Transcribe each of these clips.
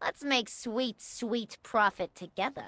Let's make sweet, sweet profit together.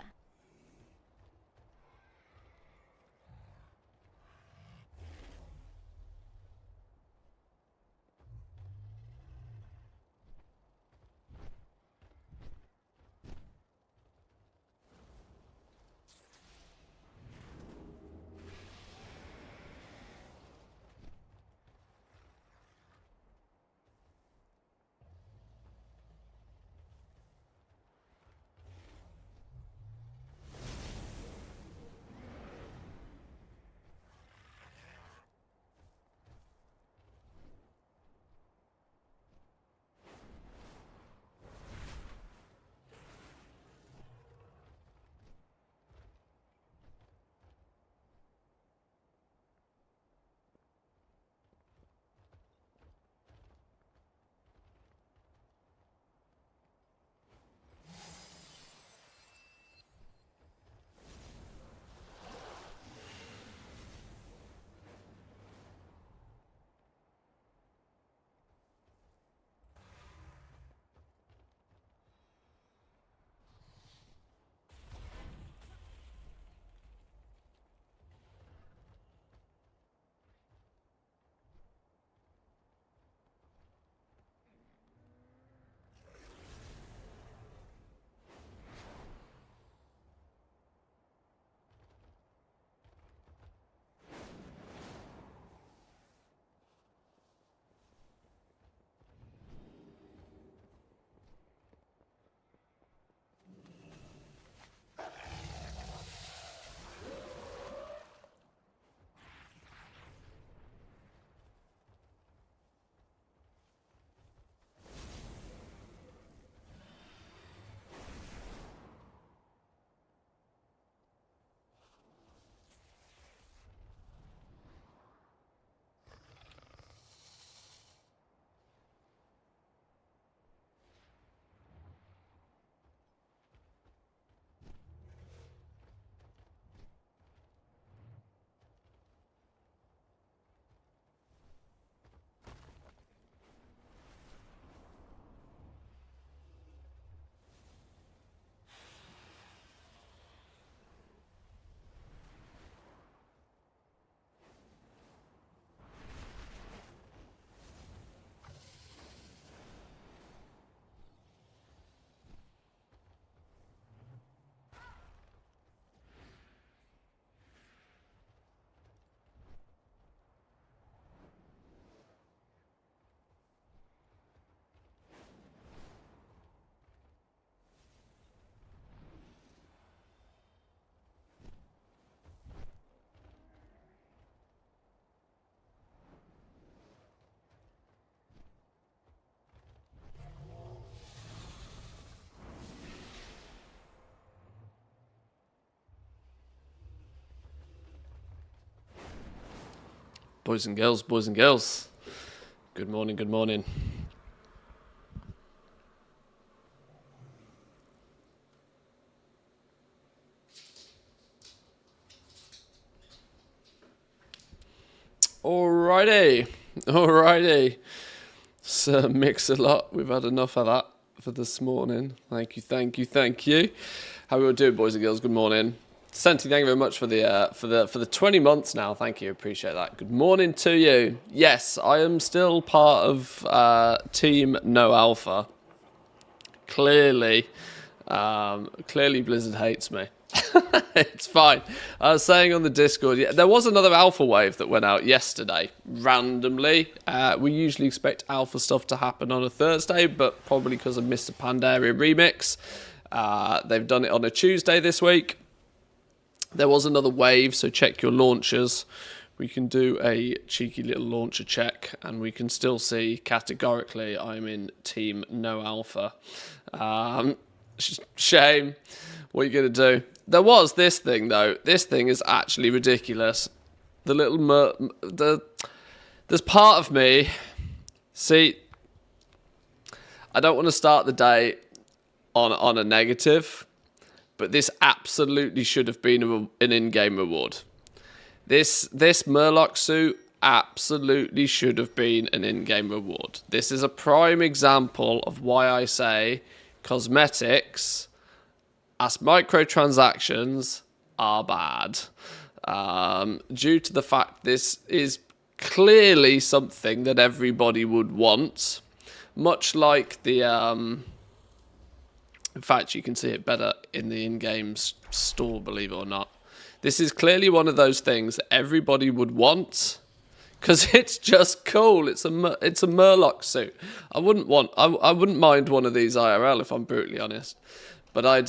Boys and girls. Good morning, good morning. Alrighty. It's a mix a lot. We've had enough of that for this morning. Thank you. How we all doing, boys and girls? Good morning. Senti, thank you very much for the 20 months now. Thank you, appreciate that. Good morning to you. Yes, I am still part of Team No Alpha. Clearly Blizzard hates me. It's fine. I was saying on the Discord, yeah, there was another alpha wave that went out yesterday, randomly. We usually expect alpha stuff to happen on a Thursday, but probably because of Mr. Pandaria Remix, they've done it on a Tuesday this week. There was another wave, so check your launchers. We can do a cheeky little launcher check, and we can still see categorically I'm in Team No Alpha. Shame. What are you going to do? There was this thing, though. This thing is actually ridiculous. There's part of me... See, I don't want to start the day on a negative, but this absolutely should have been an in-game reward. This Murloc suit absolutely should have been an in-game reward. This is a prime example of why I say cosmetics as microtransactions are bad. Due to the fact this is clearly something that everybody would want, much like the in fact, you can see it better in the in-game store, believe it or not. This is clearly one of those things that everybody would want because it's just cool. It's a Murloc suit. I wouldn't mind one of these IRL if I'm brutally honest, but I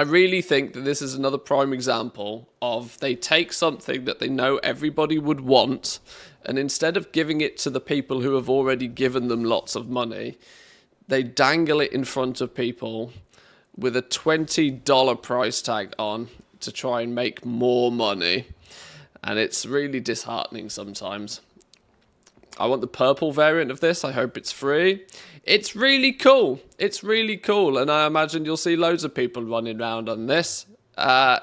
really think that this is another prime example of they take something that they know everybody would want, and instead of giving it to the people who have already given them lots of money, they dangle it in front of people with a $20 price tag on to try and make more money. And it's really disheartening sometimes. I want the purple variant of this. I hope it's free. It's really cool. It's really cool. And I imagine you'll see loads of people running around on this. I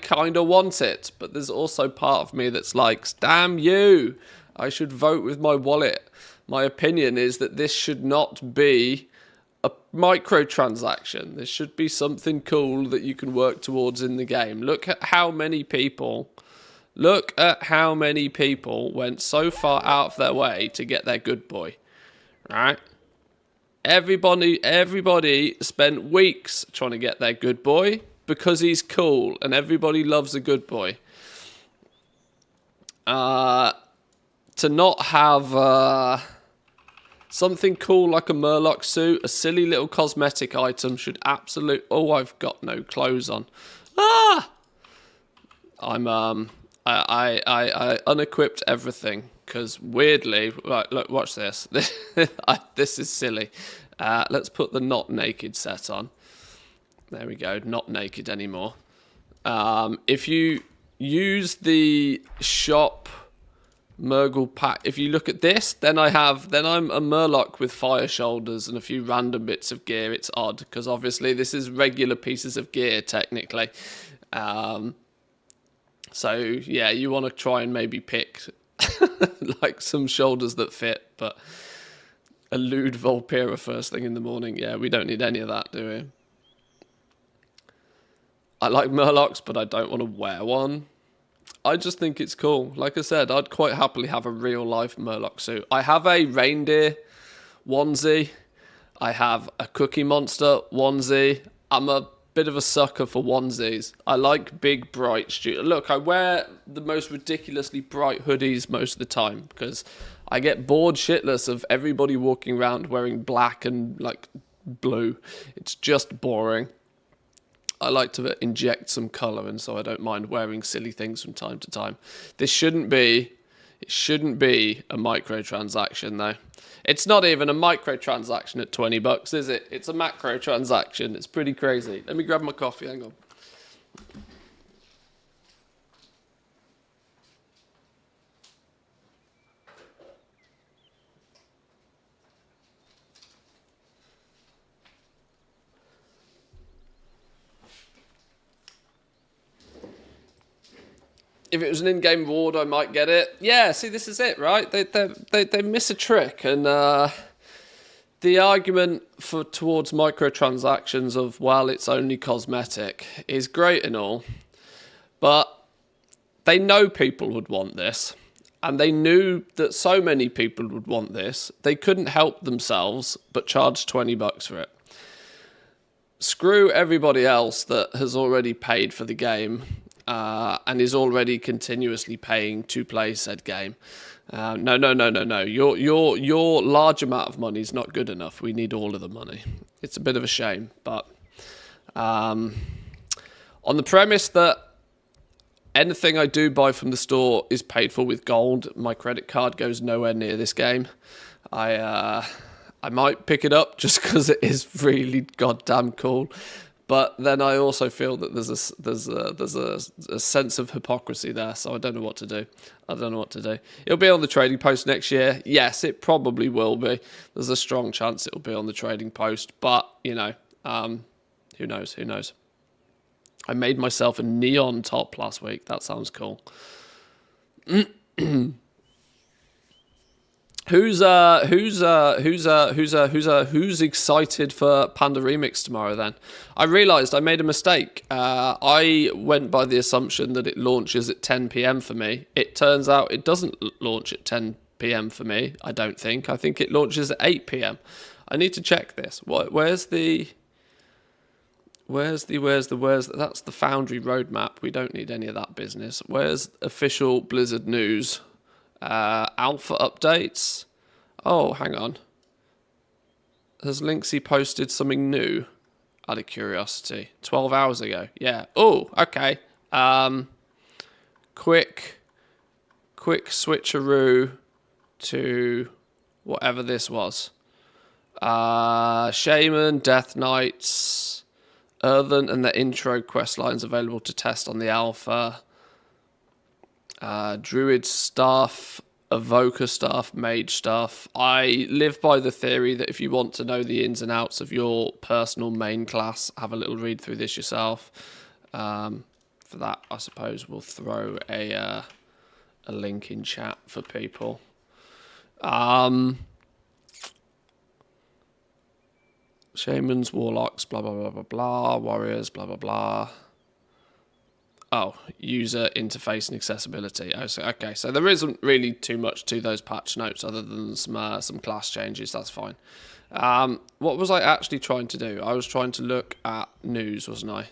kind of want it. But there's also part of me that's like, damn you. I should vote with my wallet. My opinion is that this should not be a microtransaction. This should be something cool that you can work towards in the game. Look at how many people went so far out of their way to get their good boy. Right? Everybody spent weeks trying to get their good boy because he's cool and everybody loves a good boy. To not have something cool like a Murloc suit, a silly little cosmetic item should absolutely... Oh, I've got no clothes on. Ah! I unequipped everything because weirdly... Right, look, watch this. This is silly. Let's put the not naked set on. There we go. Not naked anymore. If you use the shop... Murgle pack. If you look at this, then I'm a Murloc with fire shoulders and a few random bits of gear. It's odd because obviously this is regular pieces of gear technically. So yeah, you want to try and maybe pick like some shoulders that fit, but elude Volpira first thing in the morning. Yeah, we don't need any of that, do we? I like Murlocs, but I don't want to wear one. I just think it's cool. Like I said, I'd quite happily have a real-life Murloc suit. I have a reindeer onesie. I have a Cookie Monster onesie. I'm a bit of a sucker for onesies. I like big, bright... Look, I wear the most ridiculously bright hoodies most of the time because I get bored shitless of everybody walking around wearing black and, like, blue. It's just boring. I like to inject some colour, and so I don't mind wearing silly things from time to time. It shouldn't be a microtransaction, though. It's not even a microtransaction at $20, is it? It's a macro transaction. It's pretty crazy. Let me grab my coffee. Hang on. If it was an in-game reward, I might get it. Yeah, see, this is it, right? They miss a trick, and the argument towards microtransactions of, well, it's only cosmetic is great and all, but they know people would want this, and they knew that so many people would want this, they couldn't help themselves but charge $20 for it. Screw everybody else that has already paid for the game, and is already continuously paying to play said game. No. Your large amount of money is not good enough. We need all of the money. It's a bit of a shame, but on the premise that anything I do buy from the store is paid for with gold, my credit card goes nowhere near this game. I might pick it up just because it is really goddamn cool. But then I also feel that there's a sense of hypocrisy there, so I don't know what to do. It'll be on the trading post next year. Yes, it probably will be. There's a strong chance it'll be on the trading post, but, you know, who knows? I made myself a neon top last week. That sounds cool. Who's excited for Panda Remix tomorrow then? I realised I made a mistake. I went by the assumption that it launches at 10 p.m. for me. It turns out it doesn't launch at 10 p.m. for me, I don't think. I think it launches at 8 p.m. I need to check this. Where's the... That's the Foundry roadmap. We don't need any of that business. Where's official Blizzard news? Alpha updates. Oh, hang on. Has Linksy posted something new? Out of curiosity. 12 hours ago. Yeah. Oh, okay. Quick switcheroo to whatever this was. Shaman, Death Knights, Earthen, and the intro quest lines available to test on the alpha. Druid stuff, Evoker stuff, Mage stuff. I live by the theory that if you want to know the ins and outs of your personal main class, have a little read through this yourself. For that, I suppose we'll throw a link in chat for people. Shamans, Warlocks, blah, blah, blah, blah, blah. Warriors, blah, blah, blah. Oh, user interface and accessibility. Oh, so, okay, so there isn't really too much to those patch notes other than some class changes. That's fine. What was I actually trying to do? I was trying to look at news, wasn't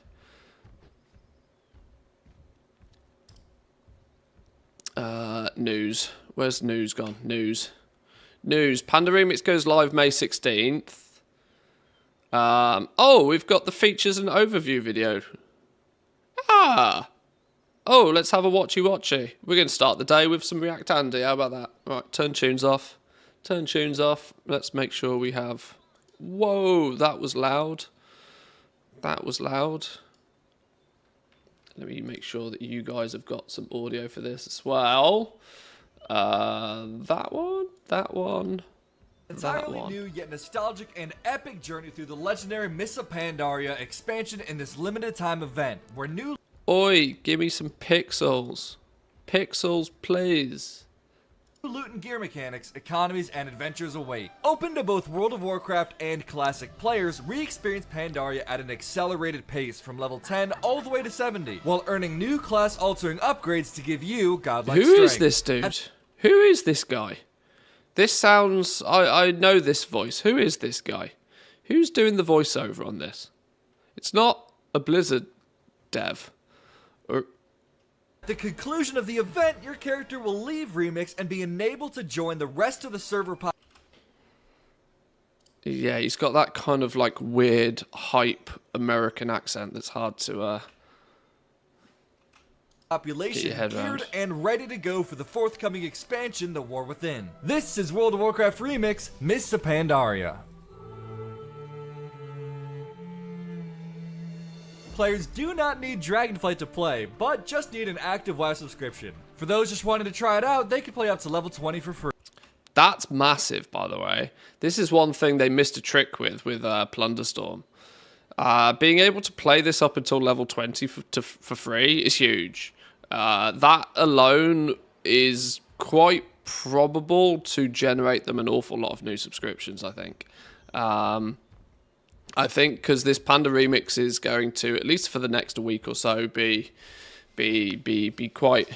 I? News. Where's news gone? News. Panda Remix goes live May 16th. Oh, we've got the features and overview video. Oh, let's have a watchy. We're going to start the day with some React Andy. How about that? Right, turn tunes off. Let's make sure we have... Whoa, that was loud. Let me make sure that you guys have got some audio for this as well. That one. Entirely new yet nostalgic and epic journey through the legendary Mists of Pandaria expansion in this limited time event, where new... Oi, give me some pixels. Pixels, please. loot and gear mechanics, economies, and adventures await. Open to both World of Warcraft and Classic players, re-experience Pandaria at an accelerated pace from level 10 all the way to 70, while earning new class-altering upgrades to give you godlike strength. Who is this dude? Who is this guy? This sounds... I know this voice. Who is this guy? Who's doing the voiceover on this? It's not a Blizzard dev. At the conclusion of the event, your character will leave Remix and be enabled to join the rest of the server Yeah, he's got that kind of like weird, hype American accent that's hard to population geared geared and ready to go for the forthcoming expansion, The War Within. This is World of Warcraft Remix, Mists of Pandaria. Players do not need Dragonflight to play, but just need an active WoW subscription. For those just wanting to try it out, they can play up to level 20 for free. That's massive, by the way. This is one thing they missed a trick with Plunderstorm. Being able to play this up until level 20 for free is huge. That alone is quite probable to generate them an awful lot of new subscriptions, I think. I think because this Panda Remix is going to, at least for the next week or so, be quite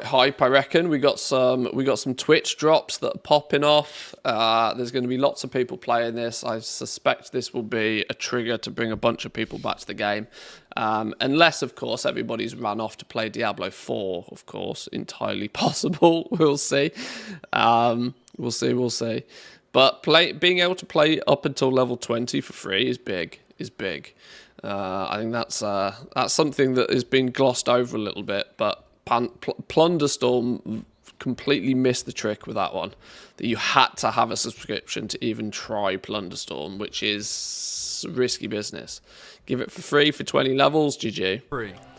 hype. I reckon we got some Twitch drops that are popping off. There's going to be lots of people playing this. I suspect this will be a trigger to bring a bunch of people back to the game, unless of course everybody's run off to play Diablo 4. Of course, entirely possible. We'll see. We'll see. But being able to play up until level 20 for free is big. I think that's something that has been glossed over a little bit. But Plunderstorm completely missed the trick with that one. That you had to have a subscription to even try Plunderstorm, which is risky business. Give it for free for 20 levels, GG.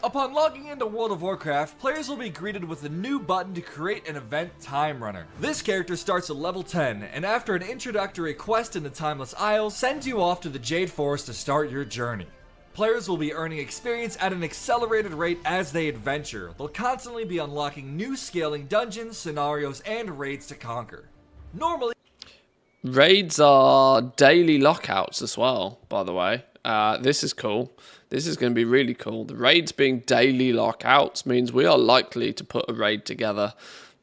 Upon logging into World of Warcraft, players will be greeted with a new button to create an event time runner. This character starts at level 10, and after an introductory quest in the Timeless Isles, sends you off to the Jade Forest to start your journey. Players will be earning experience at an accelerated rate as they adventure. They'll constantly be unlocking new scaling dungeons, scenarios, and raids to conquer. Normally, Raids are daily lockouts as well, by the way. This is cool. This is going to be really cool. The raids being daily lockouts means we are likely to put a raid together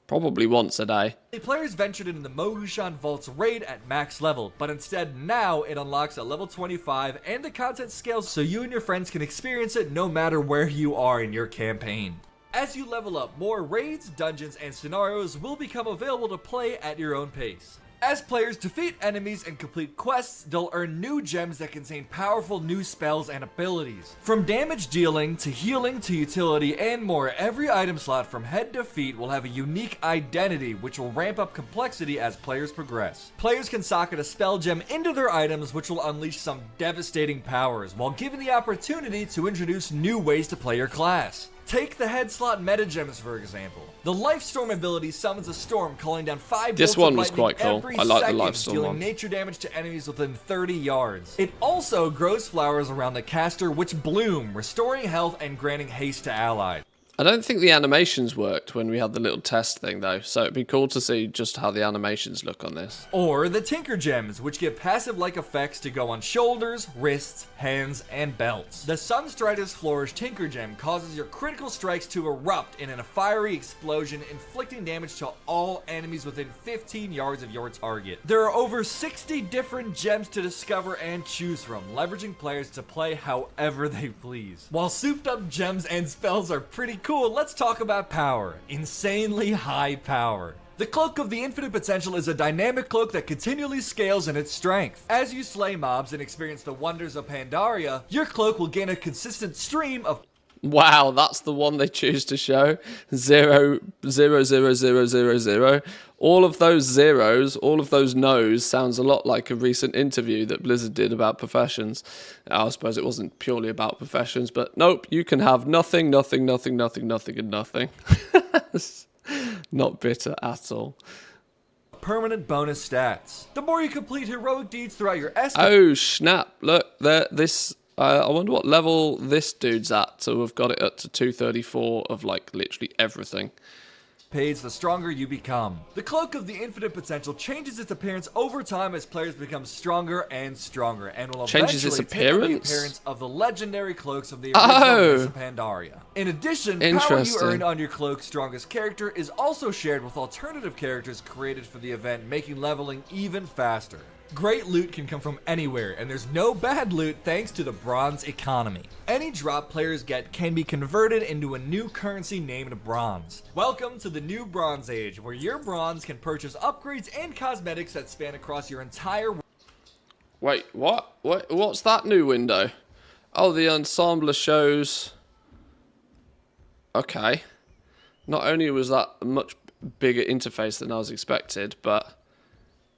probably once a day. players ventured into the Mohushan Vault's raid at max level, but instead now it unlocks at level 25 and the content scales so you and your friends can experience it no matter where you are in your campaign. As you level up, more raids, dungeons, and scenarios will become available to play at your own pace. As players defeat enemies and complete quests, they'll earn new gems that contain powerful new spells and abilities. From damage dealing, to healing, to utility, and more, every item slot from head to feet will have a unique identity which will ramp up complexity as players progress. Players can socket a spell gem into their items which will unleash some devastating powers, while given the opportunity to introduce new ways to play your class. Take the head slot meta gems for example. The Life Storm ability summons a storm, calling down 5 This bolts one of was lightning quite cool. every I like the second, Life Storm dealing one. nature damage to enemies within 30 yards. It also grows flowers around the caster which bloom, restoring health and granting haste to allies. I don't think the animations worked when we had the little test thing though, so it'd be cool to see just how the animations look on this. Or the Tinker Gems, which give passive-like effects to go on shoulders, wrists, hands, and belts. The Sunstrider's Flourish Tinker Gem causes your critical strikes to erupt in a fiery explosion, inflicting damage to all enemies within 15 yards of your target. There are over 60 different gems to discover and choose from, leveraging players to play however they please. While souped-up gems and spells are pretty cool, let's talk about power. Insanely high power. The Cloak of the Infinite Potential is a dynamic cloak that continually scales in its strength. As you slay mobs and experience the wonders of Pandaria, your cloak will gain a consistent stream of Wow, that's the one they choose to show. 0, 0, 0, 0, 0, 0. All of those zeros, all of those no's sounds a lot like a recent interview that Blizzard did about professions. I suppose it wasn't purely about professions, but nope, you can have nothing, nothing, nothing, nothing, nothing, and nothing. Not bitter at all. permanent bonus stats. The more you complete heroic deeds throughout your Oh, snap. Look, there. This... I wonder what level this dude's at. So we've got it up to 234 of, like, literally everything. escapades, the stronger you become. The Cloak of the Infinite Potential changes its appearance over time as players become stronger and stronger, and will Changes its eventually take on the appearance? appearance of the legendary cloaks of the original Mists of Pandaria. In addition, power you Interesting. earned on your cloak's strongest character is also shared with alternative characters created for the event, making leveling even faster. Great loot can come from anywhere, and there's no bad loot thanks to the bronze economy. Any drop players get can be converted into a new currency named bronze. Welcome to the new Bronze Age, where your bronze can purchase upgrades and cosmetics that span across your entire world. Wait, what? What's that new window? Oh, the ensemble shows... Okay. Not only was that a much bigger interface than I was expected, but...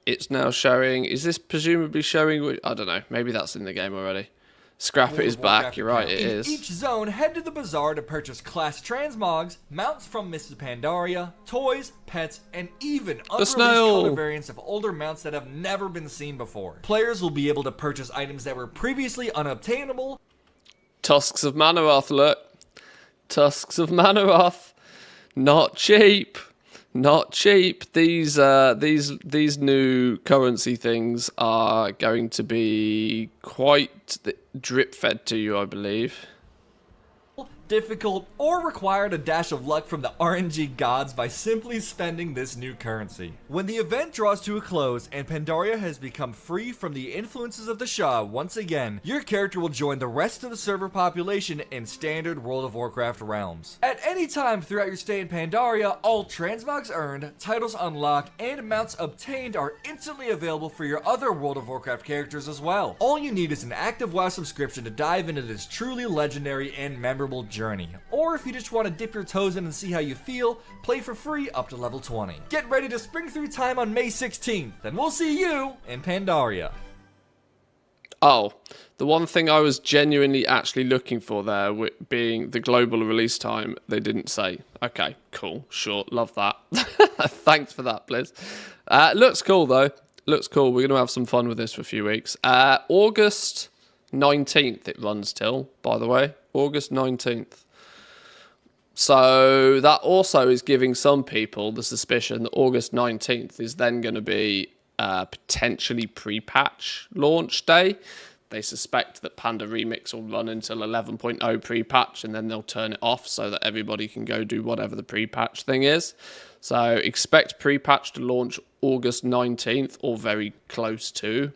it's now showing... Is this presumably showing... I don't know. Maybe that's in the game already. Scrap It is back. You're right, it is. In each zone, head to the bazaar to purchase class transmogs, mounts from Mists of Pandaria, toys, pets, and even unreleased snail. color variants of older mounts that have never been seen before. Players will be able to purchase items that were previously unobtainable. Tusks of Manorath, look. Tusks of Manorath. Not cheap. Not cheap. These new currency things are going to be quite drip fed to you, I believe. Difficult, or required a dash of luck from the RNG gods by simply spending this new currency. When the event draws to a close and Pandaria has become free from the influences of the Shah once again, your character will join the rest of the server population in standard World of Warcraft realms. At any time throughout your stay in Pandaria, all transmogs earned, titles unlocked, and mounts obtained are instantly available for your other World of Warcraft characters as well. All you need is an active WoW subscription to dive into this truly legendary and memorable journey. Or if you just want to dip your toes in and see how you feel, play for free up to level 20. Get ready to spring through time on May 16th, and we'll see you in Pandaria. Oh, the one thing I was genuinely actually looking for there being the global release time, they didn't say. Okay, cool, sure, love that. Thanks for that, Blizz. Looks cool, though. Looks cool. We're going to have some fun with this for a few weeks. August 19th it runs till, by the way. August 19th. So that also is giving some people the suspicion that August 19th is then going to be potentially pre-patch launch day. They suspect that Panda Remix will run until 11.0 pre-patch, and then they'll turn it off so that everybody can go do whatever the pre-patch thing is. So expect pre-patch to launch August 19th or very close to.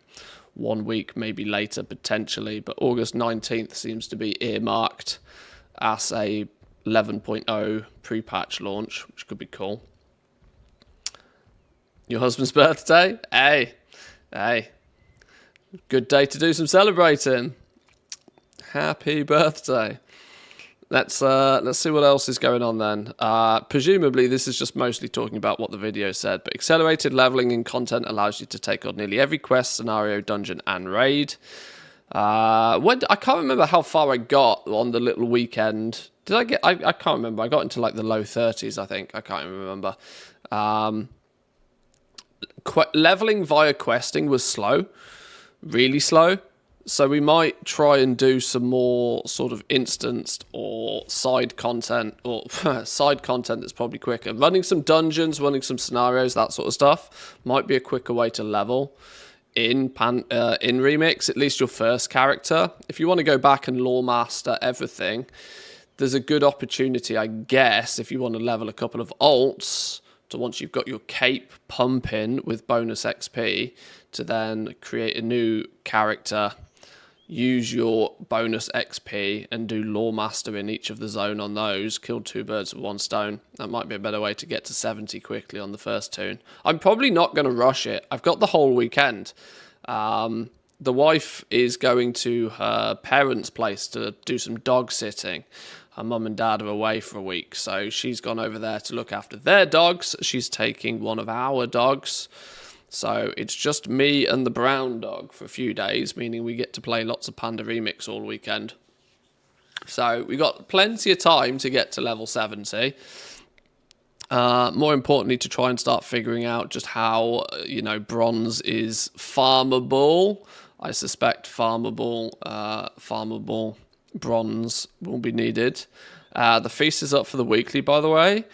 1 week, maybe later potentially, but August 19th seems to be earmarked as a 11.0 pre-patch launch, which could be cool. Your husband's birthday? Hey. Good day to do some celebrating. Happy birthday. Let's see what else is going on then. Presumably this is just mostly talking about what the video said, but accelerated leveling in content allows you to take on nearly every quest, scenario, dungeon, and raid. I can't remember how far I got on the little weekend. Did I get? I can't remember. I got into like the low 30s, I think. I can't even remember. Leveling via questing was slow. Really slow, so we might try and do some more sort of instanced or side content, or side content that's probably quicker. Running some dungeons, running some scenarios, that sort of stuff might be a quicker way to level in Remix, at least your first character. If you want to go back and lore master everything, there's a good opportunity, I guess, if you want to level a couple of alts, to once you've got your cape pumping with bonus XP, to then create a new character, use your bonus XP and do lore master in each of the zone on those. Kill 2 birds with 1 stone. That might be a better way to get to 70 quickly on the first toon. I'm probably not going to rush it. I've got the whole weekend. The wife is going to her parents' place to do some dog sitting. Her mum and dad are away for a week, so she's gone over there to look after their dogs. She's taking one of our dogs. So it's just me and the brown dog for a few days, meaning we get to play lots of Panda Remix all weekend. So we got plenty of time to get to level 70. More importantly, to try and start figuring out just how, bronze is farmable. I suspect farmable bronze will be needed. The feast is up for the weekly, by the way.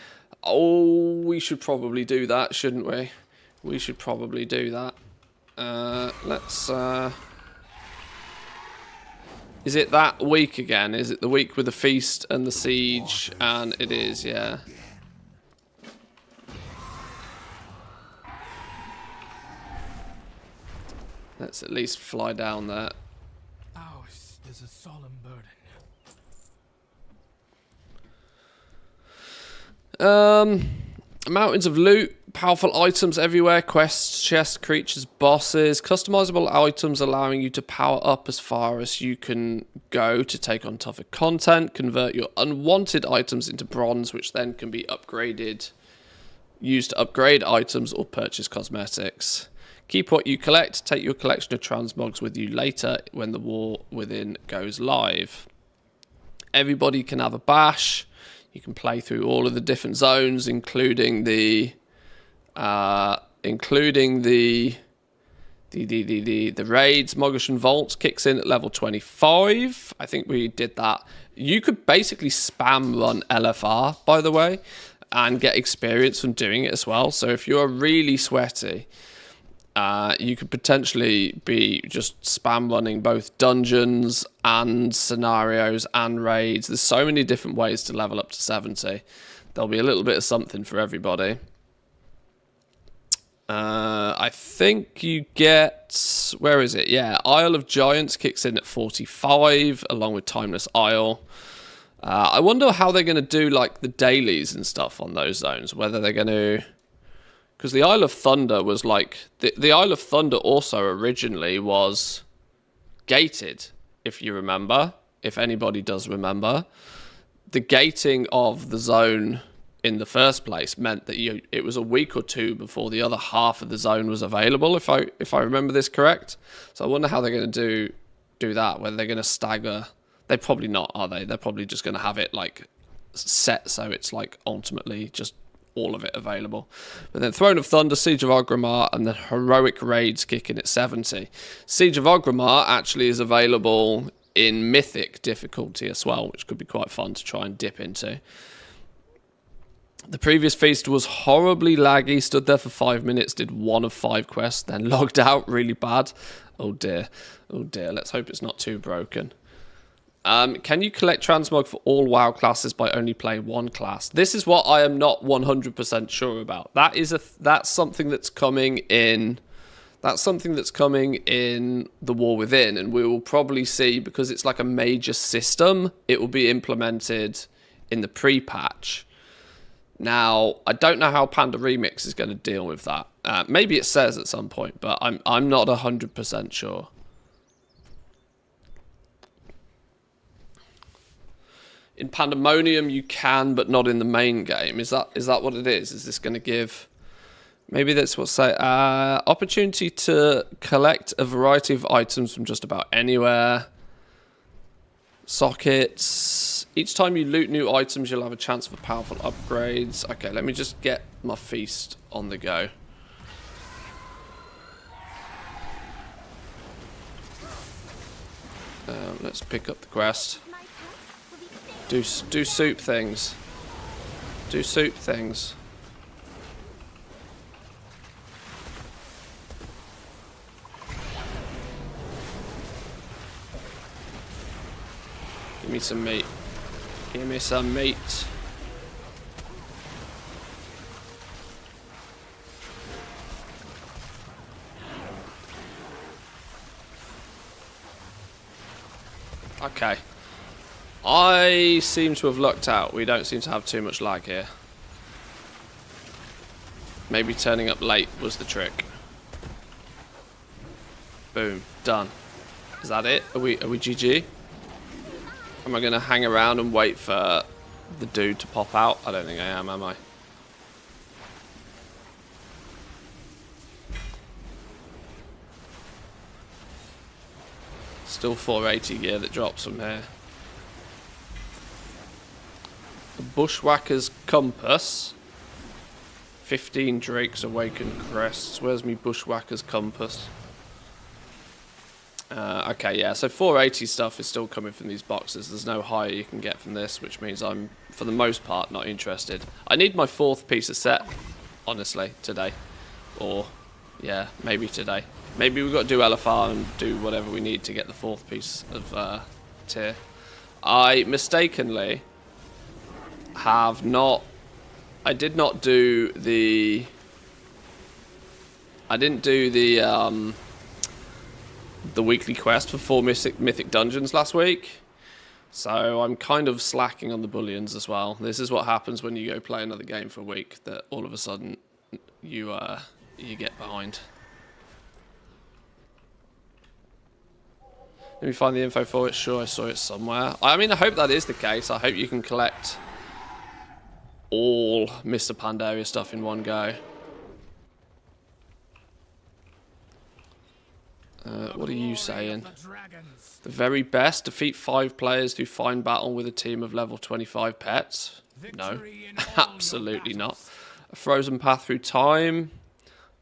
Oh, we should probably do that, shouldn't we? We should probably do that. Is it that week again? Is it the week with the feast and the siege? And it is, yeah. Let's at least fly down there. Ours is a solemn burden. Mountains of loot, powerful items everywhere, quests, chests, creatures, bosses, customizable items allowing you to power up as far as you can go to take on tougher content, convert your unwanted items into bronze, which then can be upgraded, used to upgrade items or purchase cosmetics. Keep what you collect, take your collection of transmogs with you later when the War Within goes live. Everybody can have a bash. You can play through all of the different zones, including the raids. Mogush Vault kicks in at level 25. I think we did that. You could basically spam run LFR, by the way, and get experience from doing it as well. So if you're really sweaty, you could potentially be just spam running both dungeons and scenarios and raids. There's so many different ways to level up to 70. There'll be a little bit of something for everybody. I think you get... Where is it? Yeah, Isle of Giants kicks in at 45, along with Timeless Isle. I wonder how they're going to do like the dailies and stuff on those zones. Whether they're going to... Because the Isle of Thunder was like... The Isle of Thunder also originally was gated, if you remember. If anybody does remember. The gating of the zone in the first place meant that it was a week or two before the other half of the zone was available, if I remember this correct. So I wonder how they're going to do that. Whether they're going to stagger... They're probably not, are they? They're probably just going to have it like set so it's like ultimately just all of it available. But then Throne of Thunder, Siege of Orgrimmar, and then Heroic Raids kick in at 70. Siege of Orgrimmar actually is available in Mythic difficulty as well, which could be quite fun to try and dip into. The previous feast was horribly laggy, stood there for 5 minutes, did 1 of 5 quests, then logged out really bad. Oh dear, let's hope it's not too broken. Can you collect transmog for all WoW classes by only playing one class? This is what I am not 100% sure about. That's something that's coming in. That's something that's coming in the War Within, and we will probably see, because it's like a major system, it will be implemented in the pre-patch. Now, I don't know how Panda Remix is going to deal with that. Maybe it says at some point, but I'm not 100% sure. In Pandemonium, you can, but not in the main game. Is that what it is? Is this going to give... Maybe that's what's say. Opportunity to collect a variety of items from just about anywhere. Sockets. Each time you loot new items, you'll have a chance for powerful upgrades. Okay, let me just get my feast on the go. Let's pick up the quest. Do soup things. Do soup things. Give me some meat. Give me some meat. Okay. I seem to have lucked out. We don't seem to have too much lag here. Maybe turning up late was the trick. Boom. Done. Is that it? Are we GG? Am I going to hang around and wait for the dude to pop out? I don't think I am I? Still 480 gear that drops from here. The Bushwhacker's Compass. 15 Drake's Awakened Crests. Where's me Bushwhacker's Compass? Okay, yeah, so 480 stuff is still coming from these boxes. There's no higher you can get from this, which means I'm, for the most part, not interested. I need my 4th piece of set, honestly, today. Or, yeah, maybe today. Maybe we've got to do LFR and do whatever we need to get the 4th piece of tier. I mistakenly have not... I did not do the... I didn't do the weekly quest for 4 mythic dungeons last week, so I'm kind of slacking on the bullions as well. This is what happens when you go play another game for a week, that all of a sudden you get behind. Let me find the info for it. Sure, I saw it somewhere. I mean, I hope that is the case. I hope you can collect all Mr. Pandaria stuff in one go. What are you saying? The very best. Defeat 5 players who find battle with a team of level 25 pets. No, absolutely not. A frozen path through time.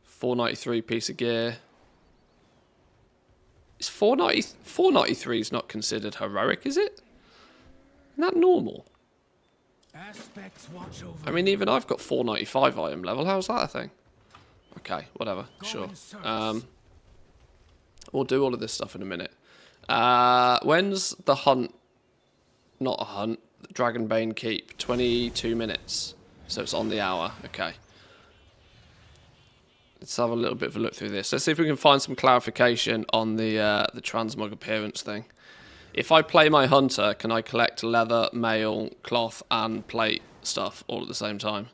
493 piece of gear. Is 493 is not considered heroic, is it? Isn't that normal? I mean, even I've got 495 item level. How's that a thing? Okay, whatever. Sure. We'll do all of this stuff in a minute. When's the hunt? Not a hunt. Dragonbane Keep. 22 minutes. So it's on the hour. Okay. Let's have a little bit of a look through this. Let's see if we can find some clarification on the transmog appearance thing. If I play my hunter, can I collect leather, mail, cloth, and plate stuff all at the same time?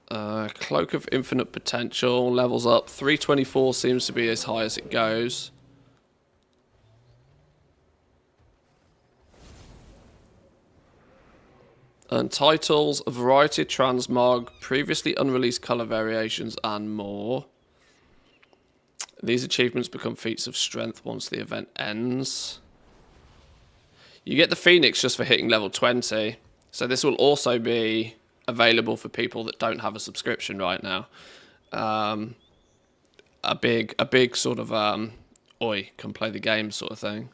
Cloak of Infinite Potential, levels up. 324 seems to be as high as it goes. Earn titles, a variety of transmog, previously unreleased colour variations, and more. These achievements become feats of strength once the event ends. You get the Phoenix just for hitting level 20. So this will also be available for people that don't have a subscription right now. A big sort of oi, come play the game sort of thing.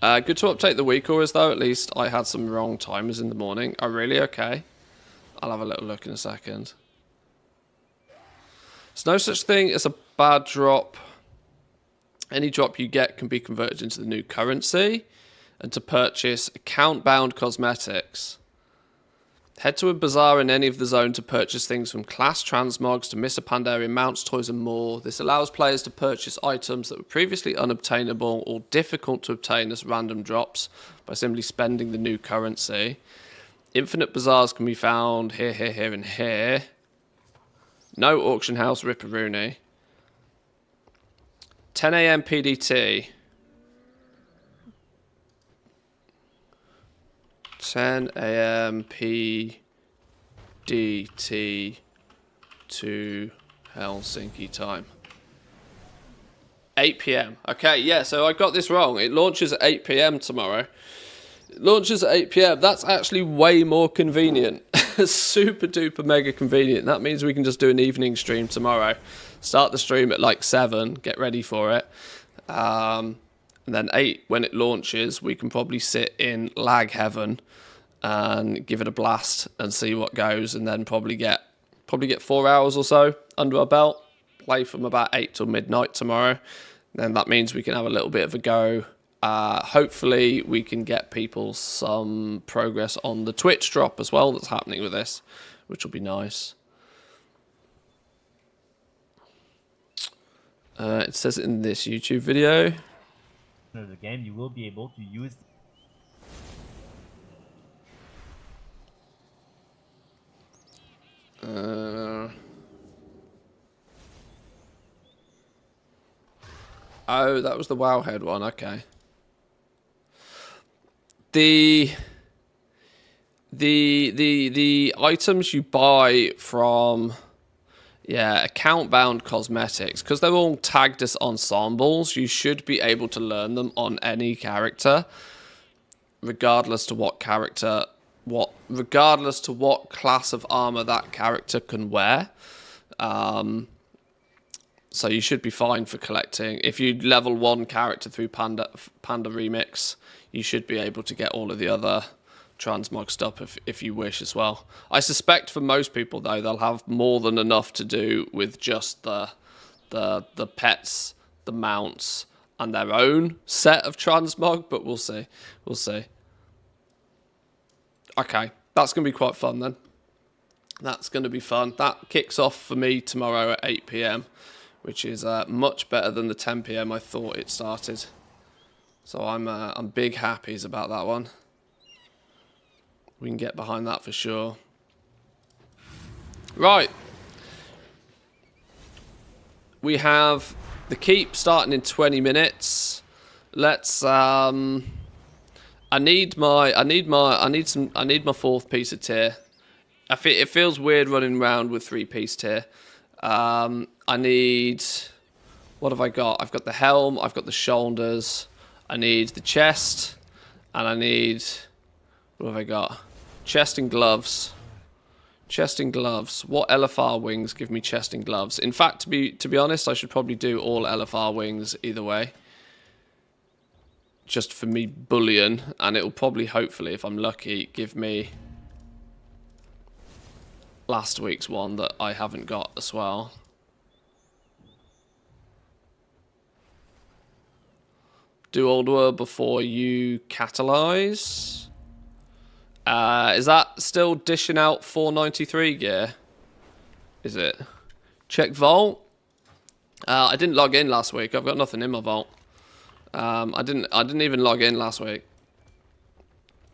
Good to update the week always though. At least I had some wrong timers in the morning. Oh really? Okay. I'll have a little look in a second. There's no such thing as a bad drop. Any drop you get can be converted into the new currency. And to purchase account-bound cosmetics. Head to a bazaar in any of the zone to purchase things from class transmogs to Mr. Pandaria mounts, toys and more. This allows players to purchase items that were previously unobtainable or difficult to obtain as random drops by simply spending the new currency. Infinite bazaars can be found here, here, here and here. No auction house, Ripperoonie. 10 AM PDT. 10 AM PDT to Helsinki time. 8 PM. Okay, yeah, so I got this wrong. It launches at 8 PM tomorrow. It launches at 8 PM. That's actually way more convenient. Super duper mega convenient. That means we can just do an evening stream tomorrow. Start the stream at like 7, get ready for it. And then 8, when it launches, we can probably sit in lag heaven and give it a blast and see what goes, and then probably get 4 hours or so under our belt. Play from about 8 till midnight tomorrow. Then that means we can have a little bit of a go. Hopefully we can get people some progress on the Twitch drop as well that's happening with this, which will be nice. It says in this YouTube video. The game, you will be able to use. Oh, that was the Wowhead one. Okay. The items you buy from, yeah, account-bound cosmetics, because they're all tagged as ensembles, you should be able to learn them on any character, regardless to what class of armor that character can wear. So you should be fine for collecting. If you level 1 character through Panda Remix, you should be able to get all of the other transmog stuff if you wish as well. I suspect for most people though, they'll have more than enough to do with just the pets, the mounts, and their own set of transmog, but we'll see. We'll see. Okay, that's going to be quite fun then. That's going to be fun. That kicks off for me tomorrow at 8 PM, which is much better than the 10 PM I thought it started. So I'm big happies about that one. We can get behind that for sure. Right. We have the keep starting in 20 minutes. Let's I need my 4th piece of tier. It feels weird running around with 3-piece tier. I need, what have I got? I've got the helm, I've got the shoulders, I need the chest, and I need, what have I got? Chest and gloves. Chest and gloves. What LFR wings give me chest and gloves? In fact, to be honest, I should probably do all LFR wings either way. Just for me bullion, and it'll probably, hopefully, if I'm lucky, give me last week's one that I haven't got as well. Do order before you catalyze. Is that still dishing out 493 gear? Is it? Check vault. I didn't log in last week. I've got nothing in my vault. I didn't even log in last week.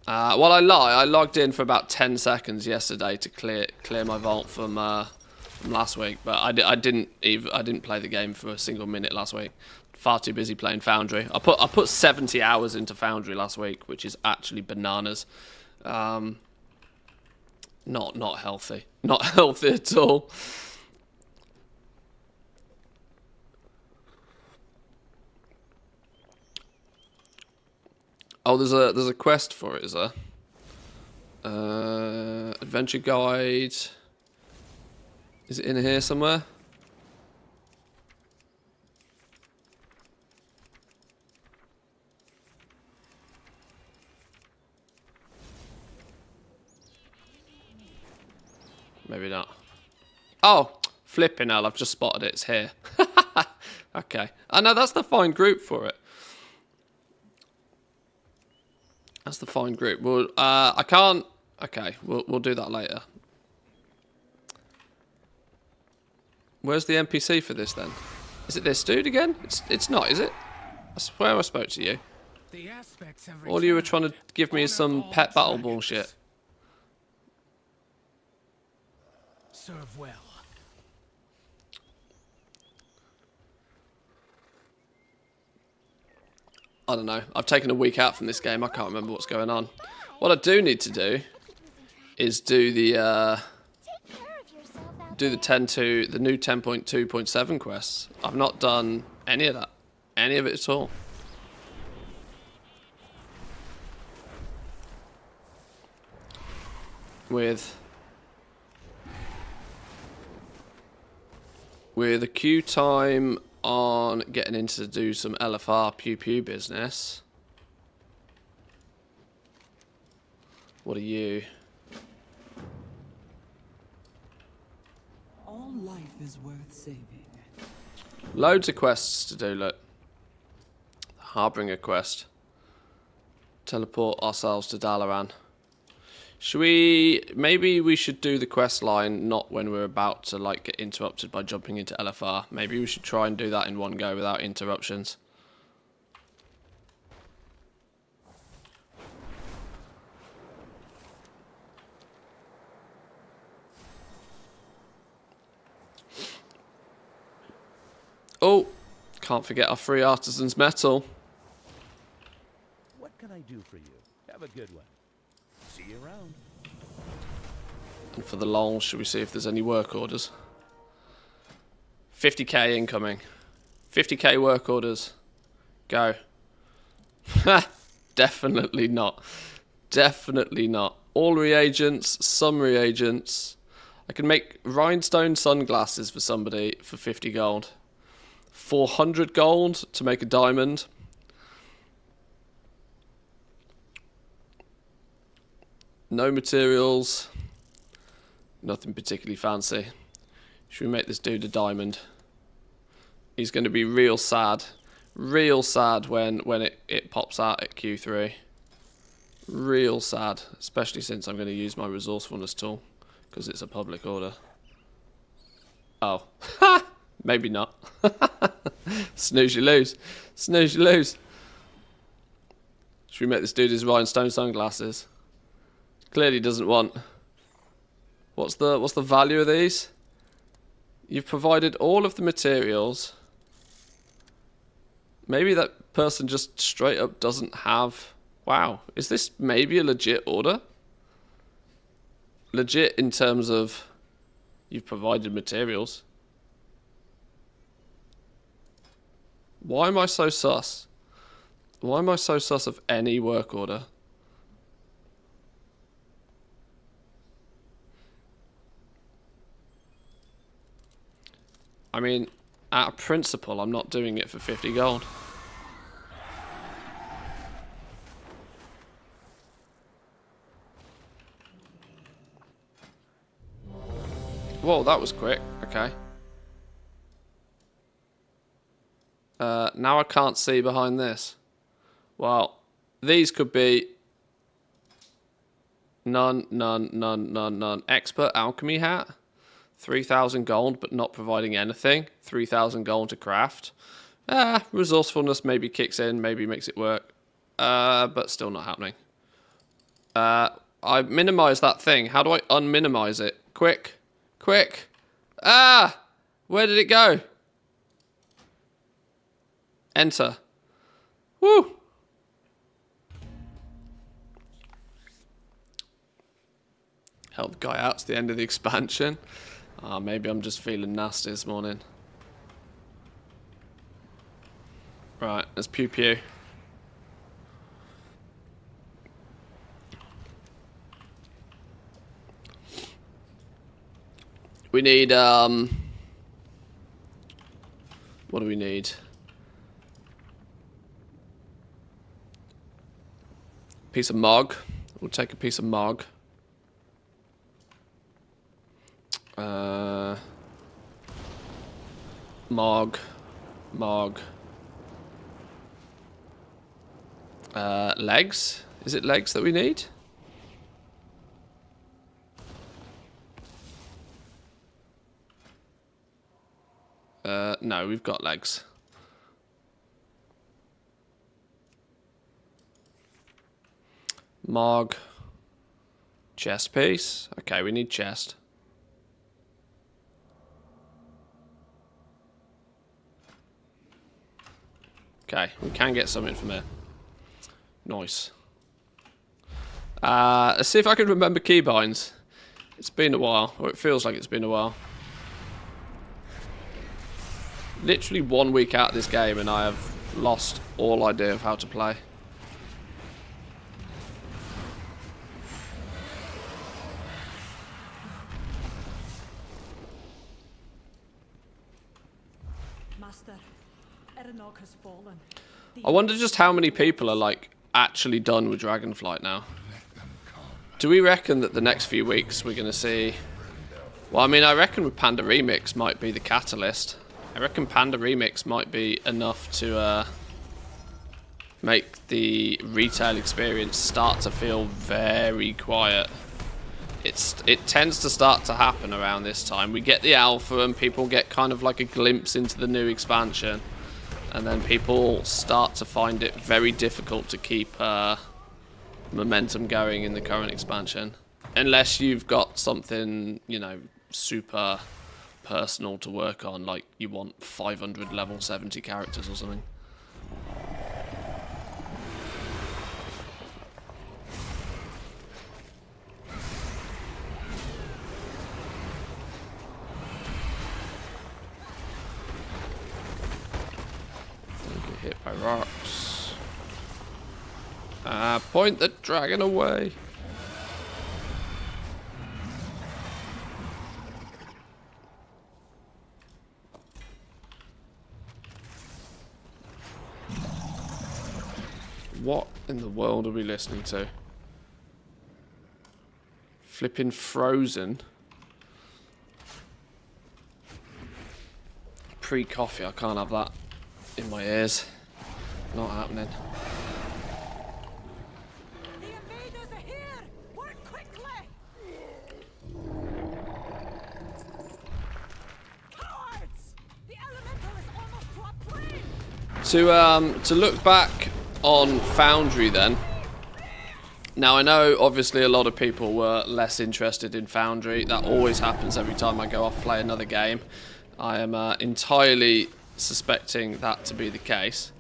Well, I lie. I logged in for about 10 seconds yesterday to clear my vault from last week, but I didn't play the game for a single minute last week. Far too busy playing Foundry. I put 70 hours into Foundry last week, which is actually bananas. Not healthy. Not healthy at all. Oh, there's a quest for it, is there? Adventure guide. Is it in here somewhere? Maybe not. Oh, flipping hell, I've just spotted it. It's here. Okay. I know that's the fine group for it. That's the fine group. Well, I can't... Okay, we'll do that later. Where's the NPC for this, then? Is it this dude again? It's not, is it? I swear I spoke to you. The aspects have All you were trying to returned. give me is Honor some all pet battle dragons. bullshit. Serve well. I don't know. I've taken a week out from this game. I can't remember what's going on. What I do need to do is do the Take care of yourself out do the there. the new 10.2.7 quests. I've not done any of that, any of it at all. With a queue time on getting into to do some LFR pew pew business. What are you? All life is worth saving. Loads of quests to do, look. Harbinger quest. Teleport ourselves to Dalaran. Maybe we should do the quest line not when we're about to like get interrupted by jumping into LFR. Maybe we should try and do that in one go without interruptions. Oh, can't forget our free artisan's metal. What can I do for you? Have a good one. See you around. And for the lols, should we see if there's any work orders? 50k incoming. 50k work orders. Go. Ha! Definitely not. Definitely not. All reagents, some reagents. I can make rhinestone sunglasses for somebody for 50 gold. 400 gold to make a diamond. No materials. Nothing particularly fancy. Should we make this dude a diamond? He's going to be real sad. Real sad when it pops out at Q3. Real sad. Especially since I'm going to use my resourcefulness tool. Because it's a public order. Oh. Ha! Maybe not. Snooze you lose. Snooze you lose. Should we make this dude his rhinestone sunglasses? Clearly doesn't want. What's the value of these? You've provided all of the materials. Maybe that person just straight up doesn't have. Wow, is this maybe a legit order? Legit in terms of you've provided materials. Why am I so sus? Why am I so sus of any work order? I mean, out of principle, I'm not doing it for 50 gold. Whoa, that was quick. Okay. Now I can't see behind this. Well, these could be none. Expert alchemy hat. 3,000 gold, but not providing anything. 3,000 gold to craft. Resourcefulness maybe kicks in, maybe makes it work. But still not happening. I minimize that thing. How do I unminimize it? Quick. Quick. Where did it go? Enter. Woo. Help the guy out to the end of the expansion. Maybe I'm just feeling nasty this morning. Right, let's pew pew. We need, what do we need? Piece of Mog. We'll take a piece of Mog. Mog. Legs? Is it legs that we need? No, we've got legs. Mog. Chest piece. Okay, we need chest. Okay, we can get something from here. Nice. Let's see if I can remember keybinds. It's been a while, or it feels like it's been a while. Literally 1 week out of this game and I have lost all idea of how to play. Master, Erenog has fallen. I wonder just how many people are like actually done with Dragonflight now. Do we reckon that the next few weeks we're going to see... Well, I mean, I reckon with Panda Remix might be the catalyst. I reckon Panda Remix might be enough to make the retail experience start to feel very quiet. It tends to start to happen around this time. We get the alpha and people get kind of like a glimpse into the new expansion. And then people start to find it very difficult to keep momentum going in the current expansion. Unless you've got something, you know, super personal to work on, like you want 500 level 70 characters or something. Don't get hit by rocks. Point the dragon away. What in the world are we listening to? Flipping Frozen. Pre-coffee, I can't have that in my ears. Not happening. The invaders are here! Work quickly! Cowards! The elemental is almost to a plane! To look back on Foundry then. Now I know obviously a lot of people were less interested in Foundry. That always happens every time I go off play another game. I am entirely suspecting that to be the case.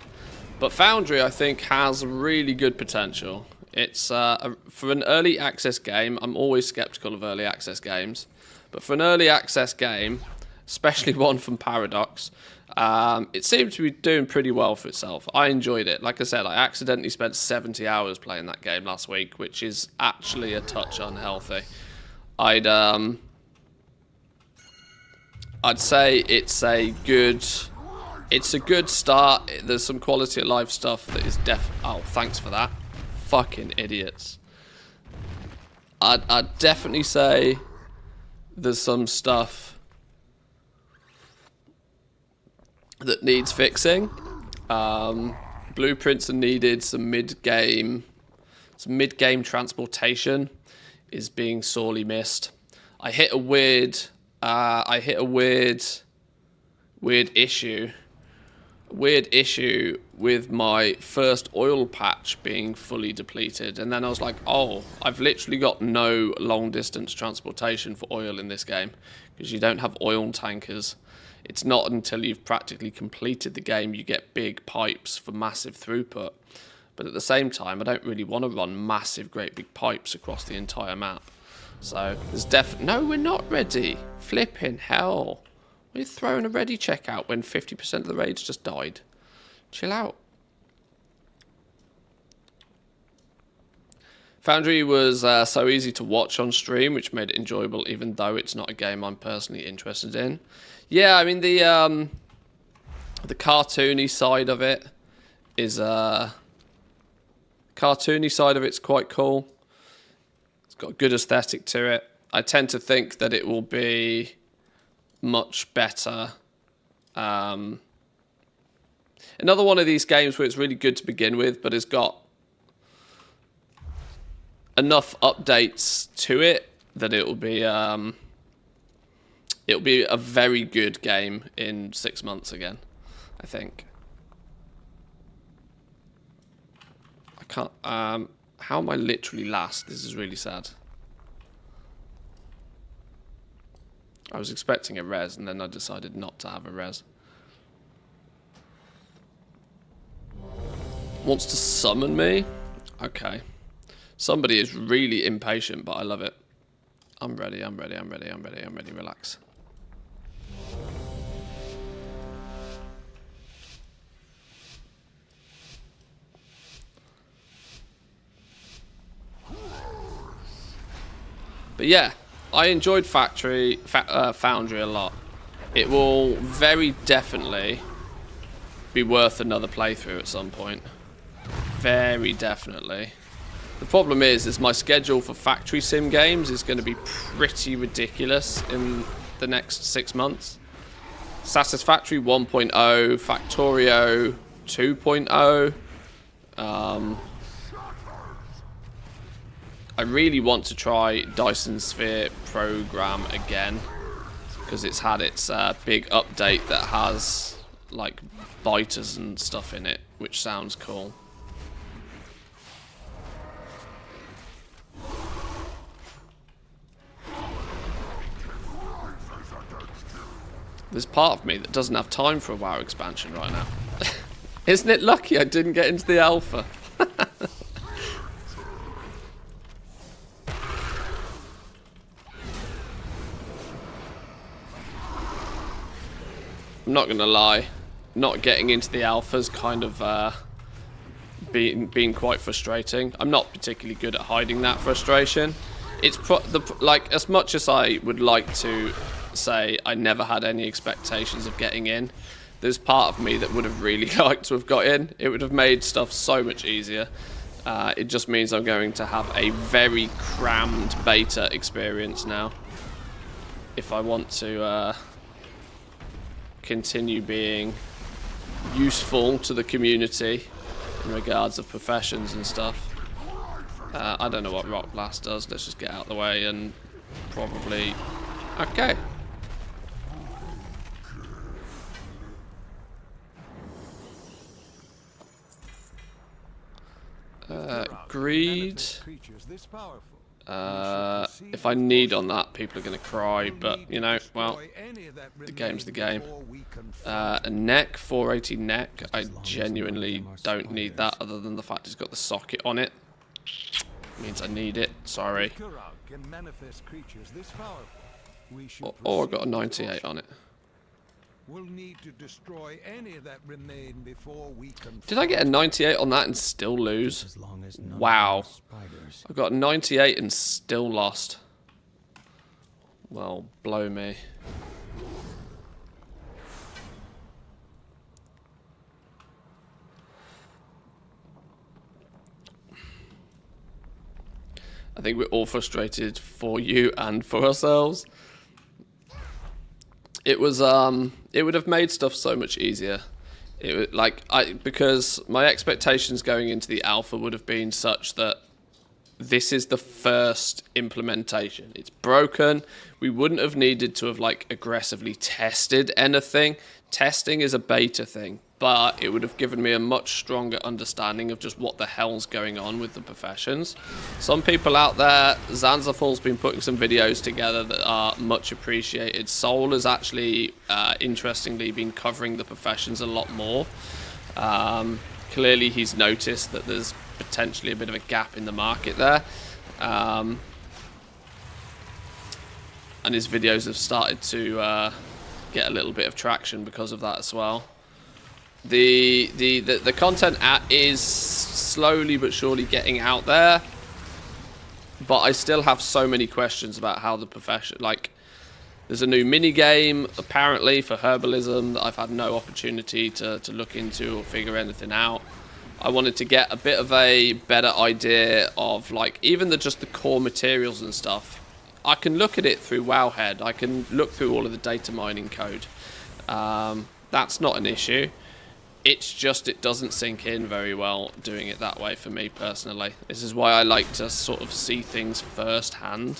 But Foundry I think has really good potential. It's for an early access game, I'm always skeptical of early access games. But for an early access game, especially one from Paradox, it seemed to be doing pretty well for itself. I enjoyed it. Like I said, I accidentally spent 70 hours playing that game last week, which is actually a touch unhealthy. I'd say it's a good start. There's some quality of life stuff that is oh, thanks for that. Fucking idiots. I'd definitely say there's some stuff that needs fixing. Blueprints are needed. Some mid-game transportation is being sorely missed. I hit a weird issue with my first oil patch being fully depleted, and then I was like, oh, I've literally got no long distance transportation for oil in this game because you don't have oil tankers. It's not until you've practically completed the game you get big pipes for massive throughput. But at the same time, I don't really want to run massive, great big pipes across the entire map. So there's no, we're not ready. Flipping hell. We're throwing a ready check out when 50% of the raids just died. Chill out. Foundry was so easy to watch on stream, which made it enjoyable, even though it's not a game I'm personally interested in. Yeah, I mean, the cartoony side of it is... cartoony side of it's quite cool. It's got a good aesthetic to it. I tend to think that it will be much better. Another one of these games where it's really good to begin with, but it's got enough updates to it that it'll be a very good game in 6 months again, I think. I can't. How am I literally last? This is really sad. I was expecting a res, and then I decided not to have a res. Wants to summon me? Okay. Somebody is really impatient, but I love it. I'm ready, I'm ready, I'm ready, I'm ready, I'm ready, relax. But yeah, I enjoyed Foundry a lot. It will very definitely be worth another playthrough at some point. Very definitely. The problem is my schedule for factory sim games is going to be pretty ridiculous in the next 6 months. Satisfactory 1.0, Factorio 2.0. I really want to try Dyson Sphere Program again, because it's had its big update that has like biters and stuff in it, which sounds cool. There's part of me that doesn't have time for a WoW expansion right now. Isn't it lucky I didn't get into the alpha? I'm not gonna lie, not getting into the alpha's kind of been quite frustrating. I'm not particularly good at hiding that frustration. It's like, as much as I would like to say I never had any expectations of getting in, there's part of me that would have really liked to have got in. It would have made stuff so much easier. It just means I'm going to have a very crammed beta experience now if I want to continue being useful to the community in regards of professions and stuff. I don't know what Rock Blast does. Let's just get out of the way and probably... Okay. Greed. If I need on that, people are going to cry, but, you know, well, the game's the game. A neck, 480 neck. I genuinely don't need that, other than the fact it's got the socket on it. Means I need it, sorry. Or I got a 98 on it. We'll need to destroy any that remain before we can. Did I get a 98 on that and still lose? Wow. I got a 98 and still lost. Well, blow me. I think we're all frustrated for you and for ourselves. It was it would have made stuff so much easier. It would, because my expectations going into the alpha would have been such that this is the first implementation. It's broken. We wouldn't have needed to have like aggressively tested anything. Testing is a beta thing, but it would have given me a much stronger understanding of just what the hell's going on with the professions. Some people out there, Zanzaful's been putting some videos together that are much appreciated. Soul has actually, interestingly, been covering the professions a lot more. Clearly he's noticed that there's potentially a bit of a gap in the market there. And his videos have started to get a little bit of traction because of that as well. The content is slowly but surely getting out there. but I still have so many questions about how the profession, like, there's a new mini game apparently for herbalism that I've had no opportunity to look into or figure anything out. I wanted to get a bit of a better idea of, like, even just the core materials and stuff. I can look at it through Wowhead. I can look through all of the data mining code. That's not an issue. It's just it doesn't sink in very well doing it that way for me personally. This is why I like to sort of see things firsthand.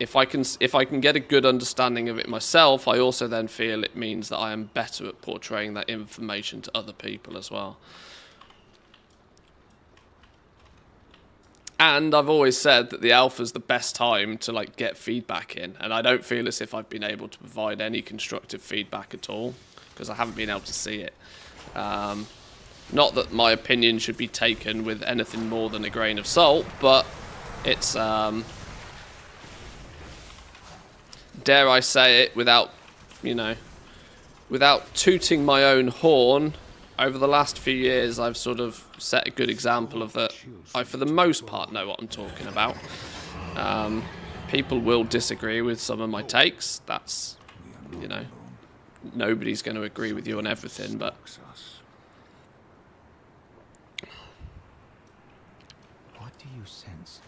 If I can get a good understanding of it myself, I also then feel it means that I am better at portraying that information to other people as well. And I've always said that the alpha's the best time to, like, get feedback in, and I don't feel as if I've been able to provide any constructive feedback at all because I haven't been able to see it. Not that my opinion should be taken with anything more than a grain of salt, but it's dare I say it without, you know, without tooting my own horn, over the last few years I've sort of set a good example of that. I, for the most part, know what I'm talking about. People will disagree with some of my takes. That's, you know, nobody's going to agree with you on everything, but What do you sense?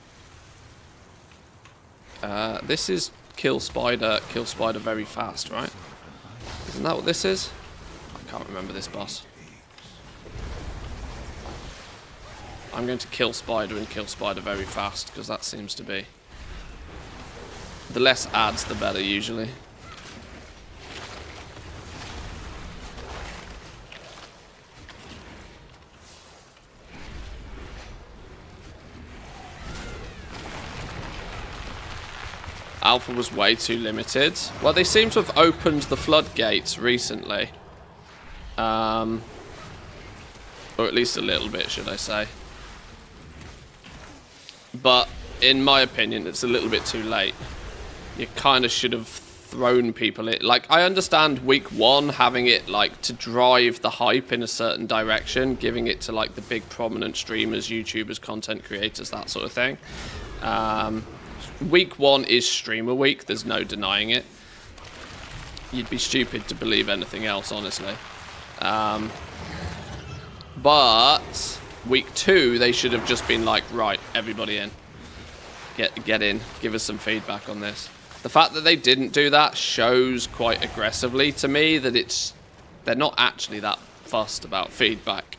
this is kill spider very fast, right? Isn't that what this is? I can't remember this boss. I'm going to kill spider and kill spider very fast because that seems to be the less ads the better usually. Alpha was way too limited. Well, they seem to have opened the floodgates recently. Or at least a little bit, should I say. But, in my opinion, it's a little bit too late. You kind of should have thrown people in. Like, I understand week 1 having it, like, to drive the hype in a certain direction, giving it to, like, the big prominent streamers, YouTubers, content creators, that sort of thing. Week 1 is streamer week, there's no denying it. You'd be stupid to believe anything else, honestly. But week 2, they should have just been like, right, everybody in. Get in, give us some feedback on this. The fact that they didn't do that shows quite aggressively to me that they're not actually that fussed about feedback.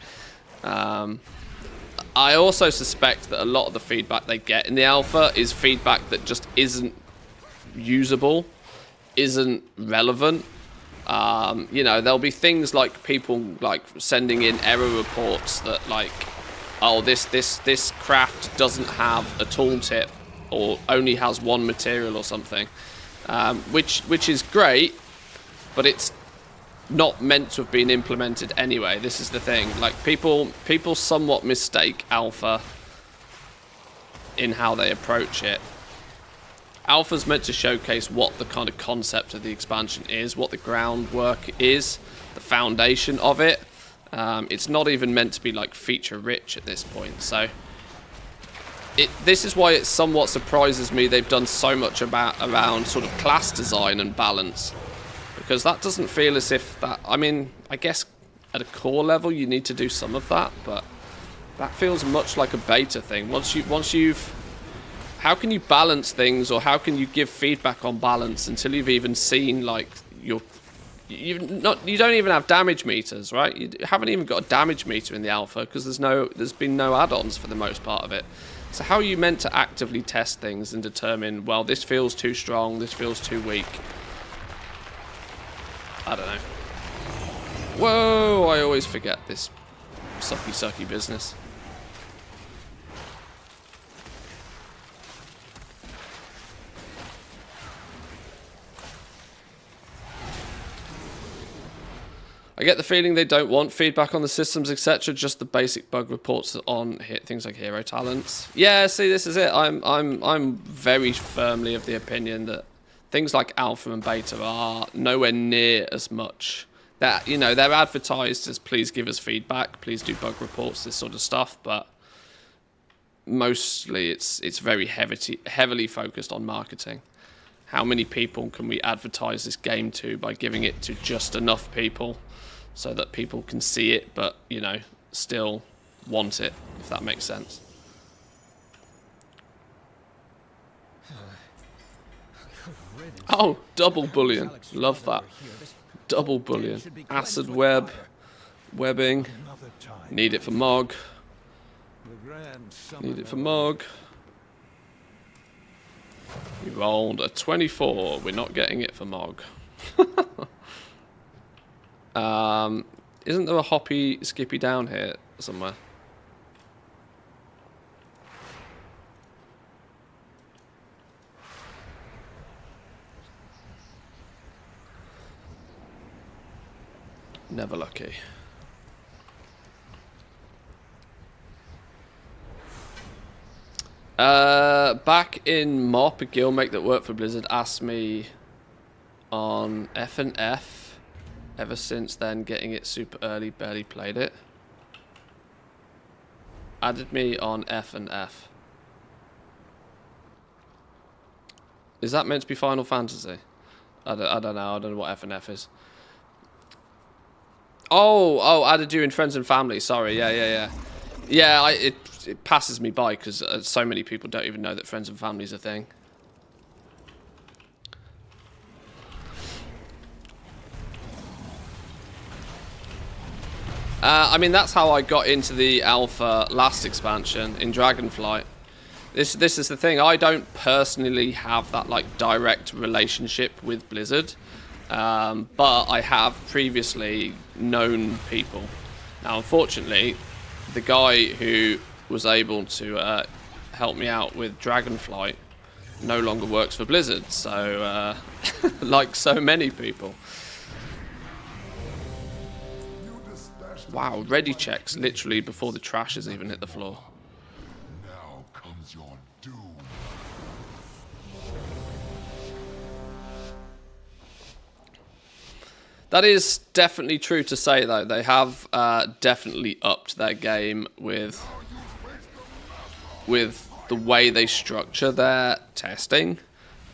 I also suspect that a lot of the feedback they get in the alpha is feedback that just isn't usable, isn't relevant. You know, there'll be things like people like sending in error reports that, like, oh, this craft doesn't have a tooltip or only has one material or something, which is great, but it's not meant to have been implemented anyway. This is the thing. Like, people somewhat mistake alpha in how they approach it. Alpha's meant to showcase what the kind of concept of the expansion is, what the groundwork is, the foundation of it. It's not even meant to be, like, feature rich at this point. So this is why it somewhat surprises me they've done so much around sort of class design and balance. Because that doesn't feel as if that... I mean, I guess at a core level you need to do some of that, but that feels much like a beta thing. Once you've... How can you balance things, or how can you give feedback on balance until you've even seen, like, you don't even have damage meters, right? You haven't even got a damage meter in the alpha because there's been no add-ons for the most part of it. So how are you meant to actively test things and determine, well, this feels too strong, this feels too weak? I don't know. Whoa, I always forget this sucky business. I get the feeling they don't want feedback on the systems, etc. Just the basic bug reports on things like hero talents. Yeah, see, this is it. I'm very firmly of the opinion that things like alpha and beta are nowhere near as much. That, you know, they're advertised as please give us feedback, please do bug reports, this sort of stuff, but mostly it's very heavily focused on marketing. How many people can we advertise this game to by giving it to just enough people so that people can see it, but, you know, still want it, if that makes sense. Oh, double bullion. Love that. Double bullion. Acid web. Webbing. Need it for Mog. Need it for Mog. We rolled a 24. We're not getting it for Mog. Isn't there a hoppy skippy down here somewhere? Never lucky. Back in MOP, a guildmate that worked for Blizzard asked me on F&F. Ever since then, getting it super early, barely played it. Added me on F&F. Is that meant to be Final Fantasy? I don't know. I don't know what F&F is. Oh, added you in friends and family. Sorry, yeah. Yeah, it passes me by because so many people don't even know that friends and family is a thing. I mean, that's how I got into the alpha last expansion in Dragonflight. This is the thing. I don't personally have that like direct relationship with Blizzard. But I have previously known people. Now, unfortunately, the guy who was able to help me out with Dragonflight no longer works for Blizzard, so like so many people. Wow, ready checks literally before the trash has even hit the floor. Now comes your doom. That is definitely true to say, though. They have definitely upped their game with the way they structure their testing.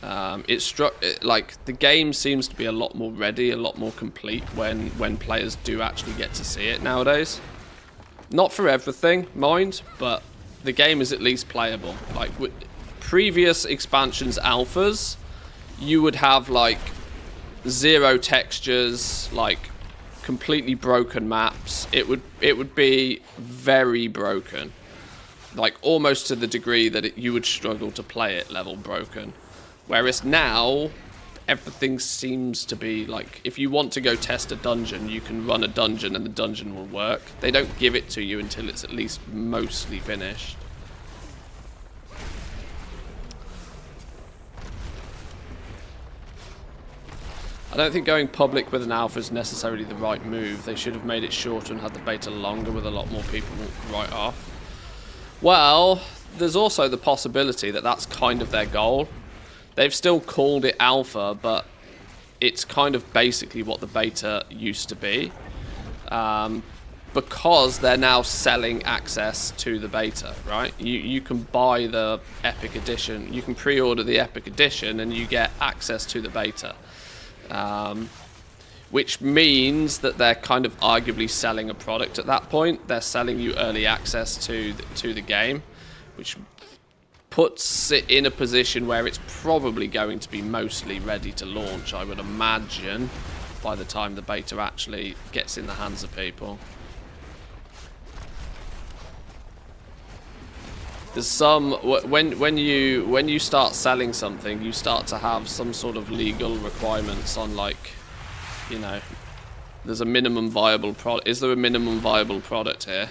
Like the game seems to be a lot more ready, a lot more complete when players do actually get to see it nowadays. Not for everything, mind, but the game is at least playable. Like with previous expansions alphas, you would have like 0 textures, like completely broken maps. It would be very broken, like almost to the degree that you would struggle to play it level broken. Whereas now everything seems to be like, if you want to go test a dungeon, you can run a dungeon and the dungeon will work. They don't give it to you until it's at least mostly finished. I don't think going public with an alpha is necessarily the right move. They should have made it shorter and had the beta longer with a lot more people right off. Well, there's also the possibility that that's kind of their goal. They've still called it alpha, but it's kind of basically what the beta used to be. Because they're now selling access to the beta, right? You can buy the Epic Edition. You can pre-order the Epic Edition and you get access to the beta. Which means that they're kind of arguably selling a product at that point. They're selling you early access to the game, which puts it in a position where it's probably going to be mostly ready to launch, I would imagine, by the time the beta actually gets in the hands of people. There's some, when you start selling something, you start to have some sort of legal requirements on, like, you know, there's a minimum viable product. Is there a minimum viable product here?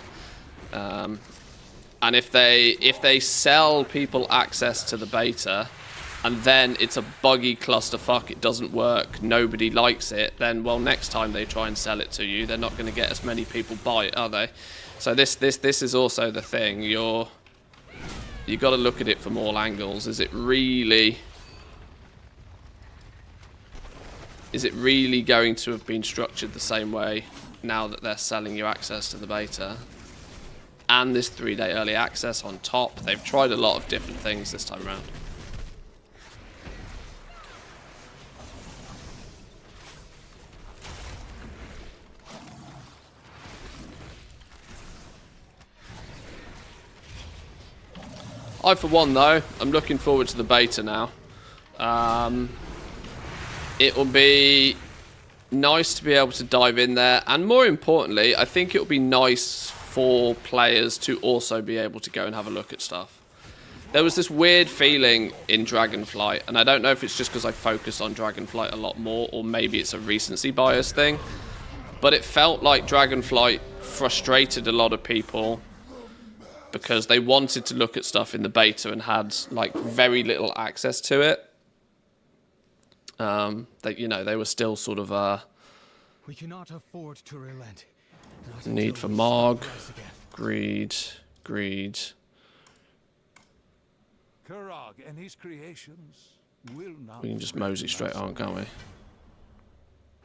And if they sell people access to the beta, and then it's a buggy clusterfuck, it doesn't work, nobody likes it, then, well, next time they try and sell it to you, they're not going to get as many people buy it, are they? So this is also the thing. You got to look at it from all angles. Is it really going to have been structured the same way now that they're selling you access to the beta? and this 3-day early access on top. They've tried a lot of different things this time around. I, for one, though, I'm looking forward to the beta now. It will be nice to be able to dive in there, and more importantly, I think it will be nice for players to also be able to go and have a look at stuff. There was this weird feeling in Dragonflight, and I don't know if it's just because I focus on Dragonflight a lot more, or maybe it's a recency bias thing, but it felt like Dragonflight frustrated a lot of people because they wanted to look at stuff in the beta and had like very little access to it. You know, they were still sort of We cannot afford to relent. need for Mog, greed. Kurog and his creations will not. We can just mosey straight on, can't we?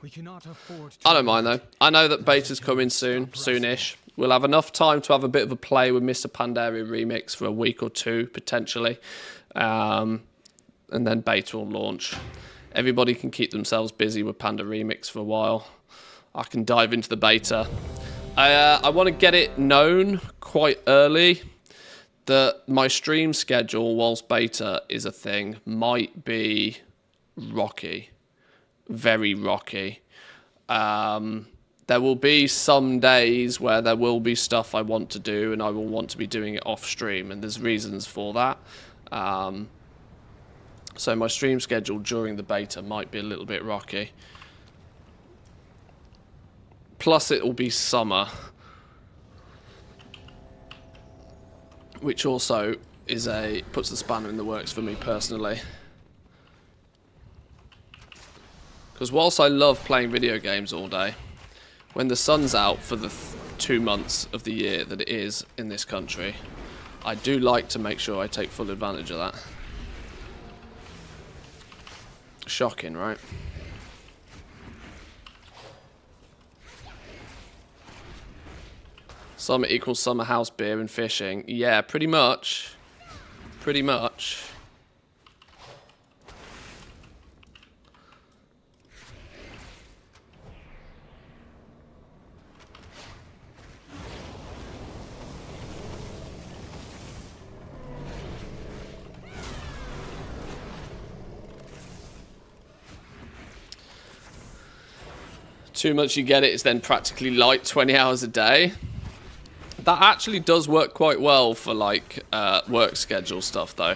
We cannot afford to I don't mind though. I know that beta's coming soonish. We'll have enough time to have a bit of a play with Mr. Pandaria Remix for a week or two potentially, and then beta will launch. Everybody can keep themselves busy with Panda Remix for a while. I can dive into the beta. I want to get it known quite early that my stream schedule whilst beta is a thing might be rocky. Very rocky. There will be some days where there will be stuff I want to do and I will want to be doing it off stream, and there's reasons for that. So my stream schedule during the beta might be a little bit rocky. Plus it will be summer, which also is puts the spanner in the works for me personally. Because whilst I love playing video games all day, when the sun's out for the 2 months of the year that it is in this country, I do like to make sure I take full advantage of that. Shocking, right? Summer equals summer house beer and fishing. Yeah, pretty much. Pretty much. Too much you get it is then practically light 20 hours a day. That actually does work quite well for like work schedule stuff though.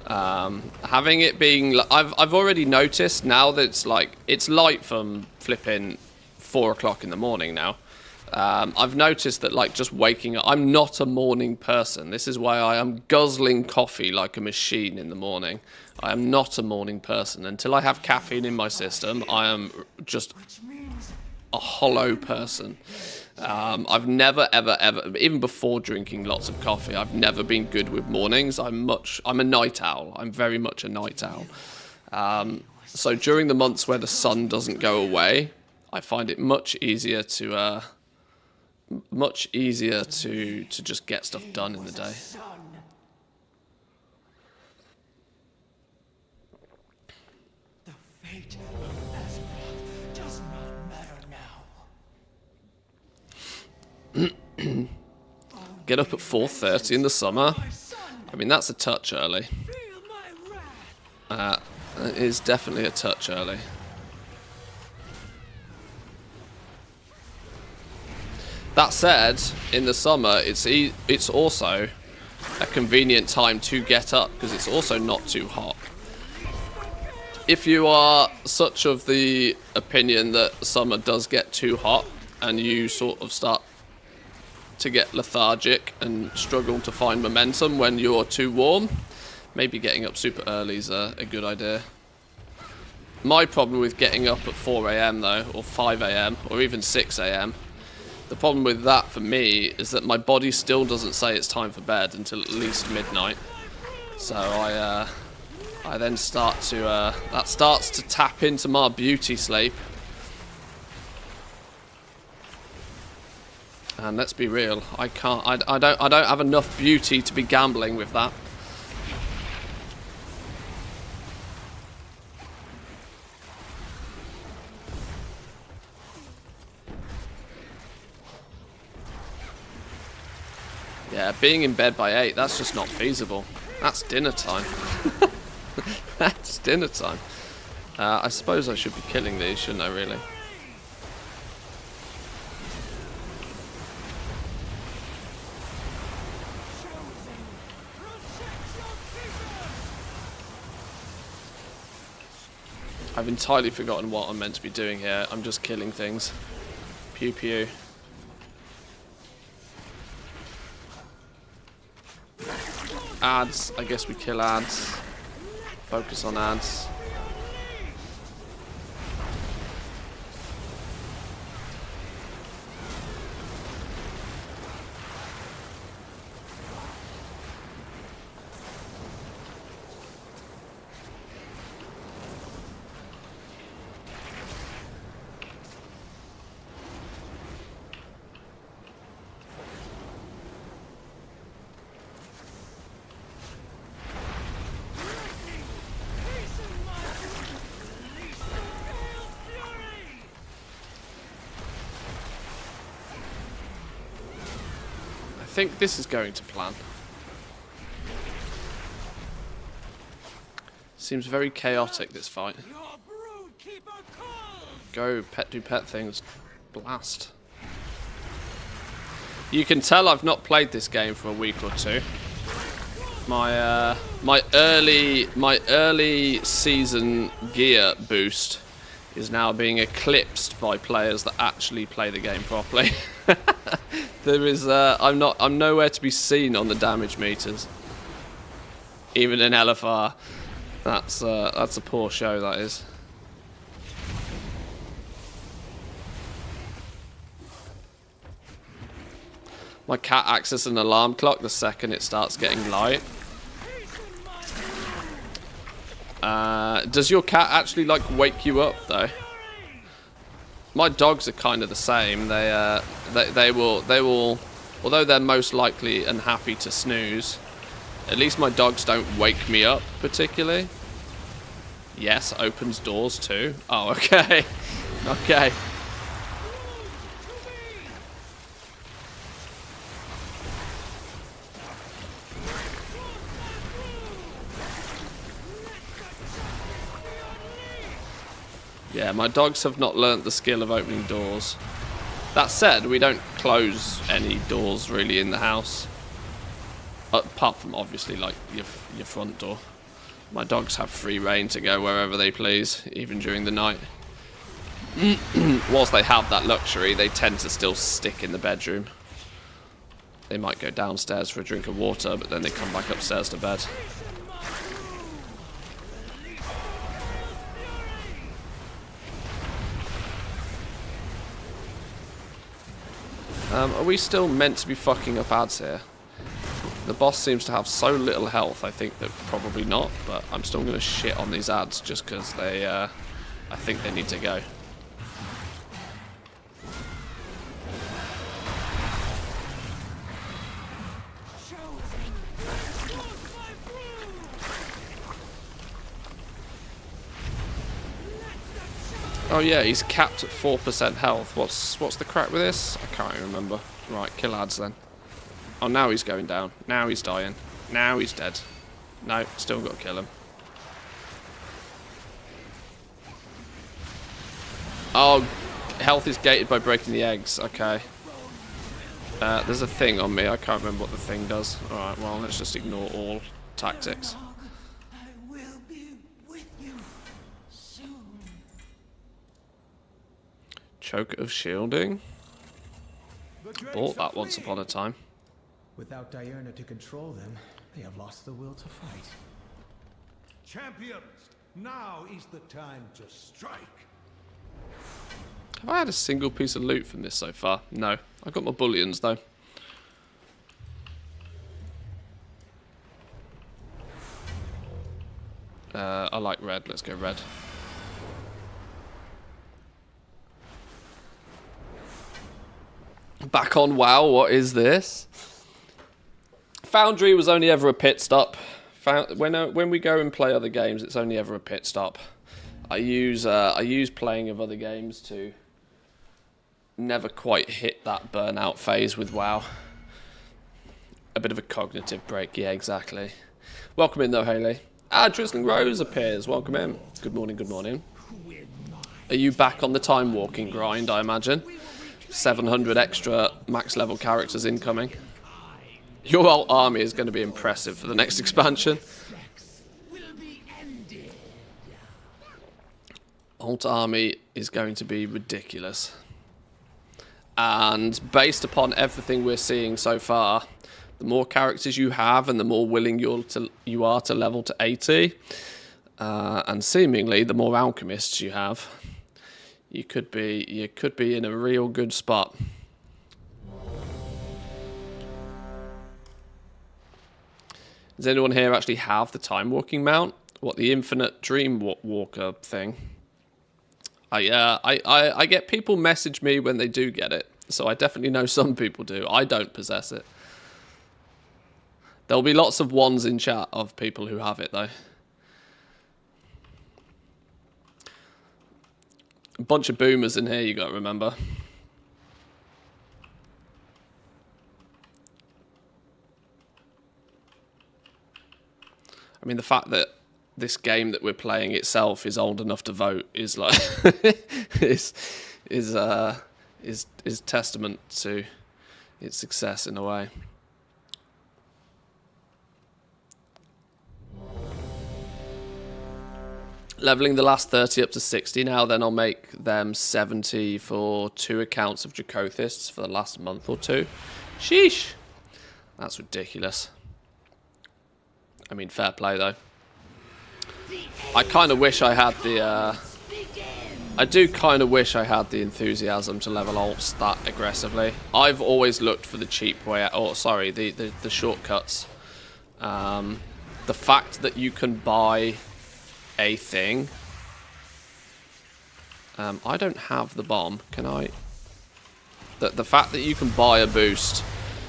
Having it being, I've already noticed now that it's light from flipping 4 o'clock in the morning now. I've noticed that like just waking up, I'm not a morning person. This is why I am guzzling coffee like a machine in the morning. I am not a morning person. Until I have caffeine in my system, I am just a hollow person. I've never, ever, even before drinking lots of coffee, I've never been good with mornings. I'm a night owl. I'm very much a night owl. So during the months where the sun doesn't go away, I find it much easier to just get stuff done in the day. The fate of Azeroth does not matter now. Get up at 4:30 in the summer. I mean, that's a touch early. It is definitely a touch early. That said, in the summer, it's also a convenient time to get up because it's also not too hot. If you are such of the opinion that summer does get too hot and you sort of start to get lethargic and struggle to find momentum when you're too warm, maybe getting up super early is a good idea. My problem with getting up at 4 AM though, or 5 AM, or even 6 AM, the problem with that for me is that my body still doesn't say it's time for bed until at least midnight. So I then start to, that starts to tap into my beauty sleep. And let's be real, I can't. I don't have enough beauty to be gambling with that. Yeah, being in bed by 8, that's just not feasible. That's dinner time. That's dinner time. I suppose I should be killing these, shouldn't I, really? I've entirely forgotten what I'm meant to be doing here. I'm just killing things. Pew pew. Ads. I guess we kill ads. Focus on ads. I think this is going to plan. Seems very chaotic, this fight. Go, pet do pet things. Blast. You can tell I've not played this game for a week or two. My early season gear boost is now being eclipsed by players that actually play the game properly. There is I'm nowhere to be seen on the damage meters. Even in LFR. That's a poor show, that is. My cat acts as an alarm clock the second it starts getting light. Does your cat actually like wake you up though? My dogs are kind of the same. They will, although they're most likely and happy to snooze. At least my dogs don't wake me up particularly. Yes, opens doors too. Oh, okay, okay. Yeah, my dogs have not learnt the skill of opening doors. That said, we don't close any doors really in the house. Apart from obviously like your front door. My dogs have free reign to go wherever they please, even during the night. Whilst they have that luxury, they tend to still stick in the bedroom. They might go downstairs for a drink of water, but then they come back upstairs to bed. Are we still meant to be fucking up ads here? The boss seems to have so little health, I think that probably not, but I'm still going to shit on these ads just because they, I think they need to go. Oh yeah, he's capped at 4% health. What's the crack with this? I can't even remember. Right, kill ads then. Oh, now he's going down. Now he's dying. Now he's dead. No, still got to kill him. Oh, health is gated by breaking the eggs. Okay. There's a thing on me. I can't remember what the thing does. Alright, well, let's just ignore all tactics. Choke of shielding. Bought that once upon a time. Without Diurna to control them, they have lost the will to fight. Champions, now is the time to strike. Have I had a single piece of loot from this so far? No. I got my bullions though. I like red. Let's go red. Back on WoW, what is this? Foundry was only ever a pit stop. When we go and play other games, it's only ever a pit stop. I use playing of other games to never quite hit that burnout phase with WoW. A bit of a cognitive break, yeah, exactly. Welcome in though, Haley. Drizzling Rose appears. Welcome in. Good morning, good morning. Are you back on the time walking grind, I imagine? 700 extra max level characters incoming. Your alt army is going to be impressive for the next expansion. Alt army is going to be ridiculous. And based upon everything we're seeing so far, the more characters you have and the more willing you are to level to 80, and seemingly the more alchemists you have, you could be in a real good spot. Does anyone here actually have the time walking mount? What, the infinite dream walker thing? I get people message me when they do get it, so I definitely know some people do. I don't possess it. There'll be lots of ones in chat of people who have it though. A bunch of boomers in here, you got to remember. I mean, the fact that this game that we're playing itself is old enough to vote is like is testament to its success in a way. Leveling the last 30 up to 60 now, then I'll make them 70 for 2 accounts of Dracothists for the last month or two. Sheesh! That's ridiculous. I mean, fair play though. I kind of wish I had the I do kind of wish I had the enthusiasm to level alts that aggressively. I've always looked for the cheap way, the shortcuts. The fact that you can buy a thing. I don't have the bomb, can I? The fact that you can buy a boost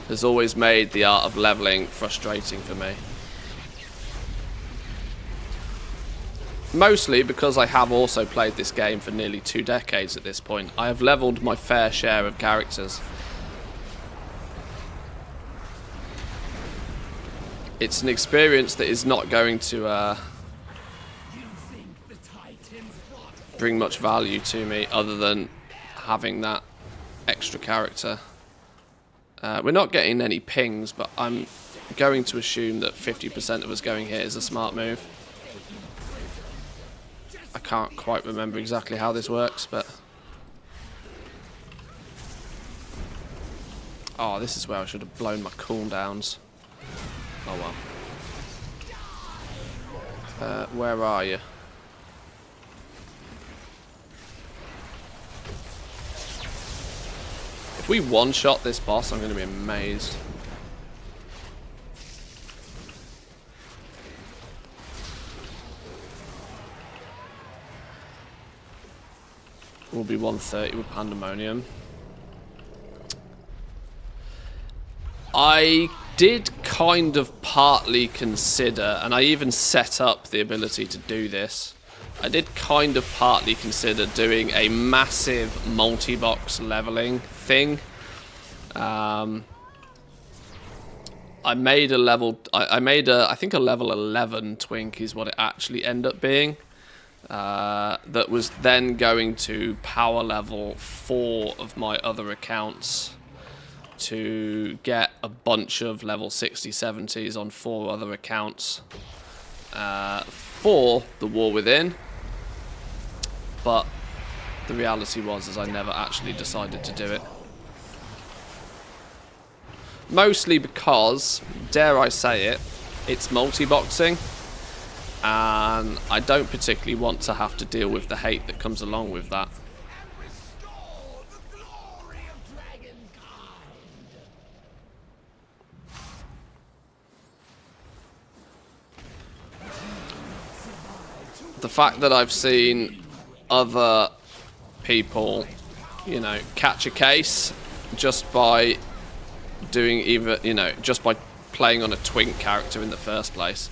has always made the art of leveling frustrating for me. Mostly because I have also played this game for nearly 2 decades at this point. I have leveled my fair share of characters. It's an experience that is not going to bring much value to me other than having that extra character. We're not getting any pings, but I'm going to assume that 50% of us going here is a smart move. I can't quite remember exactly how this works, but... Oh, this is where I should have blown my cooldowns. Oh well. Where are you? If we one-shot this boss, I'm going to be amazed. We'll be 130 with Pandemonium. I did kind of partly consider, and I even set up the ability to do this, I did kind of partly consider doing a massive multi-box leveling thing. I made a level, I think a level 11 twink is what it actually ended up being. That was then going to power level 4 of my other accounts to get a bunch of level 60, 70s on 4 other accounts for the War Within. But the reality was I never actually decided to do it. Mostly because, dare I say it, it's multi-boxing. And I don't particularly want to have to deal with the hate that comes along with that. The fact that I've seen other people, you know, catch a case just by doing either, you know, just by playing on a twink character in the first place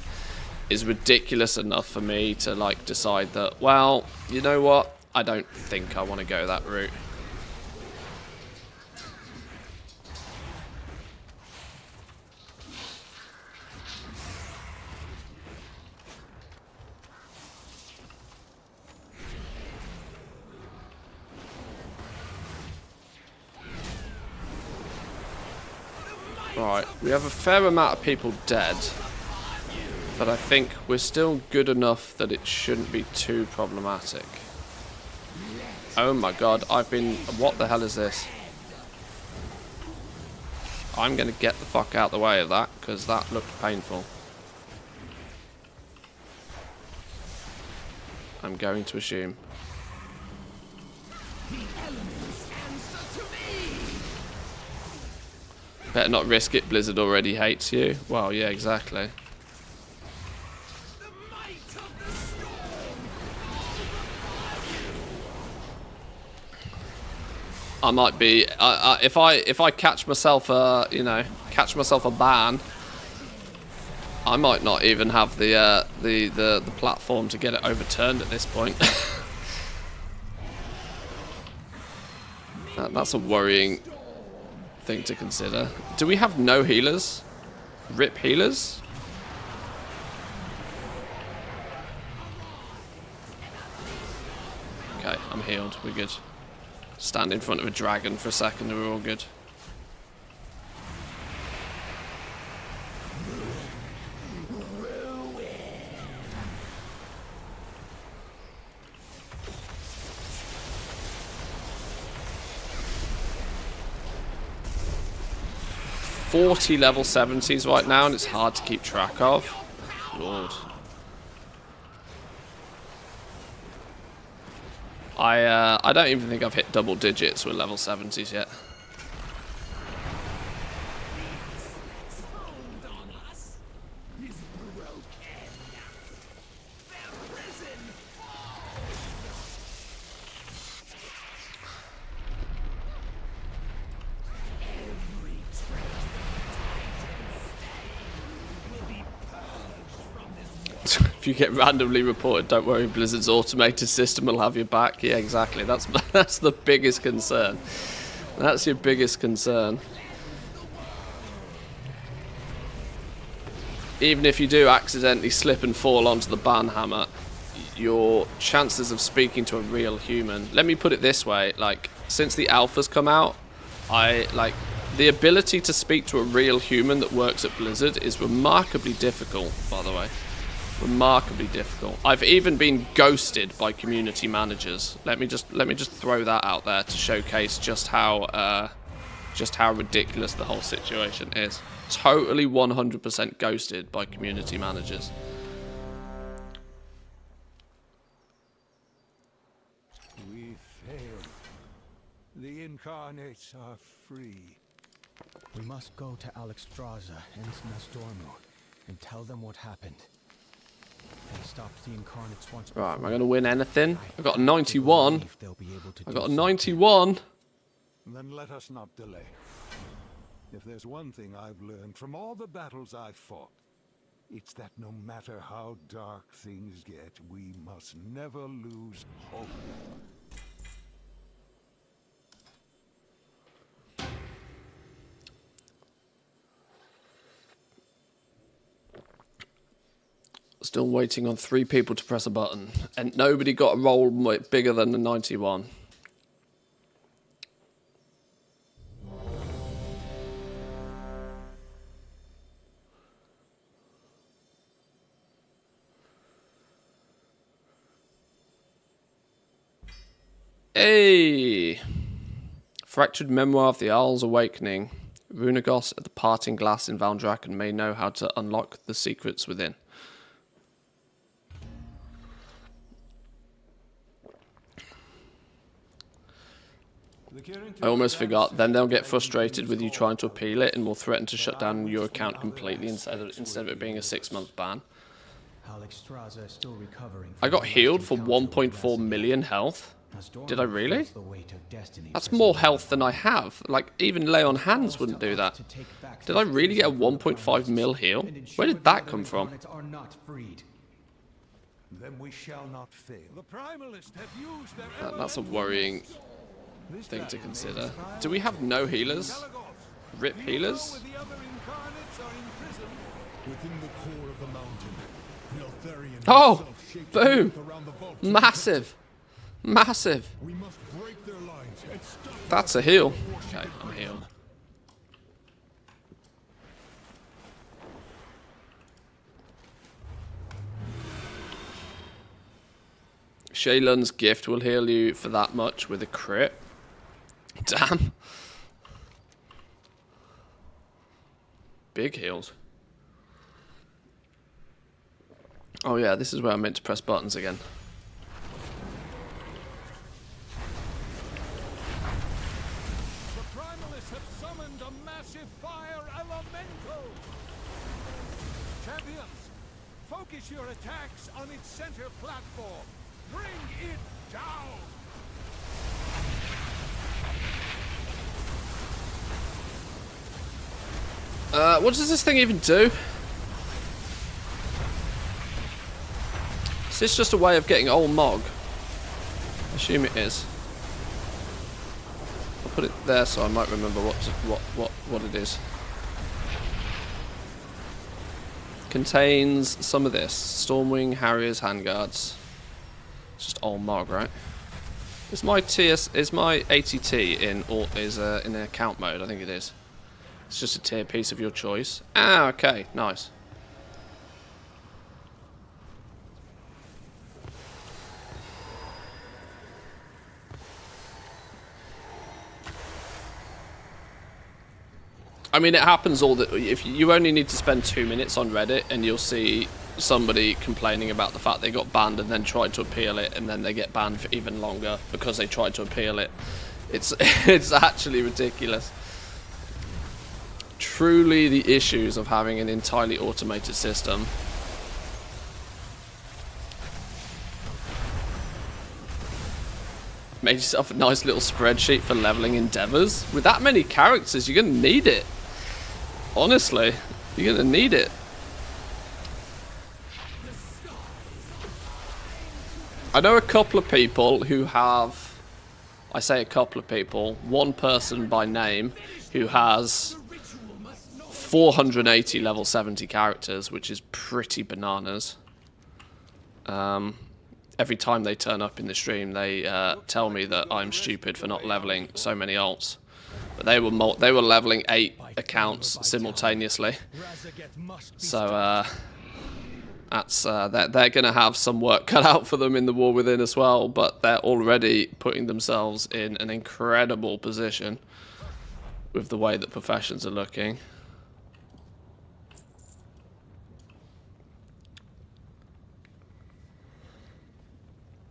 is ridiculous enough for me to like decide that, well, you know what, I don't think I want to go that route. Right, we have a fair amount of people dead, but I think we're still good enough that it shouldn't be too problematic. Oh my god, what the hell is this? I'm gonna get the fuck out the way of that, because that looked painful. I'm going to assume. Better not risk it, Blizzard already hates you. Well, yeah, exactly. I might be if I catch myself a ban, I might not even have the platform to get it overturned at this point. That's a worrying thing to consider. Do we have no healers? Rip healers? Okay, I'm healed. We're good. Stand in front of a dragon for a second and we're all good. .40 level 70s right now, and it's hard to keep track of. Lord. I don't even think I've hit double digits with level 70s yet. If you get randomly reported, don't worry, Blizzard's automated system will have your back. Yeah, exactly. That's the biggest concern. That's your biggest concern. Even if you do accidentally slip and fall onto the ban hammer, your chances of speaking to a real human... Let me put it this way, like, since the alphas come out, the ability to speak to a real human that works at Blizzard is remarkably difficult, by the way. Remarkably difficult. I've even been ghosted by community managers. Let me just throw that out there to showcase just how ridiculous the whole situation is. Totally 100% ghosted by community managers. We failed. The incarnates are free. We must go to Alexstrasza and Nostormo and tell them what happened. They stopped the incarnates once before. Right, am I going to win anything? I've got a 91. I've got a 91. Then let us not delay. If there's one thing I've learned from all the battles I've fought, it's that no matter how dark things get, we must never lose hope. Still waiting on 3 people to press a button, and nobody got a roll bigger than the 91. Hey! Fractured Memoir of the Owl's Awakening. Runagos at the Parting Glass in Valdrakken may know how to unlock the secrets within. I almost forgot. Then they'll get frustrated with you trying to appeal it and will threaten to shut down your account completely instead of it being a 6-month ban. I got healed for 1.4 million health. Did I really? feels the weight of destiny That's pressing more down health than upon I have. Like, even lay on hands wouldn't do that. to take back Did I this really get a vision from the 1.5 mil Primals heal? and ensure Where did the that other come from? incarnates are not freed. Then we shall not fail. The Primalists have used their That's a elemental worrying force. This thing to battle may consider. inspire Do we have no healers? Pelagos. Rip Do you know healers? where the other incarnates are imprisoned? Within the core of the mountain. Lotharian Oh! himself shaped Boom! the earth around the vault. Massive! Massive! We must break their lines and stop That's a heal. Okay, I'm healed. Shaylun's gift will heal you for that much with a crit. Damn. Big heals. Oh yeah, this is where I meant to press buttons again. The Primalists have summoned a massive fire elemental! Champions, focus your attacks on its center platform. Bring it down! What does this thing even do? Is this just a way of getting old Mog? I assume it is. I'll put it there so I might remember what it is. Contains some of this. Stormwing, Harriers, Handguards. It's just old Mog, right? Is my ATT in account mode? I think it is. It's just a tier piece of your choice. Ah, okay, nice. I mean, it happens all the. If you only need to spend 2 minutes on Reddit, and you'll see somebody complaining about the fact they got banned and then tried to appeal it, and then they get banned for even longer because they tried to appeal it. It's actually ridiculous. Truly, the issues of having an entirely automated system. Made yourself a nice little spreadsheet for leveling endeavors. With that many characters, you're gonna need it. Honestly, you're gonna need it. I know a couple of people who have, I say a couple of people, one person by name who has 480 level 70 characters, which is pretty bananas. Every time they turn up in the stream, they tell me that I'm stupid for not leveling so many alts. But they were leveling 8 accounts simultaneously. So that's they're going to have some work cut out for them in the War Within as well. But they're already putting themselves in an incredible position with the way that professions are looking.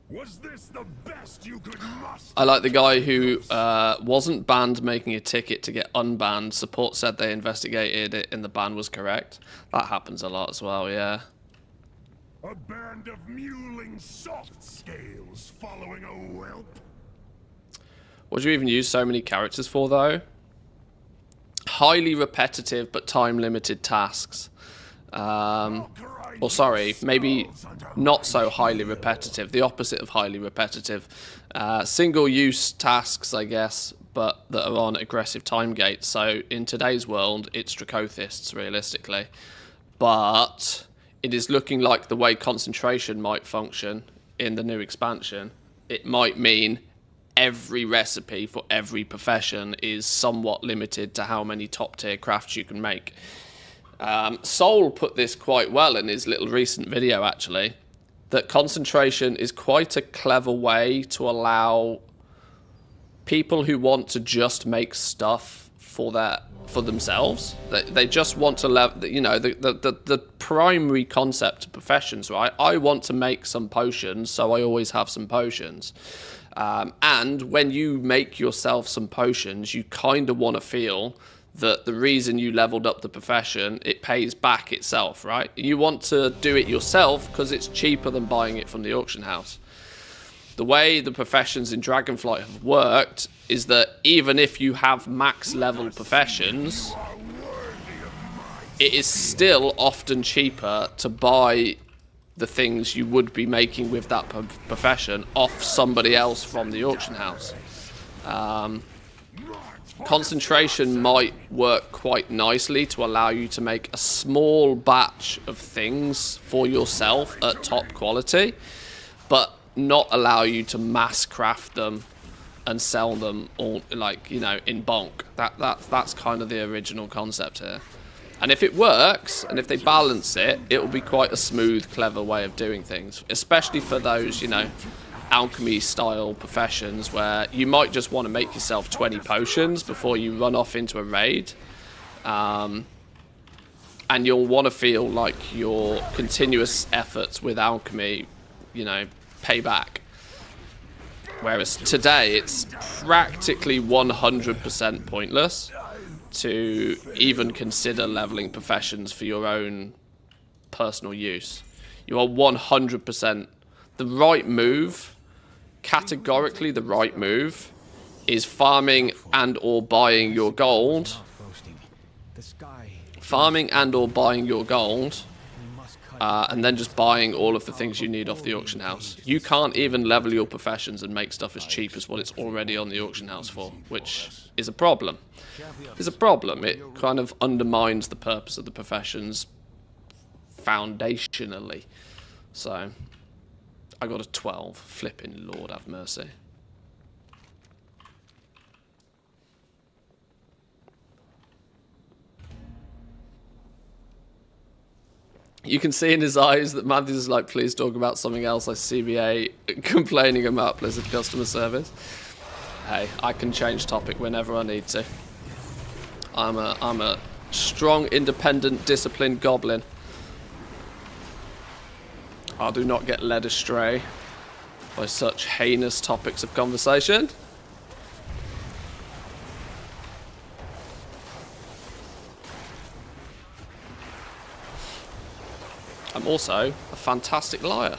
Was this the best you could muster? I like the guy who wasn't banned making a ticket to get unbanned. Support said they investigated it and the ban was correct. That happens a lot as well, yeah. A band of mewling soft scales following a whelp? What do you even use so many characters for, though? Highly repetitive but time-limited tasks. Or sorry, maybe not so highly repetitive. The opposite of highly repetitive. Single-use tasks, I guess, but that are on aggressive time gates. So in today's world, it's Dracothists, realistically. But it is looking like the way concentration might function in the new expansion. It might mean every recipe for every profession is somewhat limited to how many top-tier crafts you can make. Soul put this quite well in his little recent video, actually, that concentration is quite a clever way to allow people who want to just make stuff for themselves. They just want to level, you know, the primary concept of professions, right? I want to make some potions, so I always have some potions. And when you make yourself some potions, you kind of want to feel that the reason you leveled up the profession, it pays back itself, right? You want to do it yourself because it's cheaper than buying it from the auction house. the way the professions in Dragonflight have worked is that even if you have max level professions, it is still often cheaper to buy the things you would be making with that profession off somebody else from the auction house. Concentration might work quite nicely to allow you to make a small batch of things for yourself at top quality, but not allow you to mass craft them and sell them all, like, you know, in bulk. That's kind of the original concept here. And if it works, and if they balance it, it will be quite a smooth, clever way of doing things, especially for those, you know, alchemy style professions where you might just want to make yourself 20 potions before you run off into a raid, and you'll want to feel like your continuous efforts with alchemy, you know, pay back. Whereas today it's practically 100% pointless to even consider leveling professions for your own personal use. You are 100%. The right move, categorically the right move, is farming and or buying your gold. Farming and or buying your gold, and then just buying all of the things you need off the auction house. You can't even level your professions and make stuff as cheap as what it's already on the auction house for, which is a problem. It's a problem. It kind of undermines the purpose of the professions foundationally. So I got a 12. Flipping Lord have mercy. You can see in his eyes that Matthews is like, please talk about something else, like CBA complaining about Blizzard customer service. Hey, I can change topic whenever I need to. I'm a strong, independent, disciplined goblin. I do not get led astray by such heinous topics of conversation. I'm also a fantastic liar.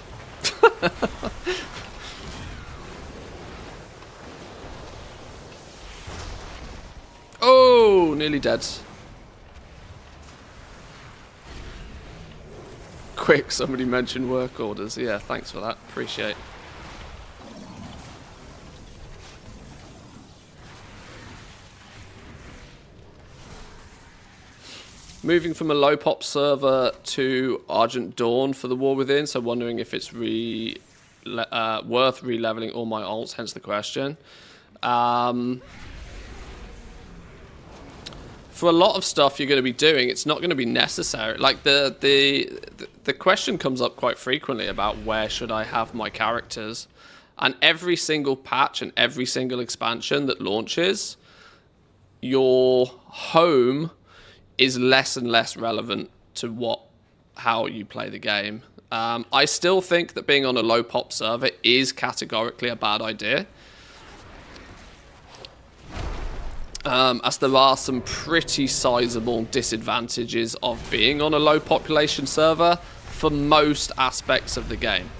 Oh, nearly dead. Quick, somebody mentioned work orders. Yeah, thanks for that. Appreciate. Moving from a low pop server to Argent Dawn for the War Within, so wondering if it's worth re-leveling all my alts, hence the question. For a lot of stuff you're going to be doing, it's not going to be necessary. Like the question comes up quite frequently about where should I have my characters, and every single patch and every single expansion that launches, your home is less and less relevant to how you play the game. I still think that being on a low pop server is categorically a bad idea. As there are some pretty sizable disadvantages of being on a low population server for most aspects of the game.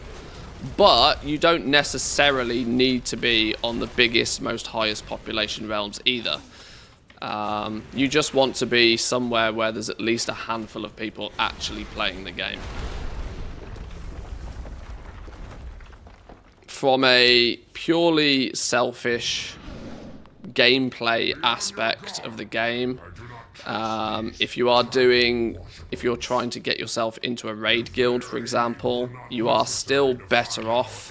But you don't necessarily need to be on the biggest, most highest population realms either. You just want to be somewhere where there's at least a handful of people actually playing the game. From a purely selfish gameplay aspect of the game, if you're trying to get yourself into a raid guild, for example, you are still better off.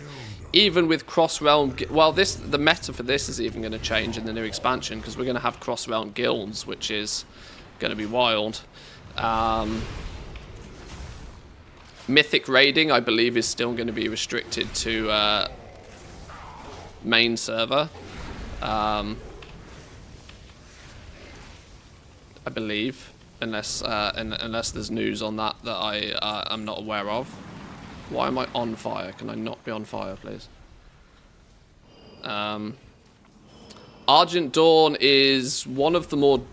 Even with cross-realm, well, the meta for this is even going to change in the new expansion, because we're going to have cross-realm guilds, which is going to be wild. Mythic raiding, I believe, is still going to be restricted to main server. I believe, unless there's news on that I'm not aware of. Why am I on fire? Can I not be on fire, please? Argent Dawn is one of the more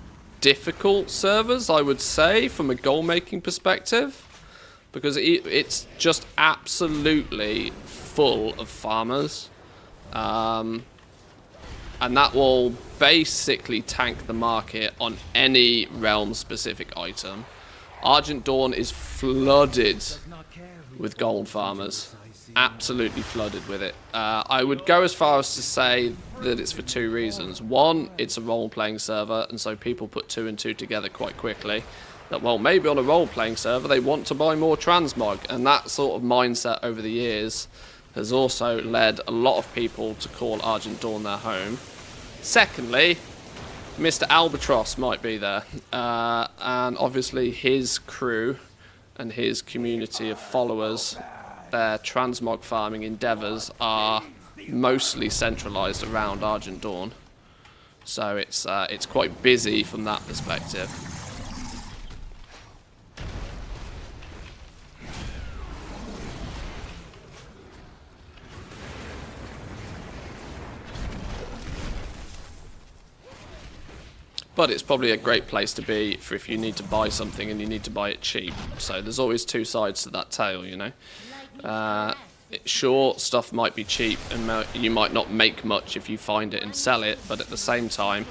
difficult servers, I would say, from a goal-making perspective, because it's just absolutely full of farmers. And that will basically tank the market on any realm-specific item. Argent Dawn is flooded with gold farmers. Absolutely flooded with it. I would go as far as to say that it's for 2 reasons. One, it's a role-playing server, and so people put 2 and 2 together quite quickly. That, well, maybe on a role-playing server they want to buy more transmog, and that sort of mindset over the years has also led a lot of people to call Argent Dawn their home. Secondly, Mr. Albatross might be there, and obviously his crew and his community of followers, their transmog farming endeavours are mostly centralised around Argent Dawn, so it's quite busy from that perspective. But it's probably a great place to be for if you need to buy something and you need to buy it cheap. So there's always 2 sides to that tale, you know. Sure, stuff might be cheap and you might not make much if you find it and sell it, but at the same time,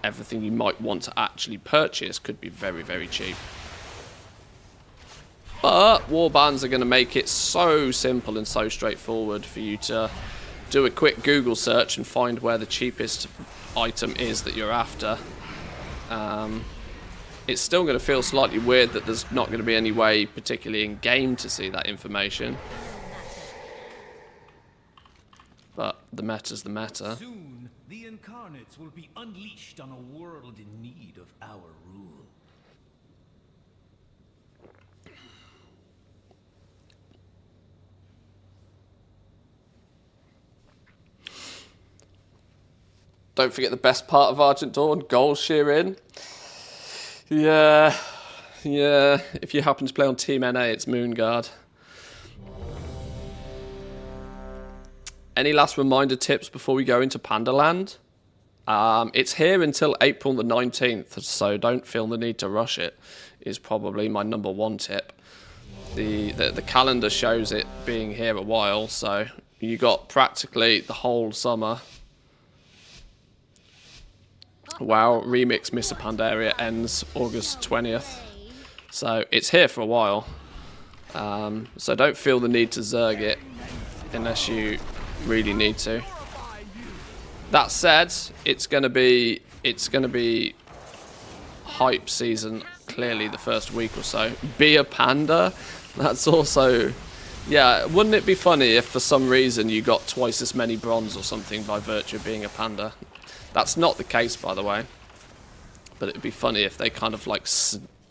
everything you might want to actually purchase could be very, very cheap. But warbands are going to make it so simple and so straightforward for you to do a quick Google search and find where the cheapest item is that you're after. It's still going to feel slightly weird that there's not going to be any way, particularly in game, to see that information. But the meta's the meta. Soon, the incarnates will be unleashed on a world in need of our rule. Don't forget the best part of Argent Dawn, gold shearing. Yeah. If you happen to play on Team NA, it's Moonguard. Any last reminder tips before we go into Pandaland? It's here until April the 19th, so don't feel the need to rush it, is probably my number 1 tip. The calendar shows it being here a while, so you got practically the whole summer. WoW Remix Mr. Pandaria ends August 20th, so it's here for a while. So don't feel the need to zerg it unless you really need to. That said, it's gonna be hype season clearly the first week or so. Be a panda. That's also, yeah. Wouldn't it be funny if for some reason you got twice as many bronze or something by virtue of being a panda? That's not the case, by the way. But it'd be funny if they kind of like,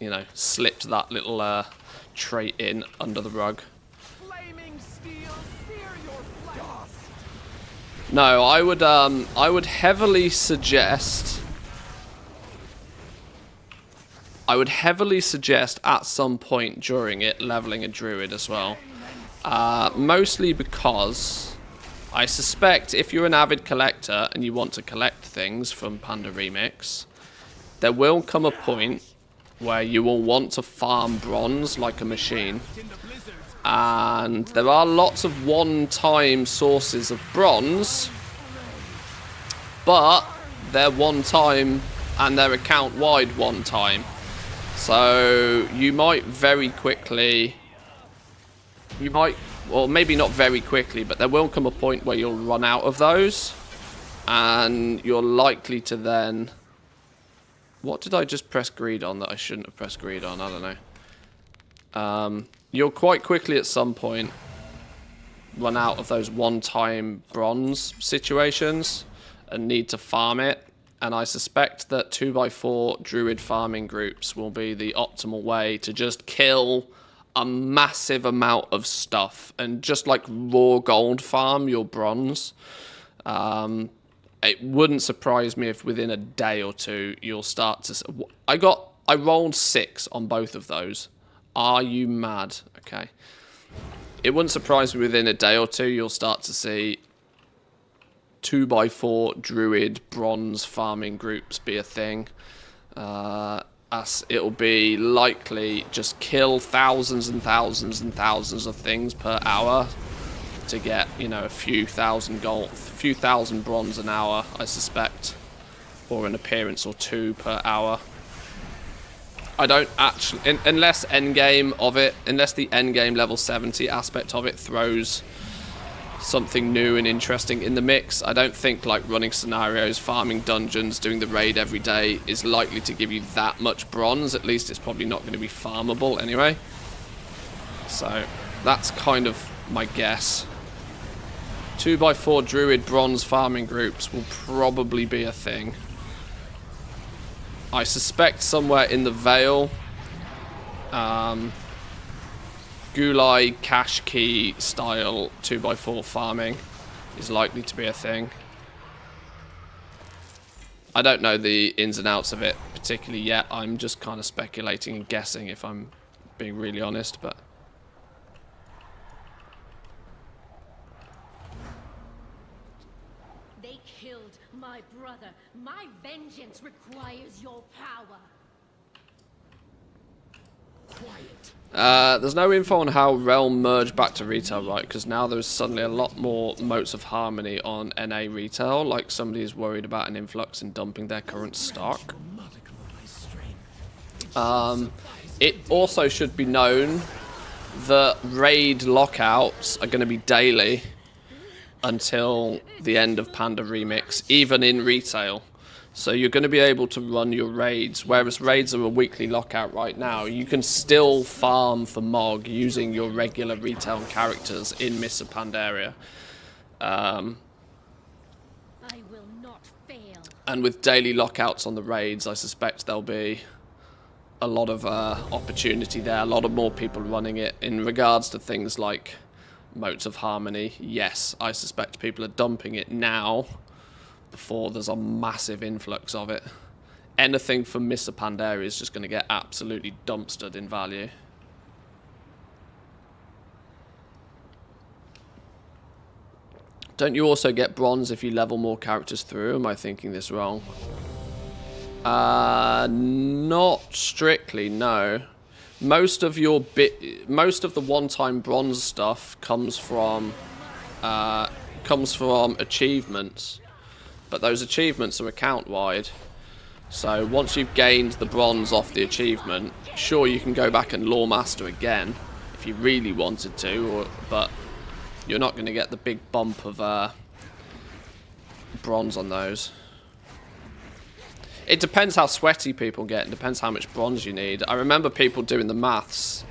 you know, slipped that little trait in under the rug. No, I would heavily suggest at some point during it leveling a druid as well. Mostly because I suspect if you're an avid collector and you want to collect things from Panda Remix, there will come a point where you will want to farm bronze like a machine. And there are lots of one-time sources of bronze, but they're one-time and they're account-wide one-time. So you might very quickly, well, maybe not very quickly, but there will come a point where you'll run out of those, and you're likely to then... What did I just press greed on that I shouldn't have pressed greed on? I don't know. You'll quite quickly at some point run out of those one-time bronze situations and need to farm it. And I suspect that 2x4 druid farming groups will be the optimal way to just kill a massive amount of stuff and just like raw gold farm your bronze. It wouldn't surprise me if within a day or two you'll start to... I rolled 6 on both of those. Are you mad? Okay. It wouldn't surprise me within a day or two you'll start to see 2x4 druid bronze farming groups be a thing. As it'll be likely just kill thousands and thousands and thousands of things per hour to get, you know, a few thousand gold, a few thousand bronze an hour, I suspect, or an appearance or two per hour. I don't actually, unless the endgame level 70 aspect of it throws something new and interesting in the mix, I don't think like running scenarios, farming dungeons, doing the raid every day is likely to give you that much bronze. At least it's probably not going to be farmable anyway. So that's kind of my guess. 2x4 druid bronze farming groups will probably be a thing. I suspect somewhere in the Vale, Gulai cash key style 2x4 farming is likely to be a thing. I don't know the ins and outs of it particularly yet. I'm just kind of speculating and guessing, if I'm being really honest, but They killed my brother. My vengeance requires your power. there's no info on how Realm merged back to retail, right? Because now there's suddenly a lot more motes of harmony on NA retail, like somebody is worried about an influx and dumping their current stock. It also should be known that raid lockouts are going to be daily until the end of Panda Remix, even in retail. So you're going to be able to run your raids, whereas raids are a weekly lockout right now. You can still farm for Mog using your regular retail characters in Mists of Pandaria. I will not fail. And with daily lockouts on the raids, I suspect there'll be a lot of opportunity there, a lot of more people running it. In regards to things like motes of harmony, yes, I suspect people are dumping it now before there's a massive influx of it. Anything from Mists of Pandaria is just going to get absolutely dumpstered in value. Don't you also get bronze if you level more characters through? Am I thinking this wrong? Not strictly, no. Most of the one-time bronze stuff comes from achievements. But those achievements are account-wide. So once you've gained the bronze off the achievement, sure, you can go back and lore master again if you really wanted to, but you're not going to get the big bump of bronze on those. It depends how sweaty people get. It depends how much bronze you need. I remember people doing the maths,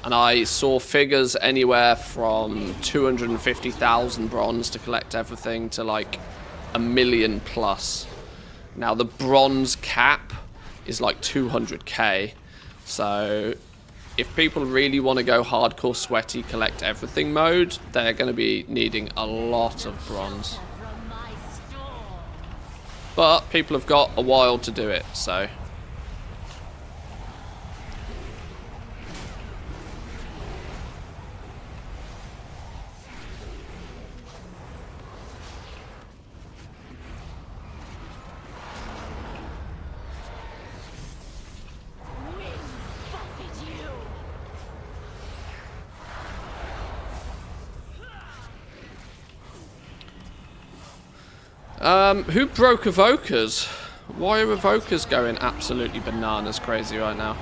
and I saw figures anywhere from 250,000 bronze to collect everything to like 1 million plus. Now the bronze cap is like 200k, so if people really want to go hardcore sweaty collect everything mode, they're going to be needing a lot of bronze. But people have got a while to do it, so who broke evokers? Why are evokers going absolutely bananas crazy right now?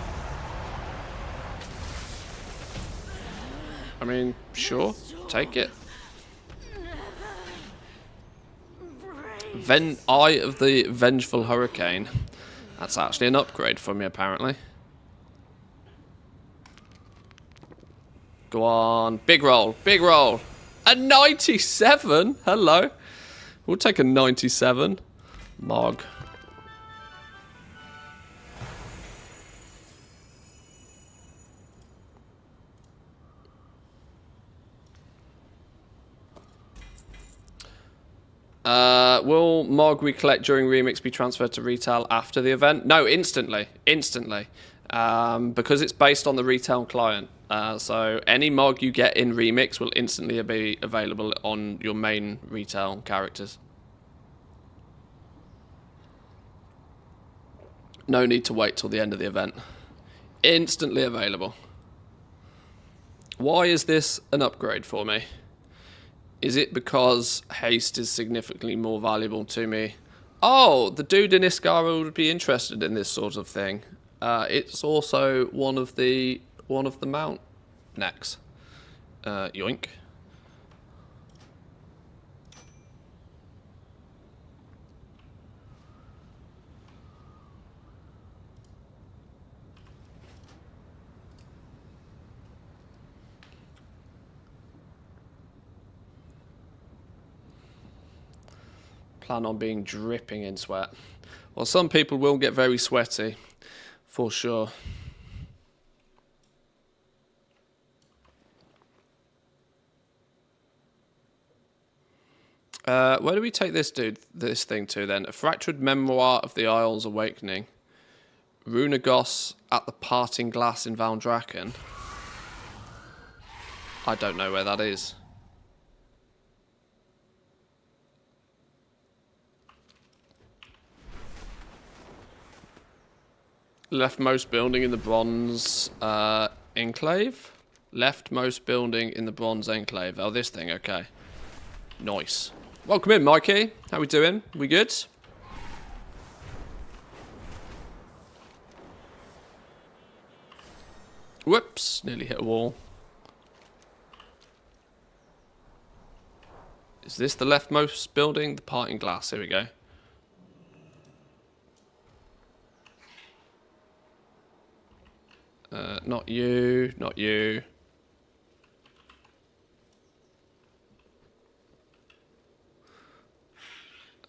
I mean, sure, take it. Eye of the Vengeful Hurricane. That's actually an upgrade for me, apparently. Go on, big roll, big roll. A 97? Hello. We'll take a 97. Mog. Will Mog we collect during Remix be transferred to retail after the event? No, instantly. Instantly. Because it's based on the retail client. So any Mog you get in Remix will instantly be available on your main retail characters. No need to wait till the end of the event. Instantly available. Why is this an upgrade for me? Is it because haste is significantly more valuable to me? Oh, the dude in Iskara would be interested in this sort of thing. It's also one of the mount necks. Yoink. Plan on being dripping in sweat. Well, some people will get very sweaty, for sure. Where do we take this thing to then? A fractured memoir of the Isles Awakening. Runagos at the Parting Glass in Valdraken. I don't know where that is. Leftmost building in the Bronze Enclave? Leftmost building in the Bronze Enclave. Oh, this thing, okay. Nice. Welcome in, Mikey. How we doing? We good? Whoops, nearly hit a wall. Is this the leftmost building? The Parting Glass, here we go. Not you, not you.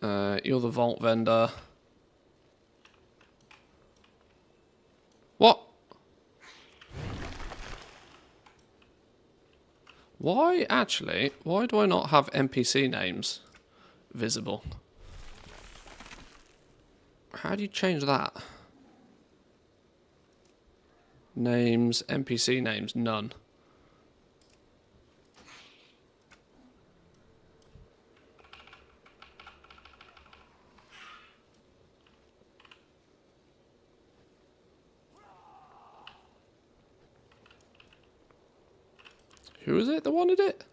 You're the vault vendor. What? Why, actually, why do I not have NPC names visible? How do you change that? Names, NPC names, none. Who is it that wanted it?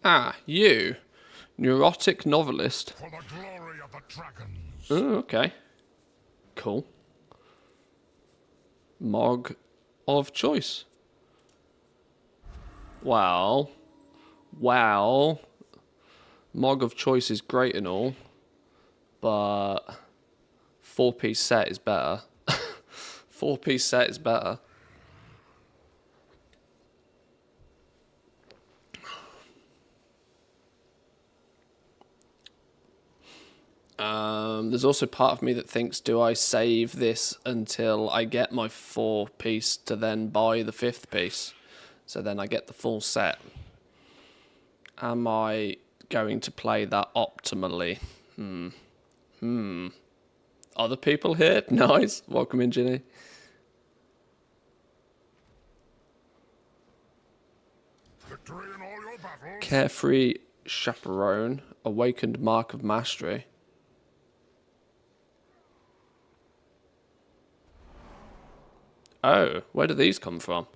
Ah, you. Neurotic novelist. For the glory of the dragons. Oh, okay. Cool. Mog of choice. Well. Well. Mog of choice is great and all. But 4-piece set is better. 4-piece set is better. There's also part of me that thinks, do I save this until I get my 4-piece to then buy the 5th piece? So then I get the full set. Am I going to play that optimally? Other people here? Nice. Welcome in, Ginny. Victory in all your battles. Carefree chaperone. Awakened mark of mastery. Oh, where do these come from?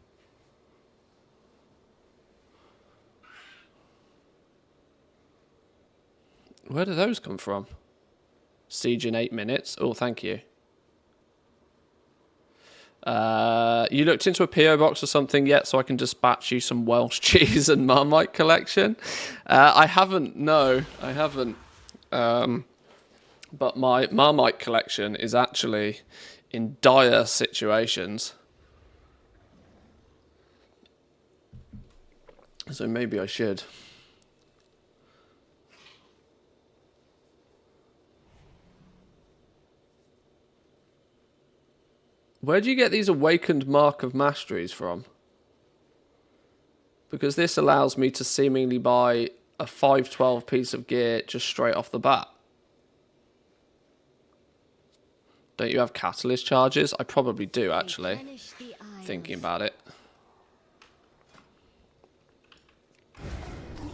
Where do those come from? Siege in 8 minutes. Oh, thank you. You looked into a PO box or something yet, so I can dispatch you some Welsh cheese and Marmite collection? I haven't. No, I haven't. But my Marmite collection is actually in dire situations. So maybe I should. Where do you get these awakened mark of masteries from? Because this allows me to seemingly buy a 512 piece of gear just straight off the bat. Don't you have catalyst charges? I probably do, actually. Thinking about it.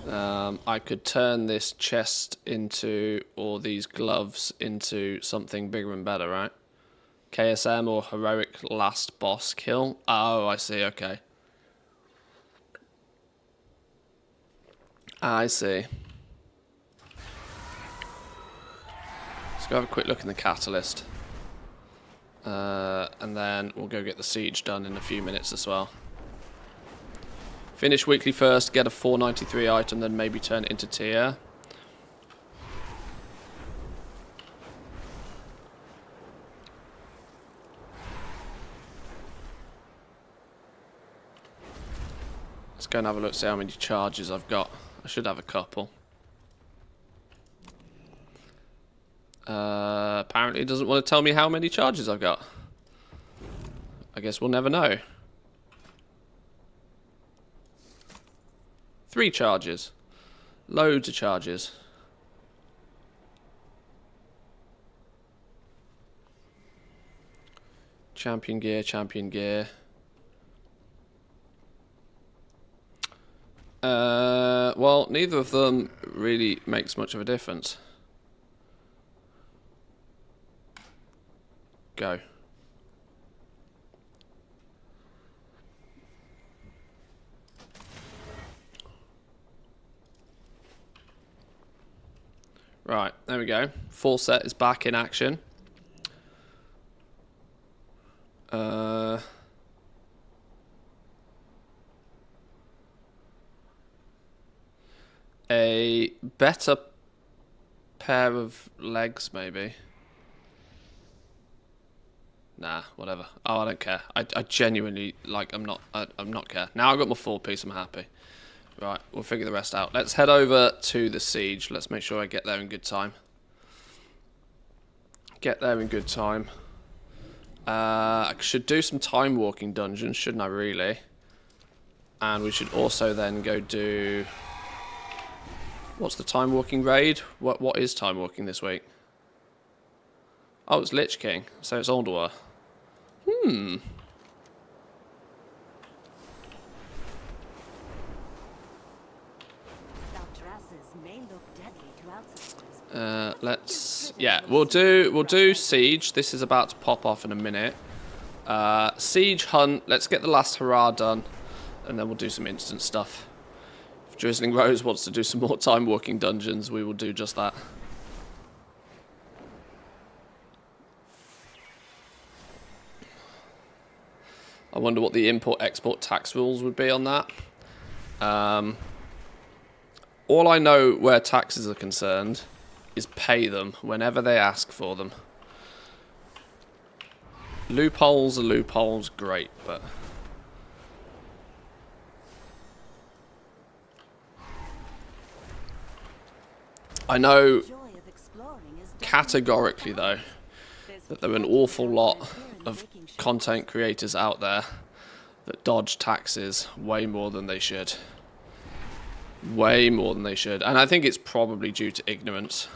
I could turn this chest into, or these gloves into something bigger and better, right? KSM or heroic last boss kill. Oh, I see, okay. I see. Let's go have a quick look in the catalyst. And then we'll go get the siege done in a few minutes as well. Finish weekly first, get a 493 item, then maybe turn it into tier. Let's go and have a look, see how many charges I've got. I should have a couple. Apparently it doesn't want to tell me how many charges I've got. I guess we'll never know. 3 charges. Loads of charges. Champion gear, champion gear. Well, neither of them really makes much of a difference. Go. Right, there we go. Full set is back in action. A better pair of legs, maybe. Nah, whatever. Oh, I don't care. I genuinely, like, I'm not care. Now I've got my 4-piece, I'm happy. Right, we'll figure the rest out. Let's head over to the siege. Let's make sure I get there in good time. Get there in good time. I should do some time walking dungeons, shouldn't I, really? And we should also then go do... What's the time walking raid? What is time walking this week? Oh, it's Lich King, so it's Alduar. We'll do siege. This is about to pop off in a minute. Siege hunt. Let's get the last hurrah done, and then we'll do some instant stuff. If Drizzling Rose wants to do some more time walking dungeons, we will do just that. I wonder what the import-export tax rules would be on that. All I know where taxes are concerned is pay them whenever they ask for them. Loopholes are loopholes, great, but... I know categorically, though, that there are an awful lot of content creators out there that dodge taxes way more than they should. Way more than they should. And I think it's probably due to ignorance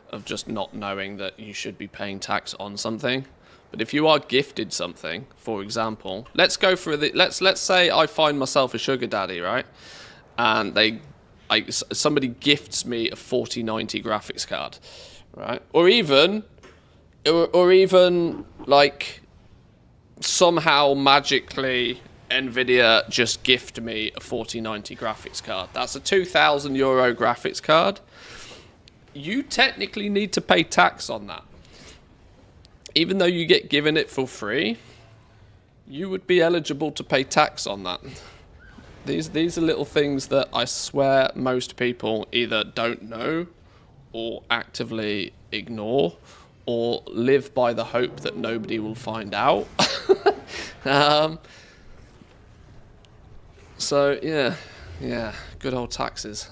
of just not knowing that you should be paying tax on something. But if you are gifted something, for example, let's go for the let's say I find myself a sugar daddy, right? And somebody gifts me a 4090 graphics card, right? Or even like somehow magically Nvidia just gift me a 4090 graphics card. That's a €2,000 graphics card. You technically need to pay tax on that. Even though you get given it for free, you would be eligible to pay tax on that. These are little things that I swear most people either don't know or actively ignore or live by the hope that nobody will find out. So yeah, good old taxes.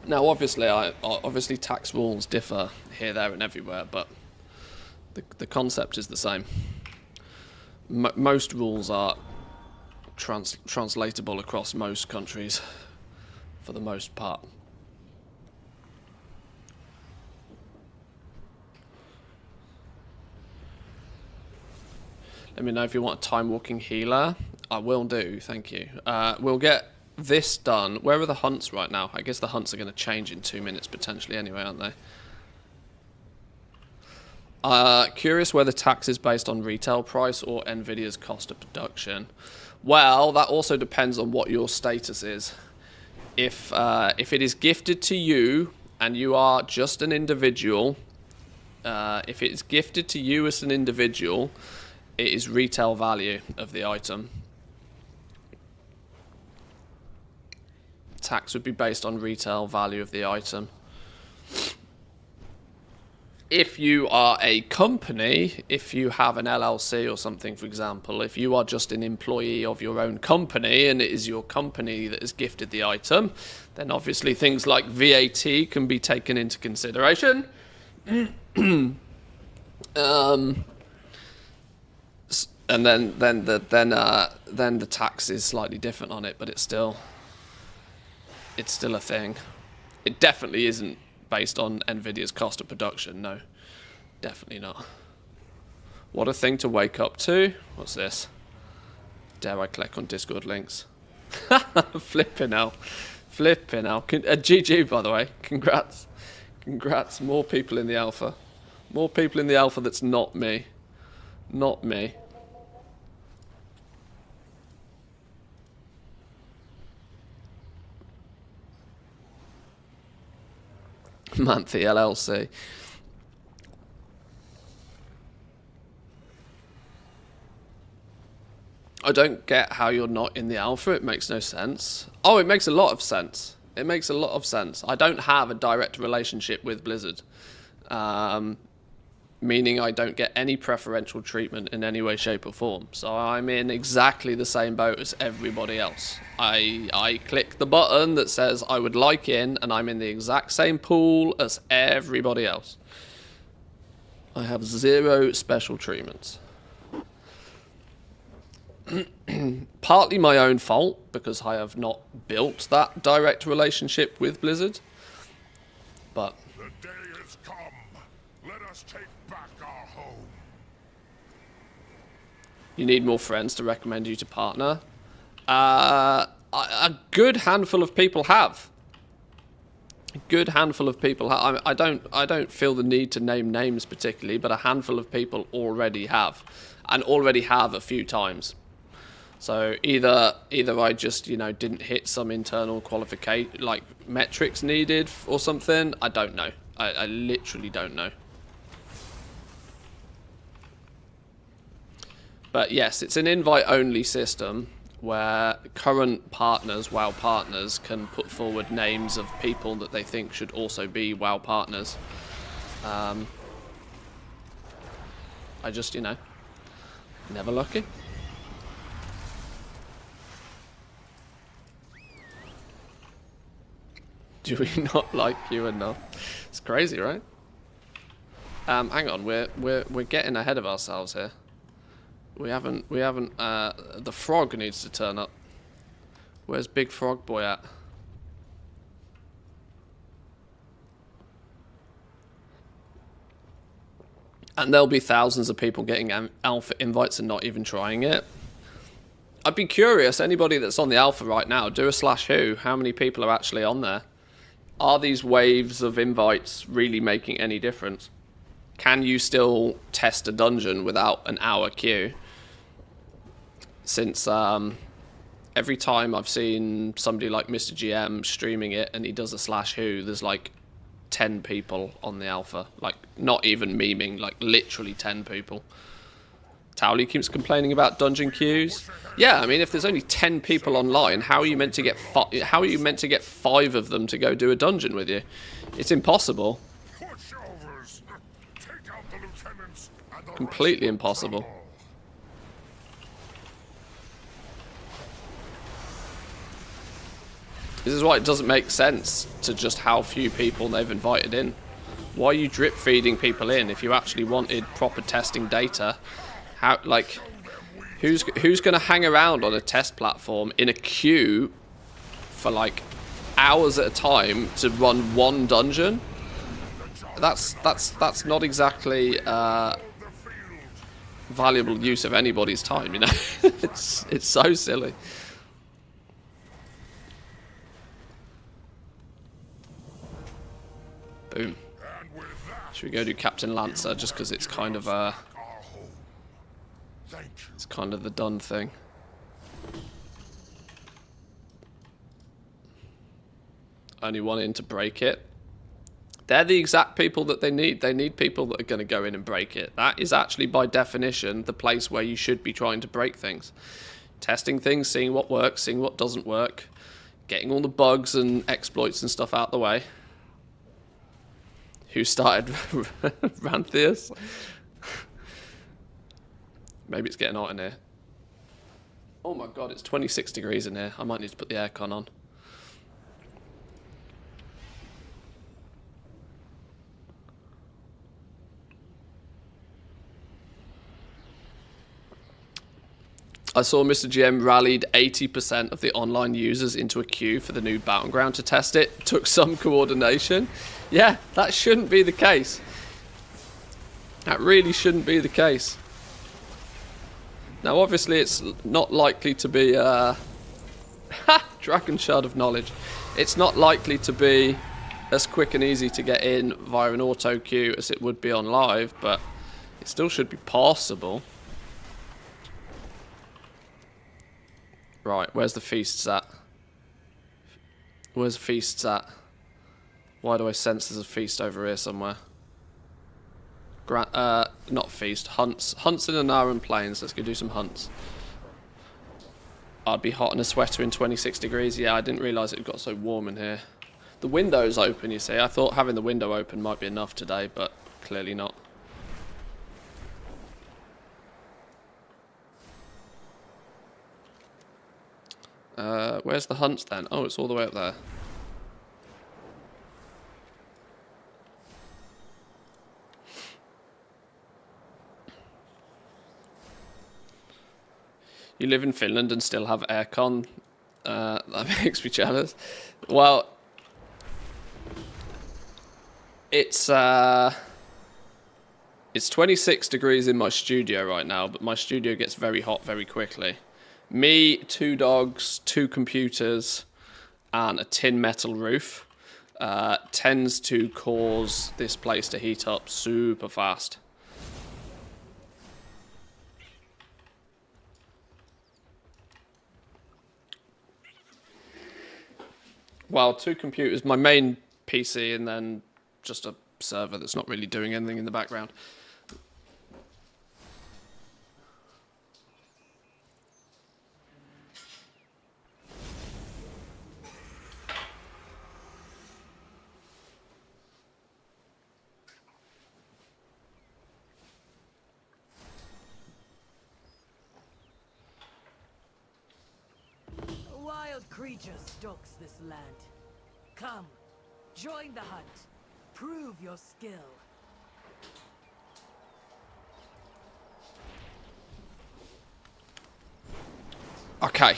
Now, obviously, tax rules differ here, there, and everywhere, but the concept is the same. Most rules are translatable across most countries, for the most part. Let me know if you want a time walking healer. I will do, thank you. We'll get this done. Where are the hunts right now? I guess the hunts are going to change in 2 minutes potentially anyway, aren't they? Curious whether tax is based on retail price or Nvidia's cost of production. Well, that also depends on what your status is. If it is gifted to you and you are just an individual, if it's gifted to you as an individual, it is retail value of the item. Tax would be based on retail value of the item. If you are a company, if you have an LLC or something, for example, if you are just an employee of your own company and it is your company that has gifted the item, then obviously things like VAT can be taken into consideration. And then the tax is slightly different on it, but it's still a thing. It definitely isn't based on Nvidia's cost of production. No, definitely not. What a thing to wake up to. What's this? Dare I click on Discord links? Flipping hell. GG, by the way. Congrats. More people in the alpha. More people in the alpha that's not me. Not me. Manthe LLC. I don't get how you're not in the alpha. It makes no sense. Oh, it makes a lot of sense. It makes a lot of sense. I don't have a direct relationship with Blizzard. Meaning I don't get any preferential treatment in any way, shape or form. So I'm in exactly the same boat as everybody else. I click the button that says I would like in, and I'm in the exact same pool as everybody else. I have zero special treatments. Partly my own fault, because I have not built that direct relationship with Blizzard. But The day has come. Let us take back our home. you need more friends to recommend you to partner. A good handful of people have. A good handful of people have. I don't feel the need to name names particularly, but a handful of people already have, and already have a few times. So either I just, didn't hit some internal qualification, like metrics needed or something. I don't know. I literally don't know. But yes, it's an invite-only system where current partners, WoW partners, can put forward names of people that they think should also be WoW partners. I just, never lucky. Do we not like you enough? It's crazy, right? Hang on, we're getting ahead of ourselves here. We haven't the frog needs to turn up. Where's Big Frog Boy at? And there'll be thousands of people getting alpha invites and not even trying it. I'd be curious, anybody that's on the alpha right now, do a /who. How many people are actually on there? Are these waves of invites really making any difference? Can you still test a dungeon without an hour queue? Since every time I've seen somebody like Mr. GM streaming it and he does a /who, there's like 10 people on the alpha. Like, not even memeing, like literally 10 people. Towley keeps complaining about dungeon queues. Yeah, I mean, if there's only 10 people online, how are you meant to get 5 of them to go do a dungeon with you? It's impossible. Pushovers. Take out the lieutenants and the Completely rest will impossible. tremble. This is why it doesn't make sense to just how few people they've invited in. Why are you drip feeding people in if you actually wanted proper testing data? How, like, who's going to hang around on a test platform in a queue for like hours at a time to run one dungeon? That's not exactly valuable use of anybody's time, you know. it's so silly. Boom. Should we go do Captain Lancer just because it's kind of it's kind of the done thing. Only wanting to break it. They're the exact people that they need. They need people that are going to go in and break it. That is actually, by definition, the place where you should be trying to break things. Testing things, seeing what works, seeing what doesn't work, getting all the bugs and exploits and stuff out the way. Who started Ranthius? Maybe it's getting hot in here. Oh my god, it's 26 degrees in here. I might need to put the aircon on. I saw Mr. GM rallied 80% of the online users into a queue for the new Battleground to test it. Took some coordination. Yeah, that shouldn't be the case. That really shouldn't be the case. Now, obviously, it's not likely to be... Dragon Shard of Knowledge. It's not likely to be as quick and easy to get in via an auto queue as it would be on live, but it still should be possible. Right, where's the feasts at? Where's the feasts at? Why do I sense there's a feast over here somewhere? Not feast, hunts. Hunts in the Naran Plains. Let's go do some hunts. I'd be hot in a sweater in 26 degrees. Yeah, I didn't realise it got so warm in here. The window's open, you see. I thought having the window open might be enough today, but clearly not. Where's the hunts then? Oh, it's all the way up there. You live in Finland and still have aircon? That makes me jealous. Well, it's 26 degrees in my studio right now, but my studio gets very hot very quickly. Me, 2 dogs, 2 computers, and a tin metal roof tends to cause this place to heat up super fast. Well, 2 computers, my main PC, and then just a server that's not really doing anything in the background. Creature stalks this land. Come, join the hunt. Prove your skill. Okay,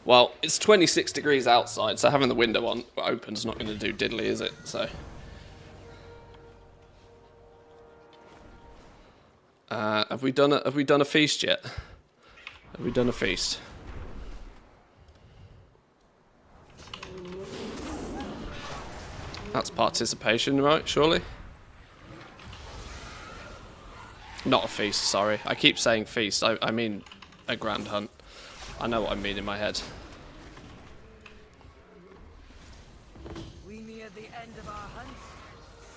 well, it's 26 degrees outside, so having the window open is not going to do diddly, is it? So, have we done a feast yet? Have we done a feast? That's participation, right? Surely? Not a feast, sorry. I keep saying feast. I mean a grand hunt. I know what I mean in my head. We near the end of our hunt.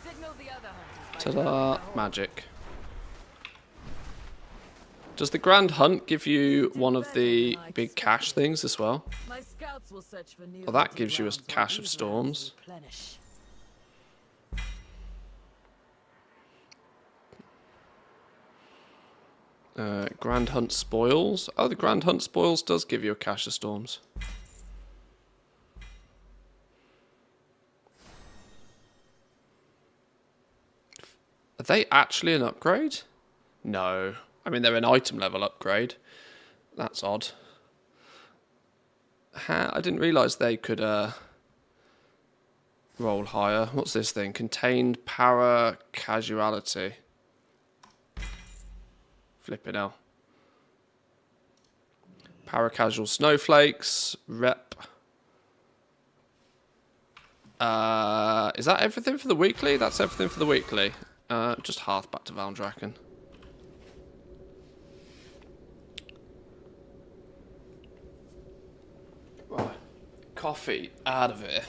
Signal the other hunters. Ta-da! Magic. Does the grand hunt give you one of the big cache things as well? My scouts will search for new Well, that gives you a cache of storms. Grand Hunt Spoils. Oh, the Grand Hunt Spoils does give you a cache of storms. Are they actually an upgrade? No. I mean, they're an item level upgrade. That's odd. I didn't realise they could roll higher. What's this thing? Contained Power Casualty. Flipping hell. Paracasual snowflakes. Rep. Is that everything for the weekly? That's everything for the weekly. Just half back to Valdraken. Right. Coffee out of here.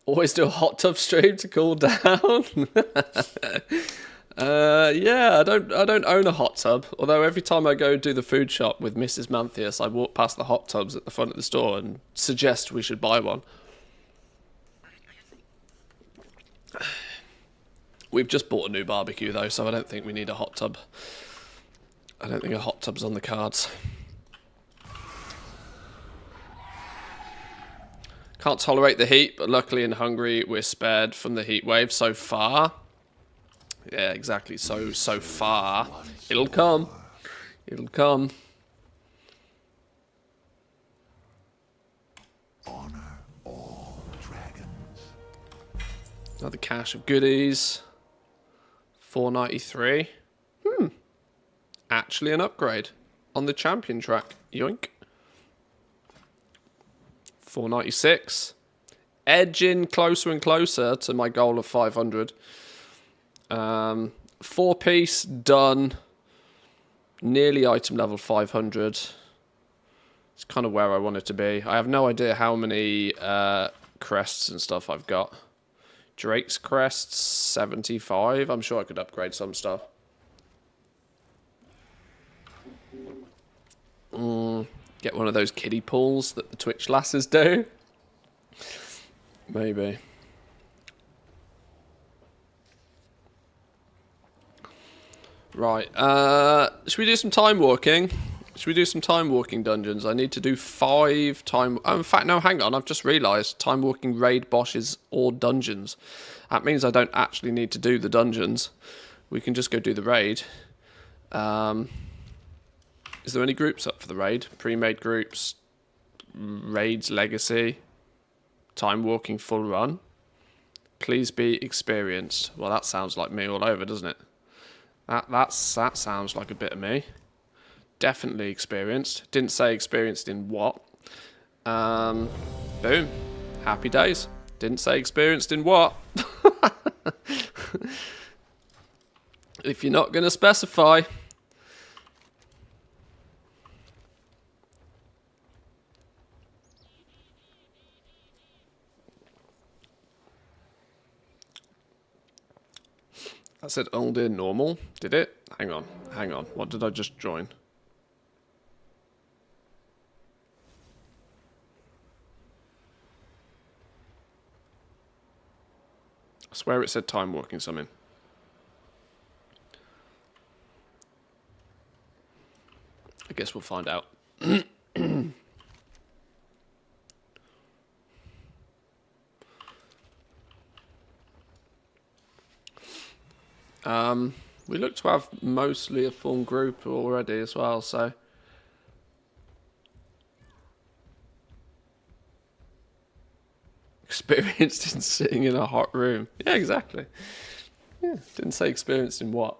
Always do a hot tub stream to cool down. Yeah, I don't own a hot tub. Although every time I go do the food shop with Mrs. Manthias, I walk past the hot tubs at the front of the store and suggest we should buy one. We've just bought a new barbecue though, so I don't think we need a hot tub. I don't think a hot tub's on the cards. Can't tolerate the heat, but luckily in Hungary we're spared from the heat wave so far. Yeah, exactly. So far. It'll come. It'll come. Honor all dragons. Another cache of goodies. 493. Actually an upgrade on the champion track. Yoink. 496. Edging closer and closer to my goal of 500. 4-piece done. Nearly item level 500. It's kind of where I want it to be. I have no idea how many crests and stuff I've got. Drake's crests 75. I'm sure I could upgrade some stuff. Get one of those kiddie pools that the Twitch lasses do. Maybe. Right. Should we do some time walking? Should we do some time walking dungeons? I need to do 5 time... Oh, in fact, no, hang on. I've just realised time walking raid bosses or dungeons. That means I don't actually need to do the dungeons. We can just go do the raid. Is there any groups up for the raid? Pre-made groups, raids legacy, time walking full run. Please be experienced. Well, that sounds like me all over, doesn't it? That sounds like a bit of me. Definitely experienced. Didn't say experienced in what. Boom. Happy days. Didn't say experienced in what. If you're not going to specify. That said old in normal, did it? Hang on. What did I just join? I swear it said time walking something. I guess we'll find out. We look to have mostly a full group already as well, so... Experienced in sitting in a hot room. Yeah, exactly. Yeah, didn't say experienced in what.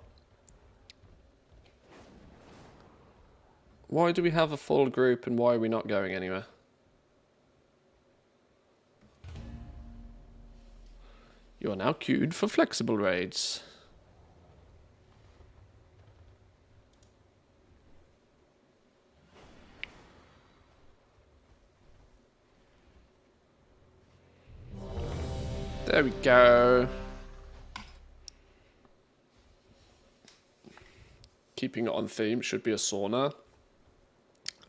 Why do we have a full group and why are we not going anywhere? You are now queued for flexible raids. There we go. Keeping it on theme, should be a sauna.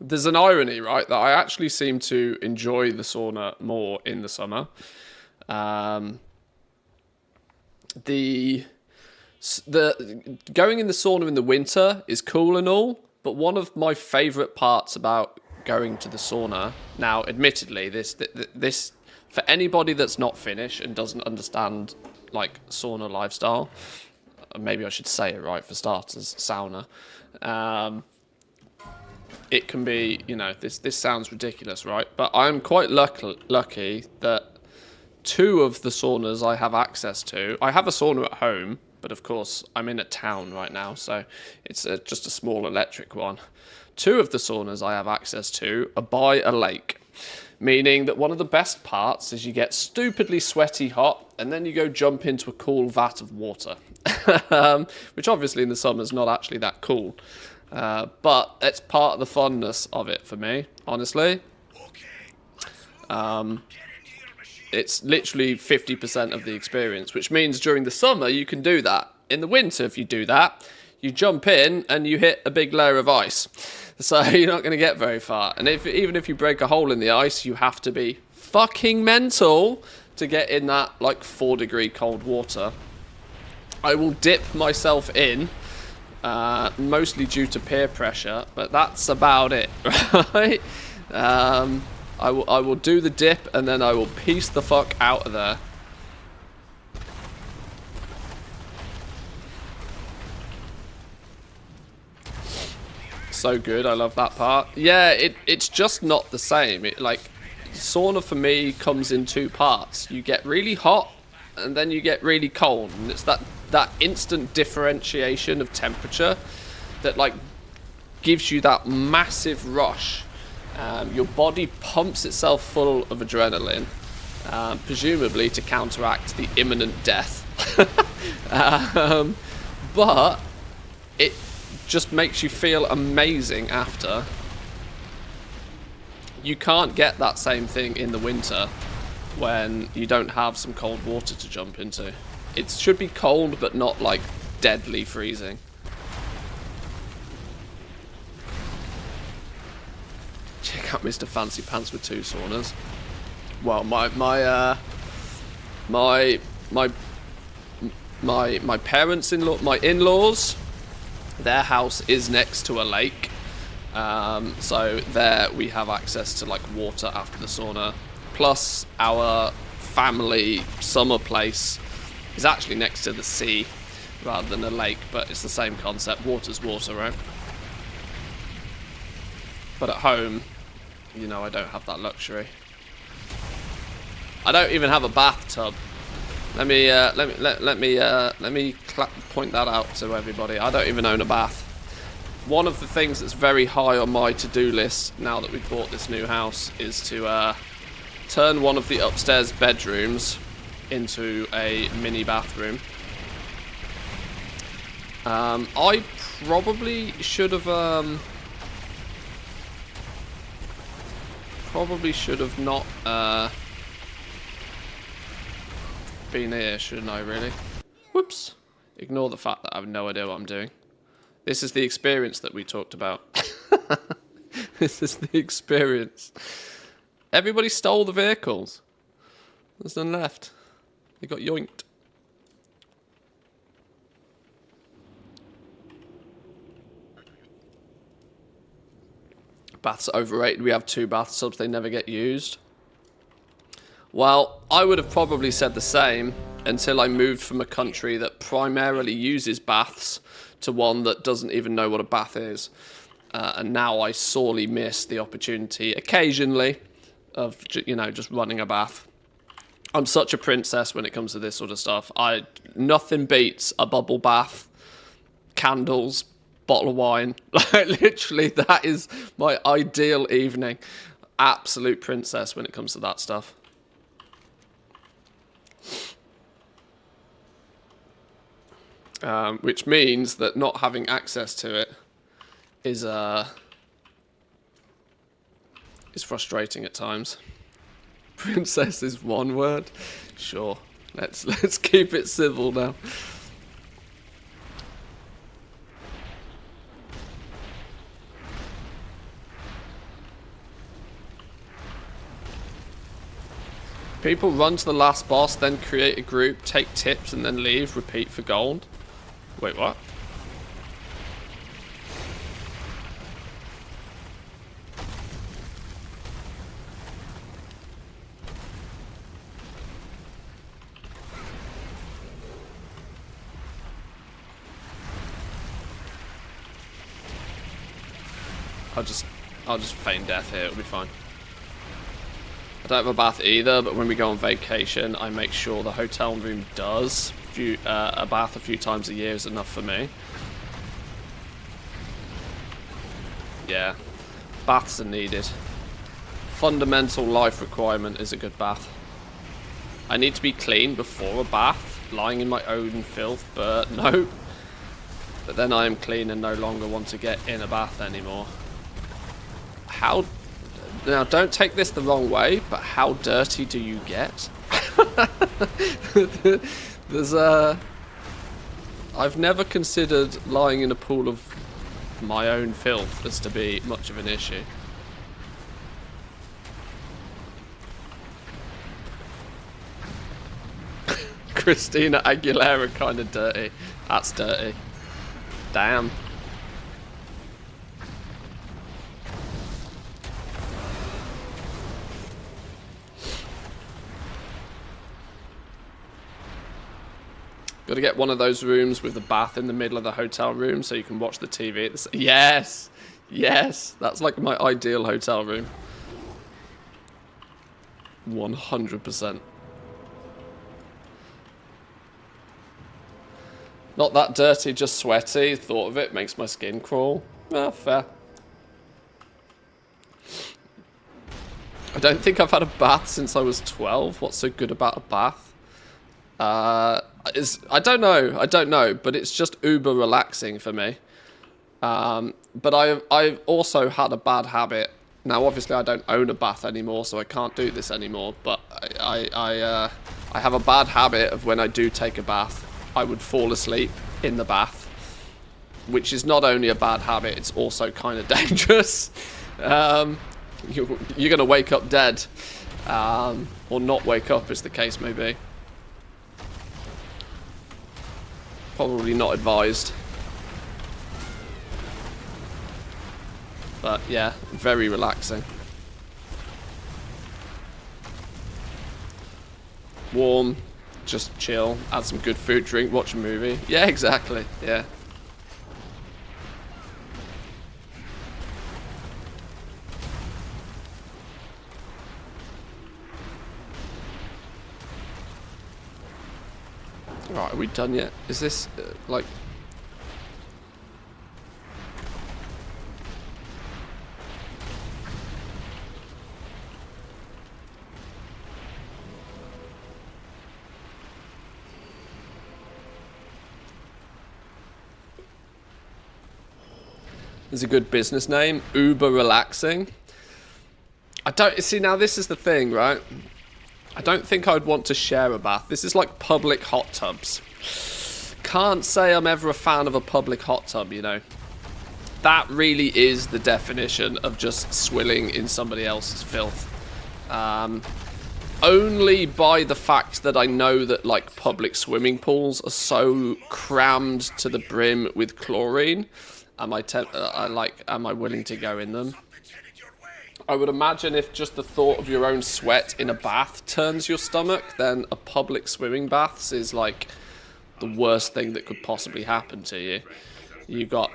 There's an irony, right, that I actually seem to enjoy the sauna more in the summer. The going in the sauna in the winter is cool and all, but one of my favourite parts about going to the sauna, now admittedly this for anybody that's not Finnish and doesn't understand like sauna lifestyle, maybe I should say it right for starters, sauna. It can be, you know, this sounds ridiculous, right? But I'm quite lucky that 2 of the saunas I have access to. I have a sauna at home, but of course I'm in a town right now, so it's just a small electric one. 2 of the saunas I have access to are by a lake, meaning that one of the best parts is you get stupidly sweaty hot, and then you go jump into a cool vat of water, which obviously in the summer is not actually that cool, but it's part of the funness of it for me, honestly. It's literally 50% of the experience, which means during the summer you can do that. In the winter, if you do that, you jump in and you hit a big layer of ice. So you're not going to get very far. And even if you break a hole in the ice, you have to be fucking mental to get in that like 4-degree cold water. I will dip myself in, mostly due to peer pressure, but that's about it, right? I will do the dip and then I will piece the fuck out of there. So good, I love that part. Yeah, it's just not the same. Sauna for me comes in 2 parts. You get really hot and then you get really cold, and it's that instant differentiation of temperature that like gives you that massive rush. Your body pumps itself full of adrenaline, presumably to counteract the imminent death. But it just makes you feel amazing after. You can't get that same thing in the winter when you don't have some cold water to jump into. It should be cold, but not like deadly freezing. Check out Mr. Fancy Pants with 2 saunas. Well, my parents-in-law, my in-laws, their house is next to a lake, so there we have access to like water after the sauna. Plus, our family summer place is actually next to the sea rather than a lake, but it's the same concept. Water's water, right? But at home, you know, I don't have that luxury. I don't even have a bathtub. Let me point that out to everybody. I don't even own a bath. One of the things that's very high on my to-do list now that we've bought this new house is to turn one of the upstairs bedrooms into a mini bathroom. I probably should have not been here, shouldn't I, really? Whoops. Ignore the fact that I have no idea what I'm doing. This is the experience that we talked about. This is the experience. Everybody stole the vehicles. There's none left. They got yoinked. Baths are overrated. We have 2 bathtubs. They never get used. Well, I would have probably said the same until I moved from a country that primarily uses baths to one that doesn't even know what a bath is. And now I sorely miss the opportunity, occasionally, of, you know, just running a bath. I'm such a princess when it comes to this sort of stuff. Nothing beats a bubble bath, candles, bottle of wine. Like, literally, that is my ideal evening. Absolute princess when it comes to that stuff. Which means that not having access to it is frustrating at times. Princess is one word. Sure, let's keep it civil now. People run to the last boss, then create a group, take tips, and then leave. Repeat for gold. Wait, what? I'll just feign death here. It'll be fine. I don't have a bath either, but when we go on vacation, I make sure the hotel room does. A bath a few times a year is enough for me. Yeah, baths are needed. Fundamental life requirement is a good bath. I need to be clean before a bath, lying in my own filth, but no. But then I am clean and no longer want to get in a bath anymore. How... Now, don't take this the wrong way, but how dirty do you get? There's I've never considered lying in a pool of my own filth as to be much of an issue. Christina Aguilera kind of dirty. That's dirty. Damn. Got to get one of those rooms with the bath in the middle of the hotel room so you can watch the TV. Yes! Yes! That's like my ideal hotel room. 100%. Not that dirty, just sweaty. Thought of it makes my skin crawl. Ah, fair. I don't think I've had a bath since I was 12. What's so good about a bath? I don't know, but it's just uber relaxing for me. But I've also had a bad habit. Now, obviously, I don't own a bath anymore, so I can't do this anymore. But I have a bad habit of when I do take a bath, I would fall asleep in the bath, which is not only a bad habit, it's also kind of dangerous. You're going to wake up dead, or not wake up, as the case may be. Probably not advised. But yeah, very relaxing. Warm, just chill, add some good food, drink, watch a movie. Yeah, exactly, yeah. Right, are we done yet? Is this, like... It's a good business name, Uber Relaxing. I don't, see, now this is the thing, right? I don't think I'd want to share a bath. This is like public hot tubs. Can't say I'm ever a fan of a public hot tub, you know. That really is the definition of just swilling in somebody else's filth. Only by the fact that I know that like public swimming pools are so crammed to the brim with chlorine, am I willing to go in them? I would imagine if just the thought of your own sweat in a bath turns your stomach, then a public swimming baths is like the worst thing that could possibly happen to you. You've got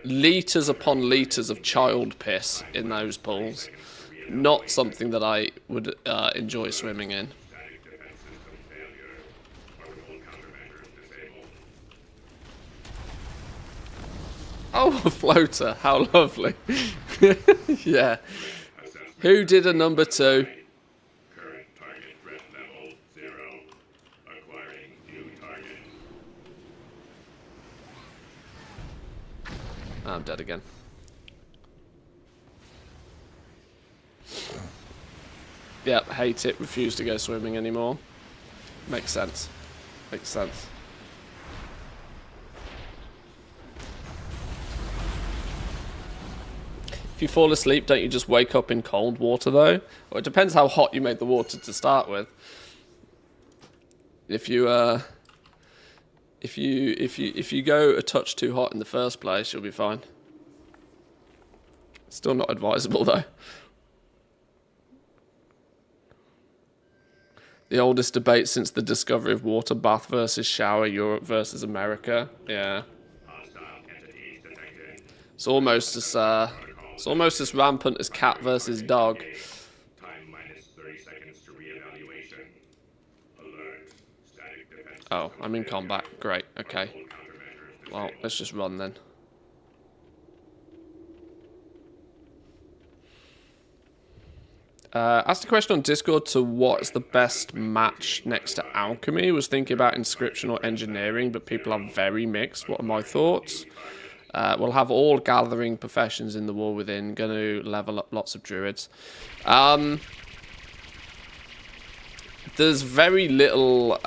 litres upon litres of child piss in those pools. Not something that I would enjoy swimming in. Oh, a floater. How lovely. Yeah. Who did a number 2? Current target threat level 0. Acquiring new target. I'm dead again. Yep, hate it. Refuse to go swimming anymore. Makes sense. Makes sense. If you fall asleep, don't you just wake up in cold water though? Well, it depends how hot you made the water to start with. If you go a touch too hot in the first place, you'll be fine. Still not advisable though. The oldest debate since the discovery of water, bath versus shower, Europe versus America. Yeah. It's almost as rampant as cat versus dog. Time -30 Oh, I'm in combat. Great, okay. Well, let's just run then. Asked a question on Discord to what's the best match next to Alchemy. Was thinking about Inscription or Engineering, but people are very mixed. What are my thoughts? We'll have all gathering professions in the War Within. Going to level up lots of druids. There's very little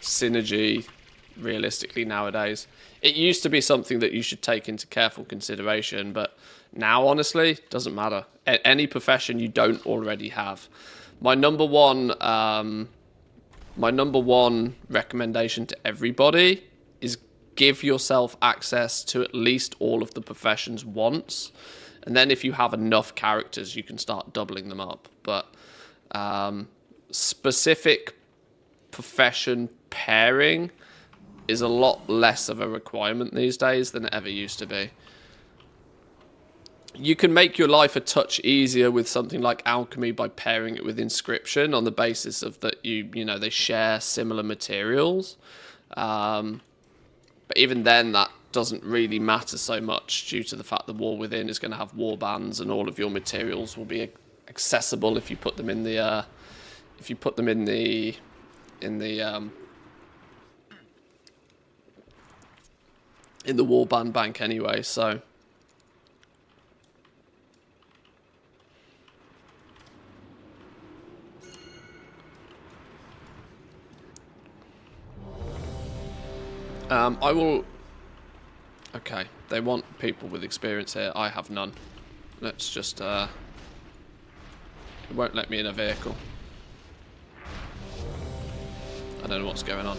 synergy, realistically, nowadays. It used to be something that you should take into careful consideration, but now, honestly, doesn't matter. Any profession you don't already have. My number one recommendation to everybody is give yourself access to at least all of the professions once, and then if you have enough characters, you can start doubling them up. But specific profession pairing is a lot less of a requirement these days than it ever used to be. You can make your life a touch easier with something like Alchemy by pairing it with Inscription on the basis of that they share similar materials. But even then, that doesn't really matter so much due to the fact that War Within is going to have war bands and all of your materials will be accessible if you put them in the warband bank anyway. So. I will... Okay, they want people with experience here. I have none. Let's just... It won't let me in a vehicle. I don't know what's going on.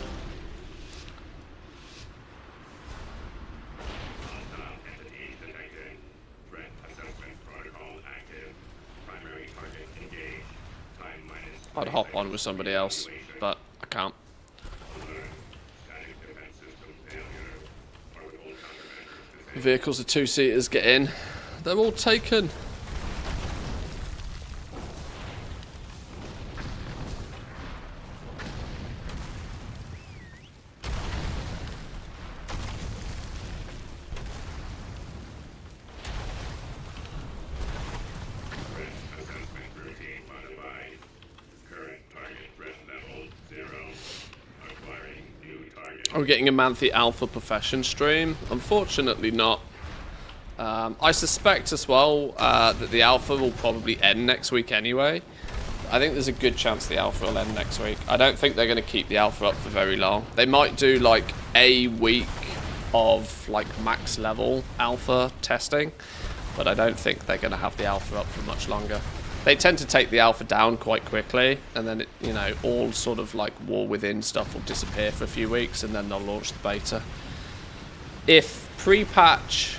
I'd hop on with somebody else, but I can't. Vehicles of two-seaters get in. They're all taken. Are we getting a Manthe Alpha Profession stream? Unfortunately not. I suspect as well that the Alpha will probably end next week anyway. I think there's a good chance the Alpha will end next week. I don't think they're going to keep the Alpha up for very long. They might do like a week of like max level Alpha testing, but I don't think they're going to have the Alpha up for much longer. They tend to take the Alpha down quite quickly, and then, all sort of like War Within stuff will disappear for a few weeks, and then they'll launch the beta. If pre-patch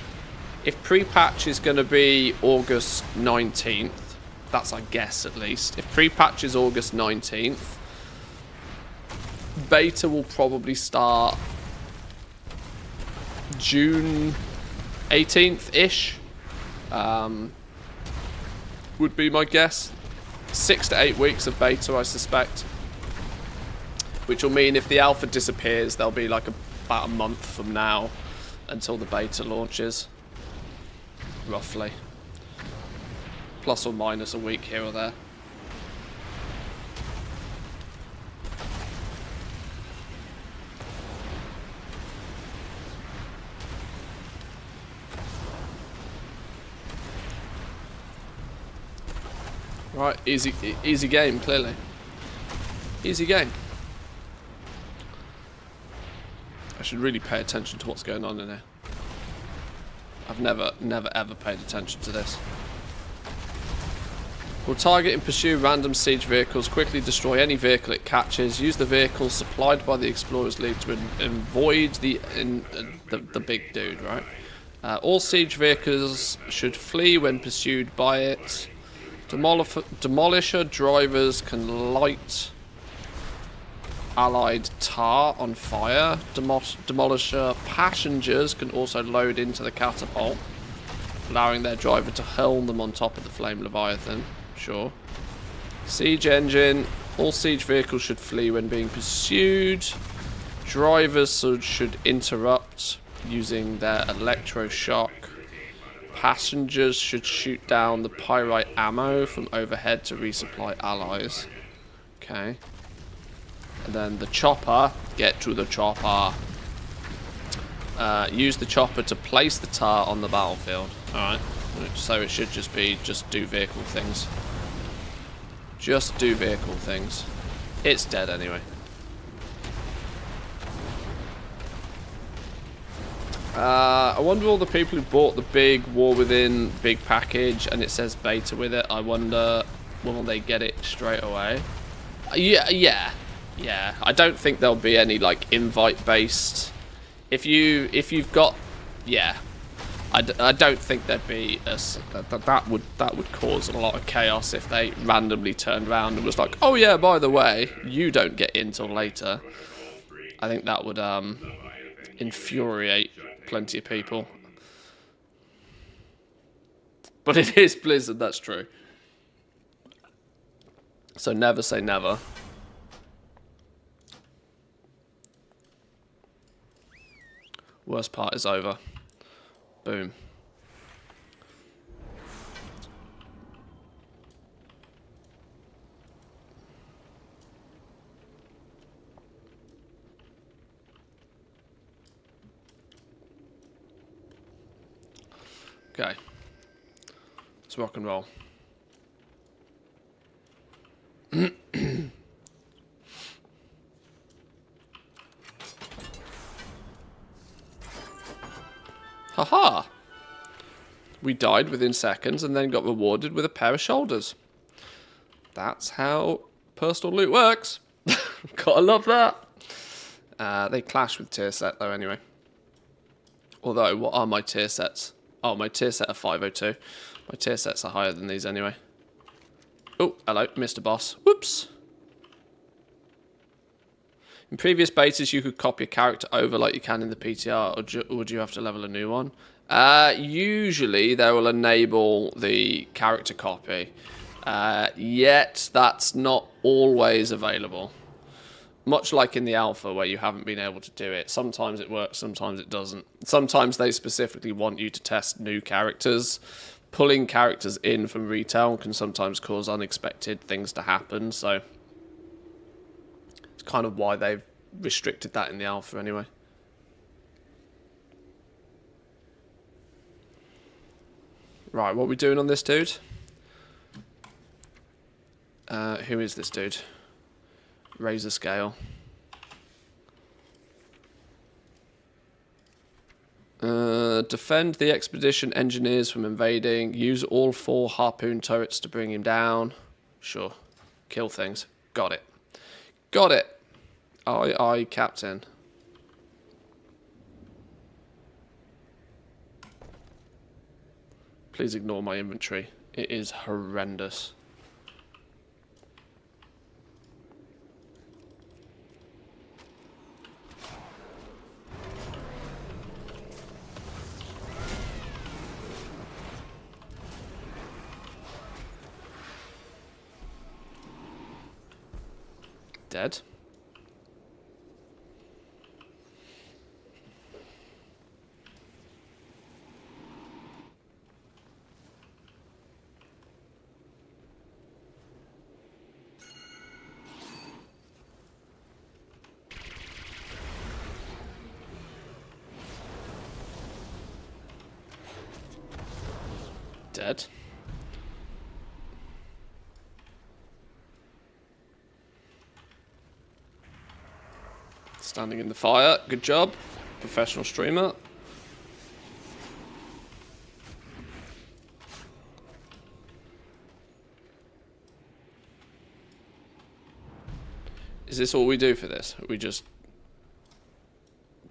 is going to be August 19th, that's I guess at least. If pre-patch is August 19th, beta will probably start June 18th-ish. Would be my guess. 6 to 8 weeks of beta, I suspect. Which will mean if the alpha disappears, there'll be like about a month from now until the beta launches. Roughly. Plus or minus a week here or there. Right, easy game, clearly. Easy game. I should really pay attention to what's going on in here. I've never ever paid attention to this. Will target and pursue random siege vehicles, quickly destroy any vehicle it catches, use the vehicles supplied by the Explorers League to avoid the big dude, right? All siege vehicles should flee when pursued by it. Demolisher drivers can light allied tar on fire. Demolisher passengers can also load into the catapult, allowing their driver to hurl them on top of the Flame Leviathan. Sure. Siege engine. All siege vehicles should flee when being pursued. Drivers should interrupt using their electroshock. Passengers should shoot down the pyrite ammo from overhead to resupply allies. Okay. And then the chopper, get to the chopper. Use the chopper to place the tar on the battlefield. Alright. So it should just be, just do vehicle things. Just do vehicle things. It's dead anyway. I wonder all the people who bought the big War Within big package and it says beta with it, I wonder will they get it straight away? Yeah. I don't think there'll be any like invite based. If you've got, yeah, I don't think there'd be that would cause a lot of chaos if they randomly turned around and was like, oh yeah, by the way, you don't get in till later. I think that would infuriate plenty of people. But it is Blizzard, that's true. So never say never. Worst part is over. Boom. Okay. Let's rock and roll. Haha! We died within seconds and then got rewarded with a pair of shoulders. That's how personal loot works. Gotta love that. They clash with tier set though anyway. Although, what are my tier sets? Oh, my tier set are 502. My tier sets are higher than these anyway. Oh, hello, Mr. Boss. Whoops. In previous betas, you could copy a character over like you can in the PTR, or would you have to level a new one? Usually, they will enable the character copy. Yet, that's not always available. Much like in the alpha, where you haven't been able to do it. Sometimes it works, sometimes it doesn't. Sometimes they specifically want you to test new characters. Pulling characters in from retail can sometimes cause unexpected things to happen, so it's kind of why they've restricted that in the alpha anyway. Right, what are we doing on this dude? Who is this dude? Razor scale. Defend the expedition engineers from invading. Use all 4 harpoon turrets to bring him down. Sure. Kill things. Got it. Got it. Aye, Captain. Please ignore my inventory. It is horrendous. Dead. Dead. Standing in the fire. Good job. Professional streamer. Is this all we do for this? We just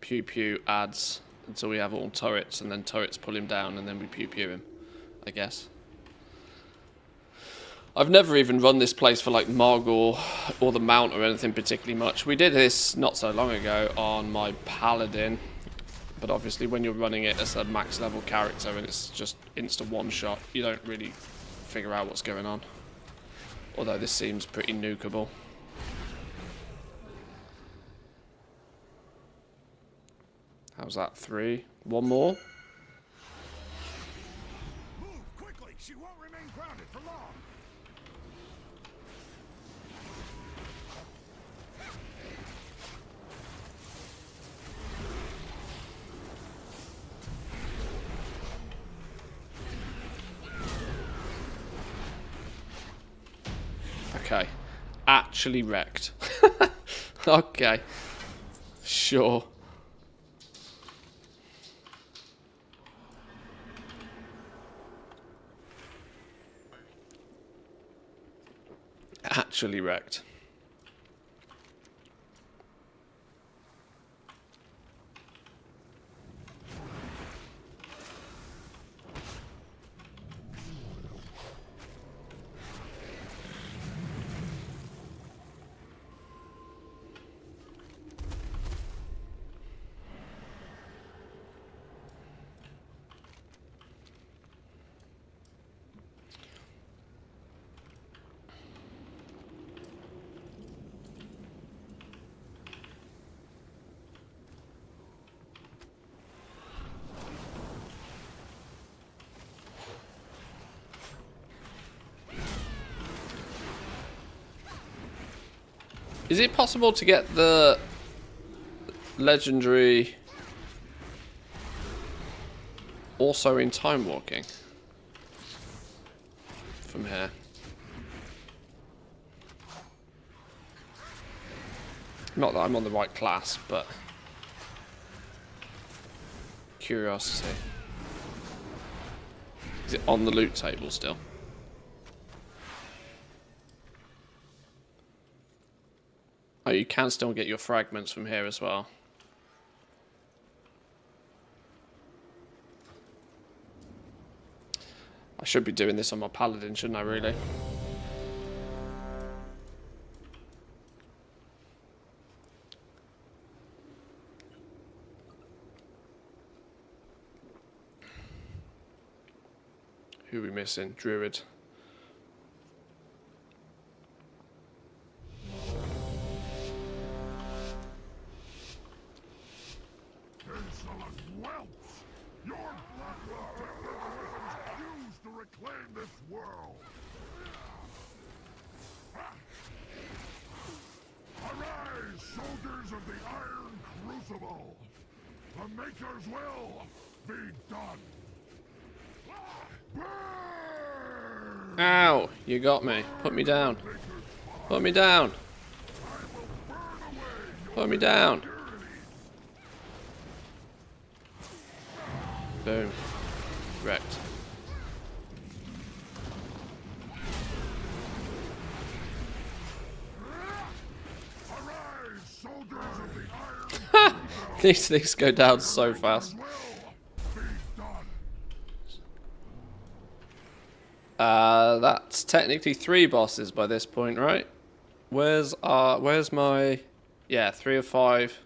pew pew ads until we have all turrets, and then turrets pull him down, and then we pew pew him, I guess. I've never even run this place for like Margor or the Mount or anything particularly much. We did this not so long ago on my Paladin, but obviously when you're running it as a max level character and it's just insta one shot, you don't really figure out what's going on. Although this seems pretty nukeable. How's that? 3. One more. Move quickly! She won't remain grounded for long! Okay. Actually wrecked. Okay. Sure. Actually wrecked. Is it possible to get the legendary also in time walking from here? Not that I'm on the right class, but curiosity. Is it on the loot table still? Oh, you can still get your fragments from here as well. I should be doing this on my paladin, shouldn't I, really? Who are we missing? Druid. Insolent whelps! Your blood used to reclaim this world! Arise, soldiers of the Iron Crucible! The Maker's will be done! Burn! Ow! You got me. Put me down. Put me down. Put me down. Boom. Wrecked. Arise, soldiers of the Iron These things go down so fast. will be done! That's technically 3 bosses by this point, right? Where's my... Yeah, 3 of 5.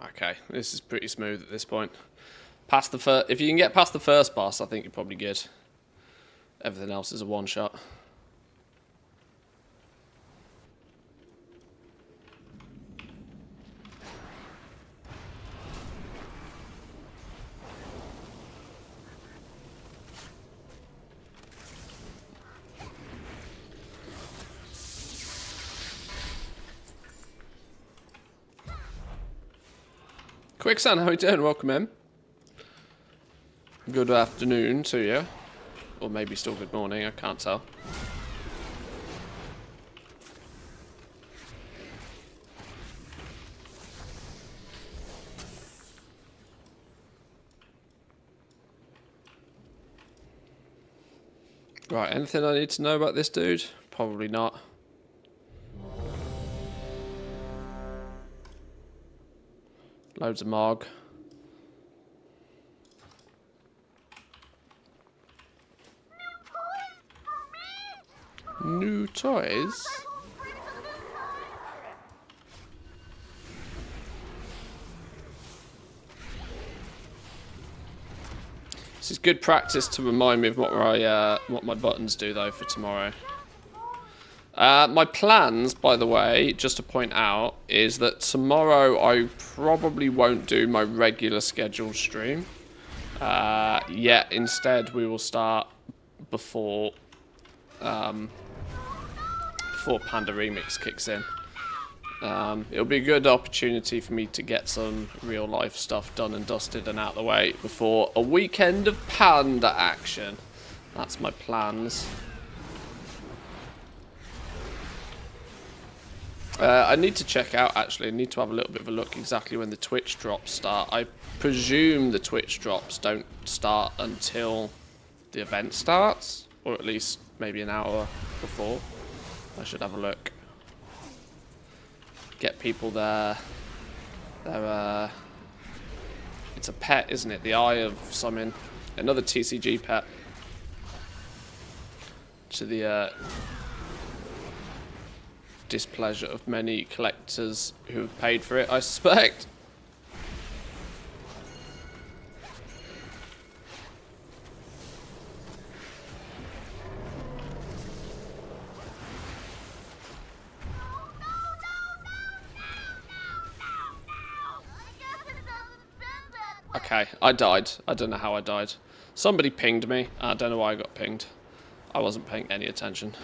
Okay, this is pretty smooth at this point. Past the if you can get past the first boss, I think you're probably good. Everything else is a one-shot. Quicksand, how you doing? Welcome in. Good afternoon to you. Or maybe still good morning, I can't tell. Right, anything I need to know about this dude? Probably not. Loads of Mog. New toys? good practice to remind me of what my buttons do though for tomorrow. My plans, by the way, just to point out, is that tomorrow I probably won't do my regular scheduled stream. Yet instead we will start before Panda Remix kicks in. It'll be a good opportunity for me to get some real life stuff done and dusted and out of the way before a weekend of Panda action. That's my plans. I need to check out, actually. I need to have a little bit of a look exactly when the Twitch drops start. I presume the Twitch drops don't start until the event starts, or at least maybe an hour before. I should have a look. Get people there. It's a pet, isn't it? The Eye of Summon. Another TCG pet. To the displeasure of many collectors who have paid for it, I suspect. Okay, I died. I don't know how I died. Somebody pinged me. I don't know why I got pinged. I wasn't paying any attention.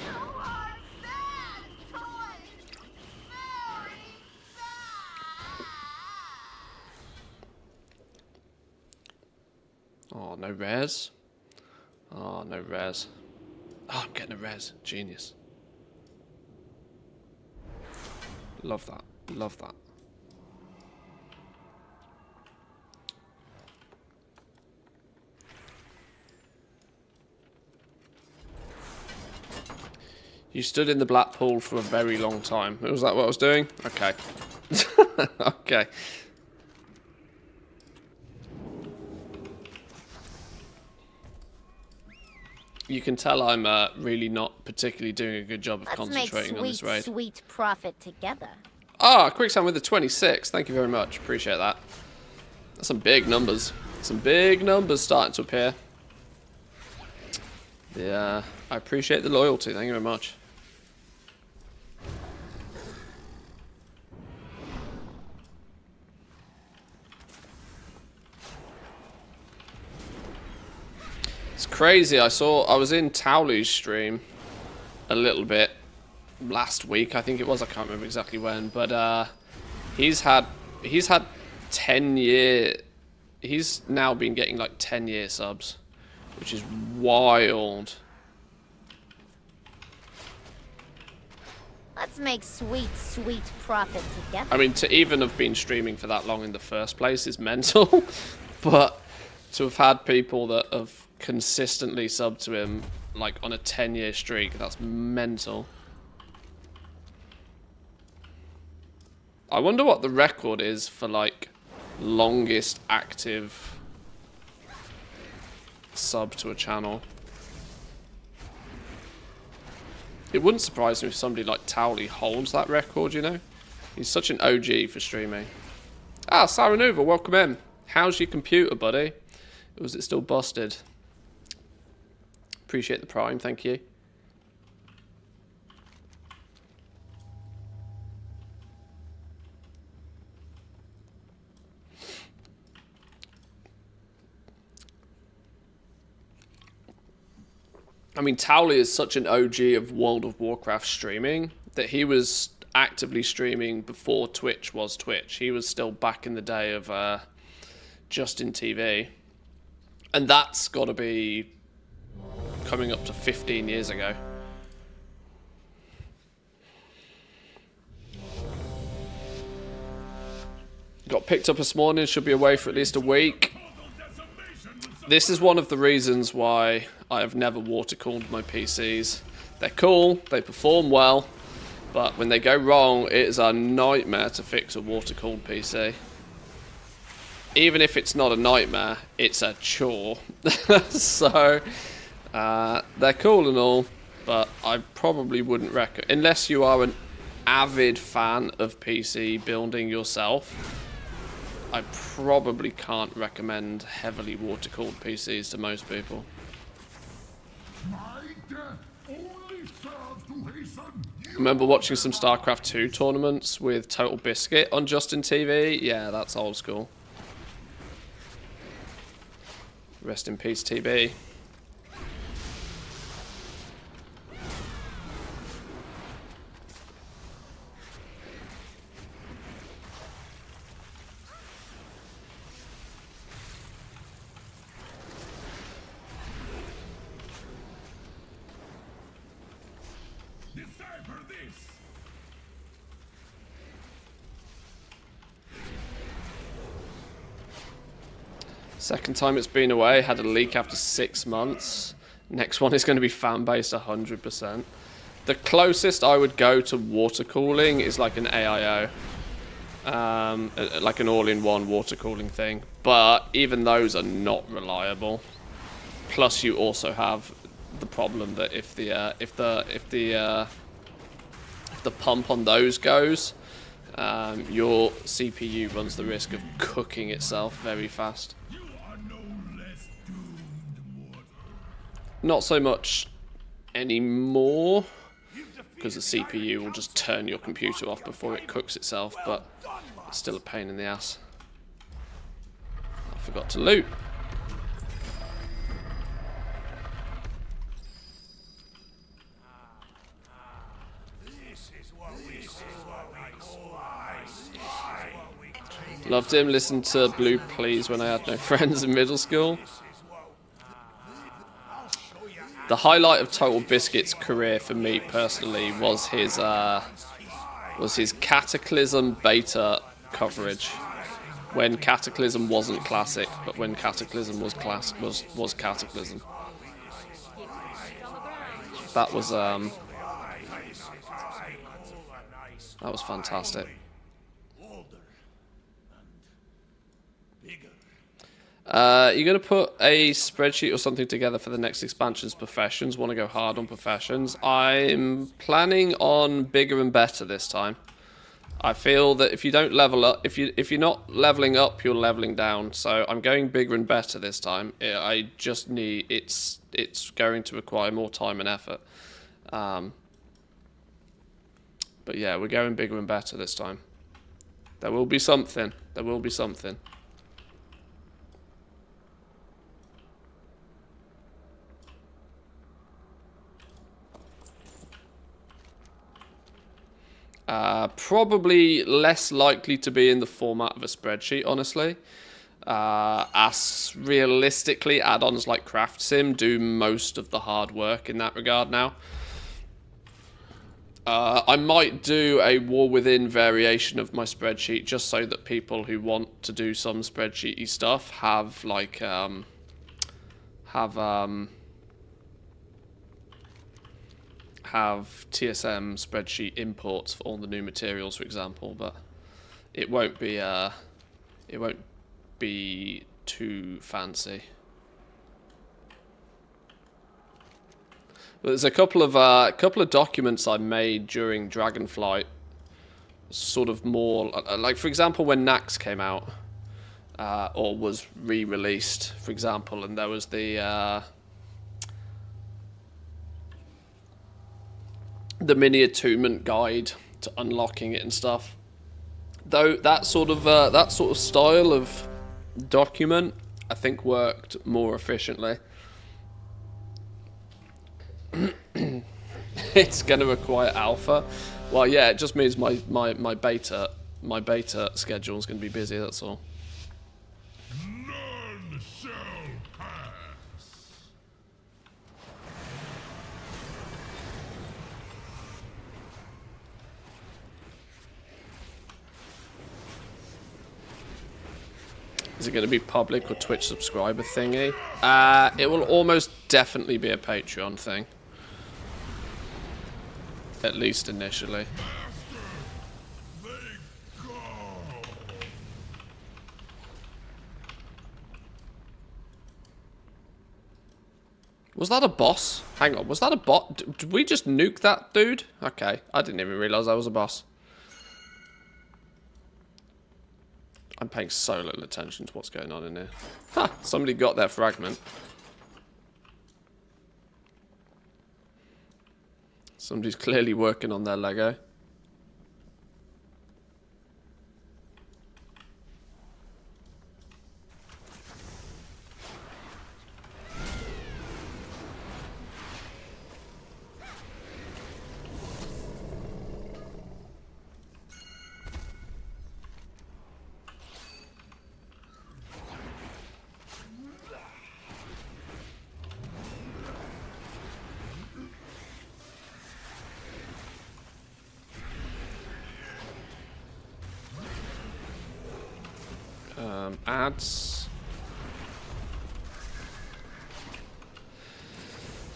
Oh, no rares. Oh, no rares. Oh, I'm getting a res. Genius. Love that. Love that. You stood in the black pool for a very long time. Was that what I was doing? Okay. Okay. You can tell I'm really not particularly doing a good job of concentrating on this raid. Let's make sweet profit together. Ah, Quicksand with the 26. Thank you very much. Appreciate that. That's some big numbers. Some big numbers starting to appear. Yeah, I appreciate the loyalty. Thank you very much. It's crazy. I was in Towley's stream a little bit last week. I think it was. I can't remember exactly when, but he's had 10-year. He's now been getting like 10-year subs, which is wild. Let's make sweet profit together. I mean, to even have been streaming for that long in the first place is mental, but to have had people that have consistently subbed to him like on a 10-year streak, that's mental. I wonder what the record is for like longest active sub to a channel. It wouldn't surprise me if somebody like Towley holds that record, you know? He's such an OG for streaming. Ah, Saranuva, welcome in. How's your computer, buddy? Or is it still busted? Appreciate the prime, thank you. I mean, Towley is such an OG of World of Warcraft streaming that he was actively streaming before Twitch was Twitch. He was still back in the day of Justin TV. And that's got to be coming up to 15 years ago. Got picked up this morning, should be away for at least a week. This is one of the reasons why I have never water-cooled my PCs. They're cool, they perform well, but when they go wrong, it is a nightmare to fix a water-cooled PC. Even if it's not a nightmare, it's a chore. So, they're cool and all, but I probably wouldn't recommend, unless you are an avid fan of PC building yourself, I probably can't recommend heavily water-cooled PCs to most people. My death only serves to hasten. I remember watching some StarCraft 2 tournaments with Total Biscuit on Justin TV. Yeah, that's old school. Rest in peace, TB. Decipher this. Second time it's been away, had a leak after 6 months. Next one is going to be fan-based 100%. The closest I would go to water cooling is like an AIO. Like an all-in-one water cooling thing. But even those are not reliable. Plus you also have the problem that if the pump on those goes, your CPU runs the risk of cooking itself very fast. Not so much anymore, because the CPU will just turn your computer off before it cooks itself, but it's still a pain in the ass. I forgot to loot. Loved him, listened to Blue Please when I had no friends in middle school. The highlight of Total Biscuit's career for me personally was his Cataclysm beta coverage. When Cataclysm wasn't classic, but when Cataclysm was was Cataclysm. That was fantastic. You're going to put a spreadsheet or something together for the next expansion's professions. Want to go hard on professions. I'm planning on bigger and better this time. I feel that if you don't level up, if you're not leveling up, you're leveling down. So I'm going bigger and better this time. I just need it's going to require more time and effort. But yeah, we're going bigger and better this time. There will be something. There will be something. Probably less likely to be in the format of a spreadsheet, honestly. As realistically, add-ons like Craft Sim do most of the hard work in that regard now. I might do a War Within variation of my spreadsheet just so that people who want to do some spreadsheety stuff have like have TSM spreadsheet imports for all the new materials, for example, but it won't be too fancy. But there's a couple of documents I made during Dragonflight, sort of more like, for example, when Nax came out or was re-released, for example, and there was the mini attunement guide to unlocking it and stuff. Though that sort of style of document, I think, worked more efficiently. It's going to require alpha. Well, yeah, it just means my beta schedule is going to be busy. That's all. None shall pass. Is it going to be public or Twitch subscriber thingy? It will almost definitely be a Patreon thing. At least initially. Was that a boss? Hang on, was that a bot? Did we just nuke that dude? Okay, I didn't even realise that was a boss. I'm paying so little attention to what's going on in here. Ha! Somebody got their fragment. Somebody's clearly working on their Lego. Ads.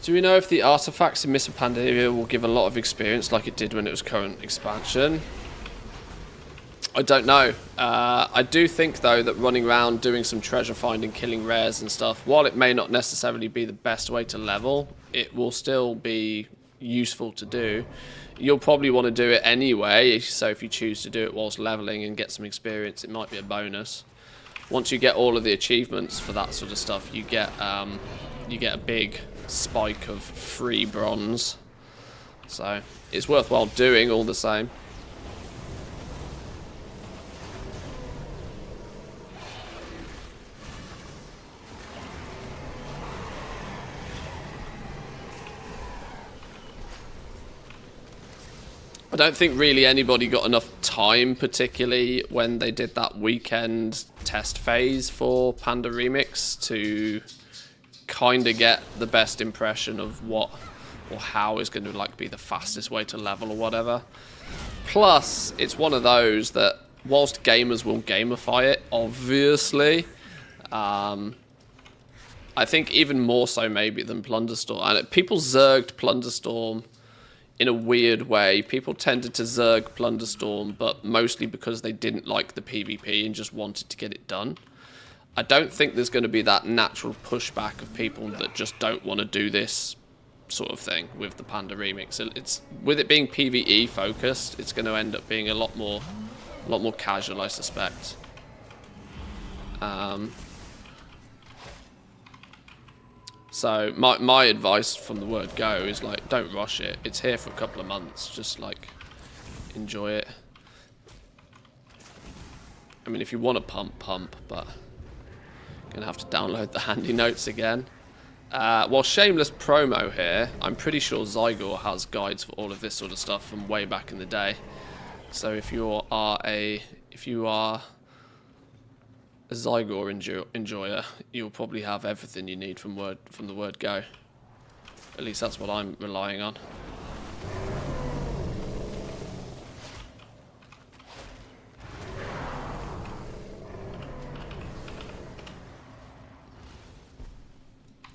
Do we know if the artifacts in Mr. Pandaria will give a lot of experience like it did when it was current expansion? I don't know. I do think, though, that running around doing some treasure finding, killing rares and stuff, while it may not necessarily be the best way to level, it will still be useful to do. You'll probably want to do it anyway, so if you choose to do it whilst leveling and get some experience, it might be a bonus. Once you get all of the achievements for that sort of stuff, you get a big spike of free bronze. So it's worthwhile doing all the same. I don't think really anybody got enough time, particularly when they did that weekend test phase for Panda Remix, to kind of get the best impression of what or how is going to like be the fastest way to level or whatever. Plus, it's one of those that whilst gamers will gamify it, obviously, I think even more so maybe than Plunderstorm. And people zerged Plunderstorm in a weird way. People tended to zerg Plunderstorm, but mostly because they didn't like the PvP and just wanted to get it done. I don't think there's going to be that natural pushback of people that just don't want to do this sort of thing with the Panda Remix. It's with it being PvE focused, it's going to end up being a lot more casual, I suspect. So my advice from the word go is, like, don't rush it. It's here for a couple of months. Just, like, enjoy it. I mean, if you want to pump, but you're going to have to download the handy notes again. Well, shameless promo here. I'm pretty sure Zygor has guides for all of this sort of stuff from way back in the day. So if you are a Zygor enjoyer, you'll probably have everything you need from the word go. At least that's what I'm relying on.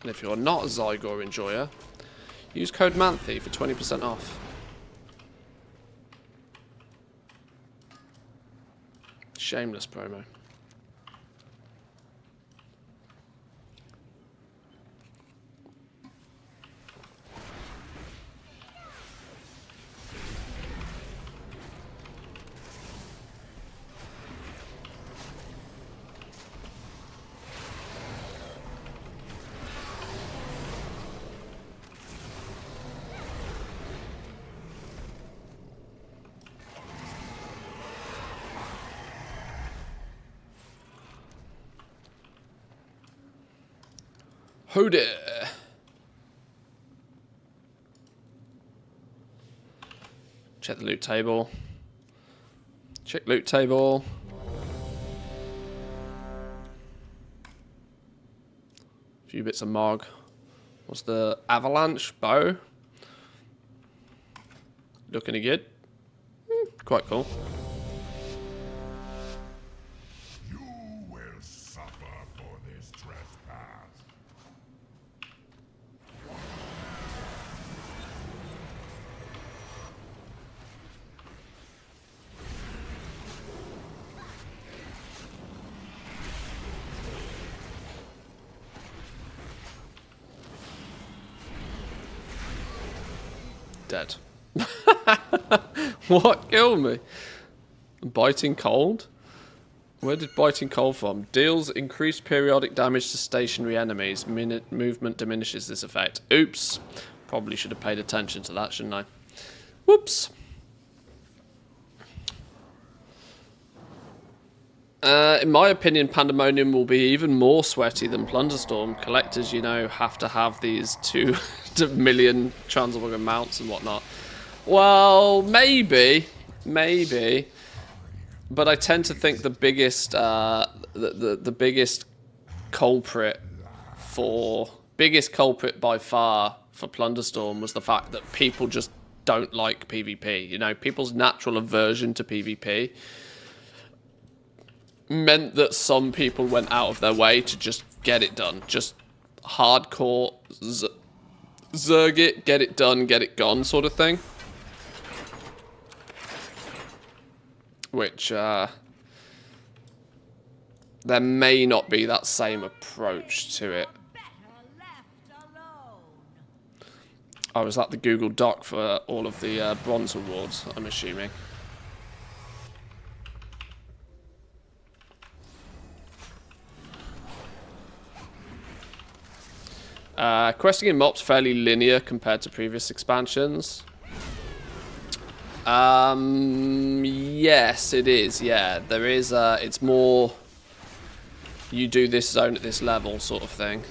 And if you're not a Zygor enjoyer, use code Manthe for 20% off. Shameless promo. Who did? Check the loot table. Check loot table. A few bits of Mog. What's the avalanche bow? Looking good. Quite cool. You will suffer for this trespass. Dead. What killed me? Biting cold? Where did biting cold from? Deals increased periodic damage to stationary enemies. Minute movement diminishes this effect. Oops. Probably should have paid attention to that, shouldn't I? Whoops. In my opinion, Pandemonium will be even more sweaty than Plunderstorm. Collectors, you know, have to have these 2 million Transylvanian mounts and whatnot. Well, maybe. But I tend to think the biggest, the biggest culprit by far for Plunderstorm was the fact that people just don't like PvP. You know, people's natural aversion to PvP meant that some people went out of their way to just get it done. Just hardcore zerg it, get it done, get it gone sort of thing. Which, there may not be that same approach to it. I was at the Google Doc for all of the bronze awards, I'm assuming. Questing in MOP's fairly linear compared to previous expansions. Yes, it is. Yeah, there is. It's more. You do this zone at this level, sort of thing.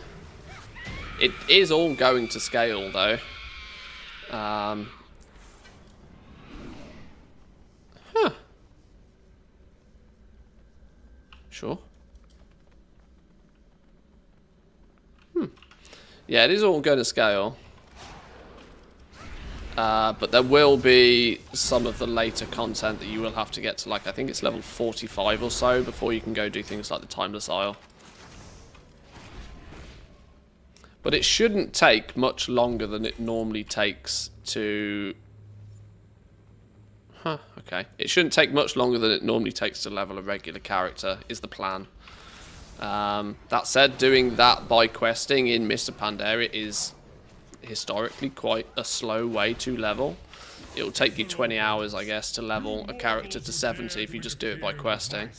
It is all going to scale, though. Huh. Sure. Yeah, it is all going to scale. But there will be some of the later content that you will have to get to, like, I think it's level 45 or so before you can go do things like the Timeless Isle. But it shouldn't take much longer than it normally takes to... Huh, okay. It shouldn't take much longer than it normally takes to level a regular character, is the plan. That said, doing that by questing in Mr. Pandaria is historically quite a slow way to level. It'll take you 20 hours, I guess, to level a character to 70 if you just do it by questing.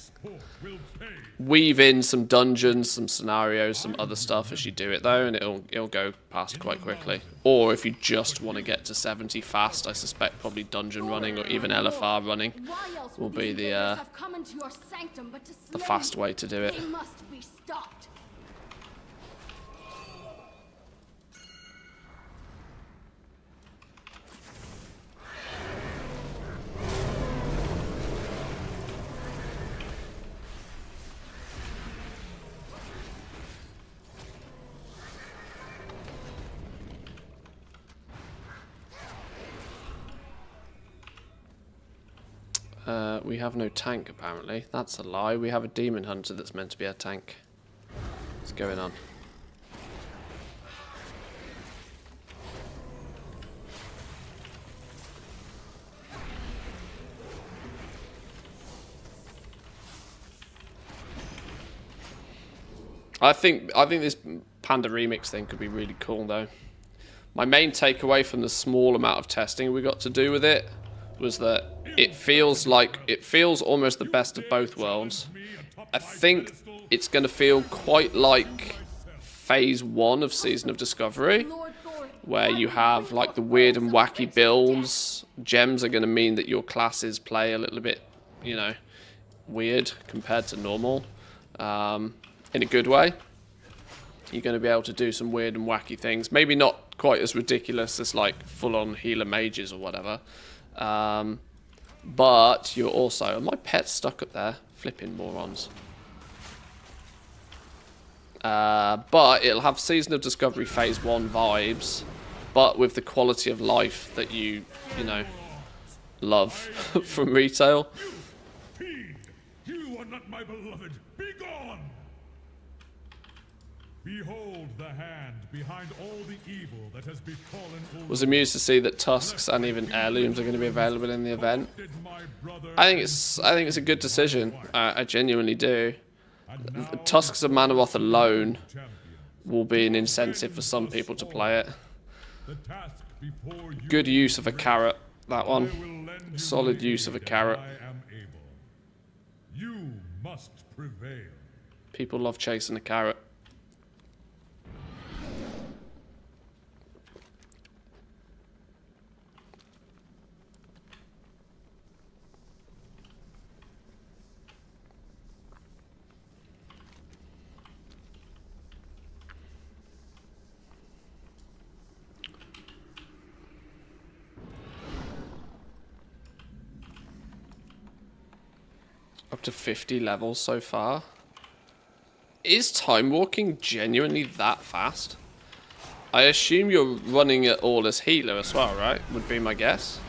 Weave in some dungeons, some scenarios, some other stuff as you do it, though, and it'll go past quite quickly. Or if you just want to get to 70 fast, I suspect probably dungeon running or even LFR running will be the fast way to do it. We have no tank, apparently. That's a lie. We have a demon hunter that's meant to be a tank. What's going on? I think this Panda Remix thing could be really cool, though. My main takeaway from the small amount of testing we got to do with it was that it feels almost the best of both worlds. I think it's going to feel quite like Phase 1 of Season of Discovery, where you have like the weird and wacky builds. Gems are going to mean that your classes play a little bit, you know, weird compared to normal, in a good way. You're going to be able to do some weird and wacky things. Maybe not quite as ridiculous as like full-on healer mages or whatever. But you're also... Are my pets stuck up there? Flipping morons. But it'll have Season of Discovery Phase 1 vibes, but with the quality of life that you know, love from retail. Fiend, you are not my beloved. Be gone! Behold the hand behind all the evil that has befallen. Was amused to see that tusks and even heirlooms are going to be available in the event. I think it's a good decision. I genuinely do. The Tusks of Manoroth alone will be an incentive for some people to play it. Good use of a carrot, that one. Solid use of a carrot. You must prevail. People love chasing a carrot. Up to 50 levels so far. Is time walking genuinely that fast? I assume you're running it all as healer as well, right? Would be my guess.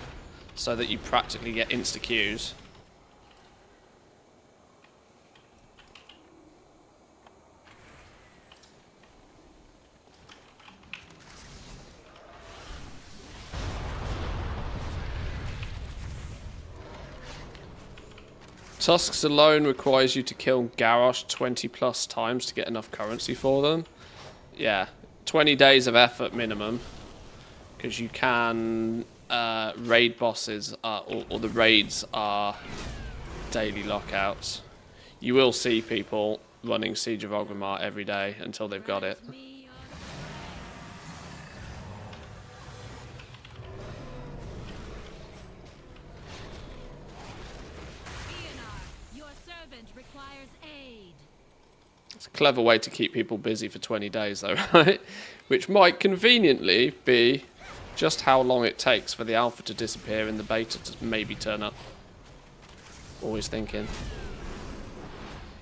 So that you practically get insta Qs. Tusks alone requires you to kill Garrosh 20 plus times to get enough currency for them. Yeah, 20 days of effort minimum. Because you can... raid bosses, or the raids are daily lockouts. You will see people running Siege of Orgrimmar every day until they've got it. It's a clever way to keep people busy for 20 days though, right? Which might conveniently be just how long it takes for the alpha to disappear and the beta to maybe turn up. Always thinking.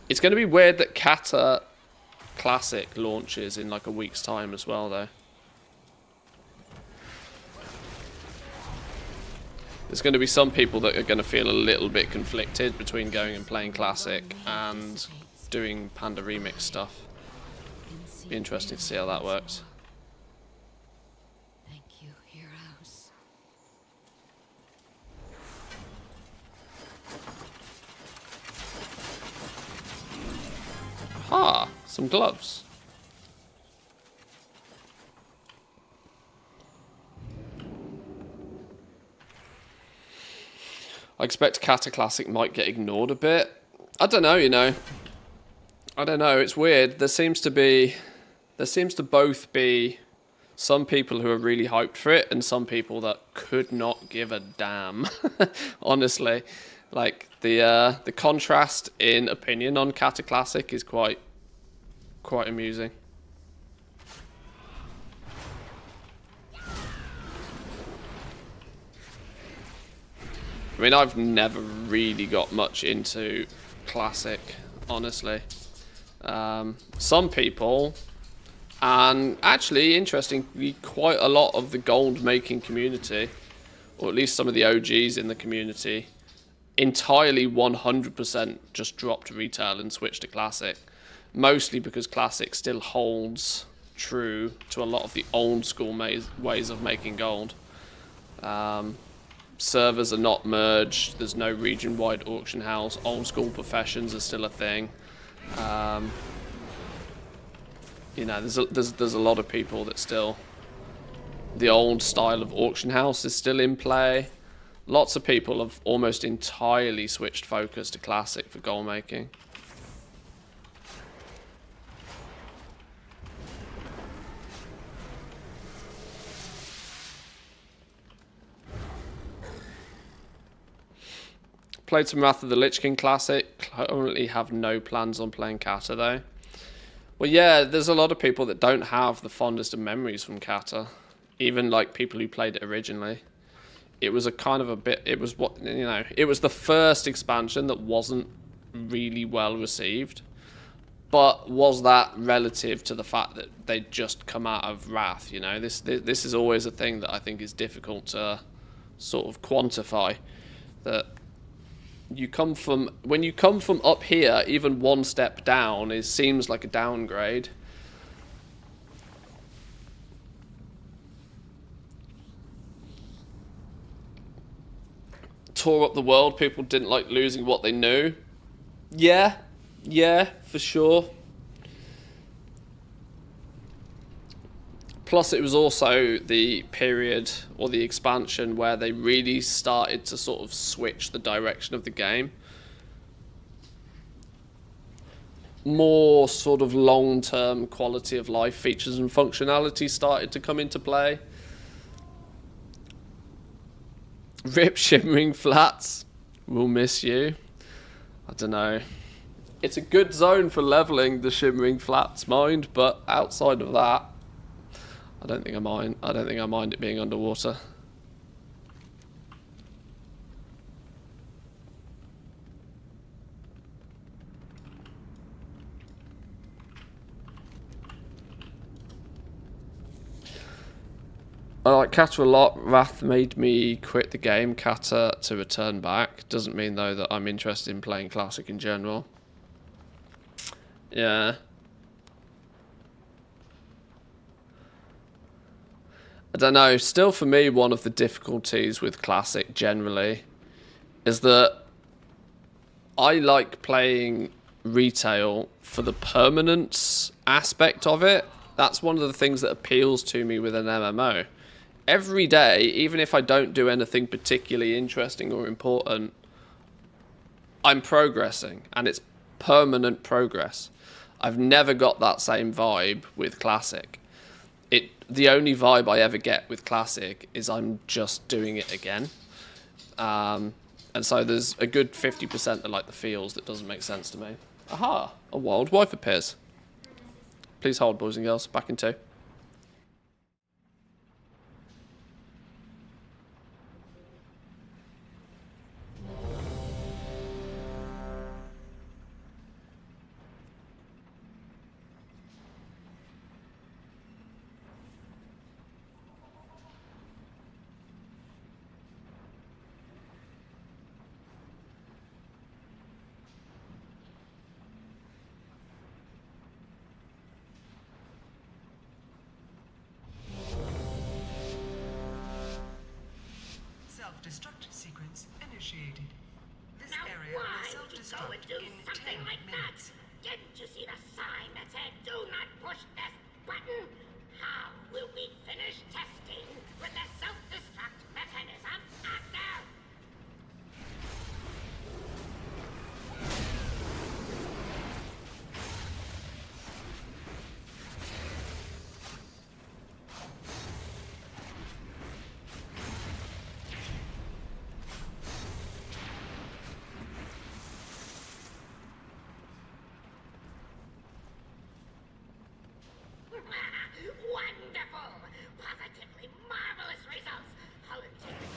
It's going to be weird that Kata Classic launches in like a week's time as well though. There's going to be some people that are going to feel a little bit conflicted between going and playing Classic and doing Panda Remix stuff. Be interesting to see how that works. Thank you, heroes. Ah, some gloves. I expect Kata Classic might get ignored a bit. I don't know, you know. I don't know, it's weird. There seems to both be some people who are really hyped for it and some people that could not give a damn. Honestly. Like the contrast in opinion on Kata Classic is quite amusing. I mean, I've never really got much into Classic, honestly. Some people, and actually, interestingly, quite a lot of the gold making community, or at least some of the OGs in the community, entirely 100% just dropped retail and switched to Classic. Mostly because Classic still holds true to a lot of the old school ways of making gold. Servers are not merged. There's no region-wide auction house. Old school professions are still a thing. You know, there's a lot of people that still, the old style of auction house is still in play. Lots of people have almost entirely switched focus to Classic for gold making. Played some Wrath of the Lich King Classic. Currently have no plans on playing Kata though. Well, yeah, there's a lot of people that don't have the fondest of memories from Kata. Even like people who played it originally. It was a kind of a bit, it was what, you know, it was the first expansion that wasn't really well received. But was that relative to the fact that they'd just come out of Wrath, you know? This is always a thing that I think is difficult to sort of quantify. That when you come from up here, even one step down seems like a downgrade. Tore up the world, people didn't like losing what they knew. Yeah, for sure. Plus it was also the period, or the expansion, where they really started to sort of switch the direction of the game. more sort of long-term quality of life features and functionality started to come into play. Rip Shimmering Flats. We'll miss you. I don't know. It's a good zone for leveling the Shimmering Flats, mind, but outside of that, I don't think I mind. I don't think I mind it being underwater. I like Kata a lot. Wrath made me quit the game. Kata to return back. Doesn't mean though that I'm interested in playing Classic in general. Yeah. I don't know. Still for me, one of the difficulties with Classic generally is that I like playing retail for the permanence aspect of it. That's one of the things that appeals to me with an MMO. Every day, even if I don't do anything particularly interesting or important, I'm progressing, and it's permanent progress. I've never got that same vibe with Classic. The only vibe I ever get with Classic is I'm just doing it again. And so there's a good 50% that like the feels that doesn't make sense to me. Aha! A wild wife appears. Please hold, boys and girls. Back in 2. Self-destruct sequence initiated. This area will self-destruct in 10 minutes. Didn't you see the sign that said, "Do not push this button"? How will we finish testing with the self-destruct mechanism active? Wonderful! Positively marvelous results! Hull integrity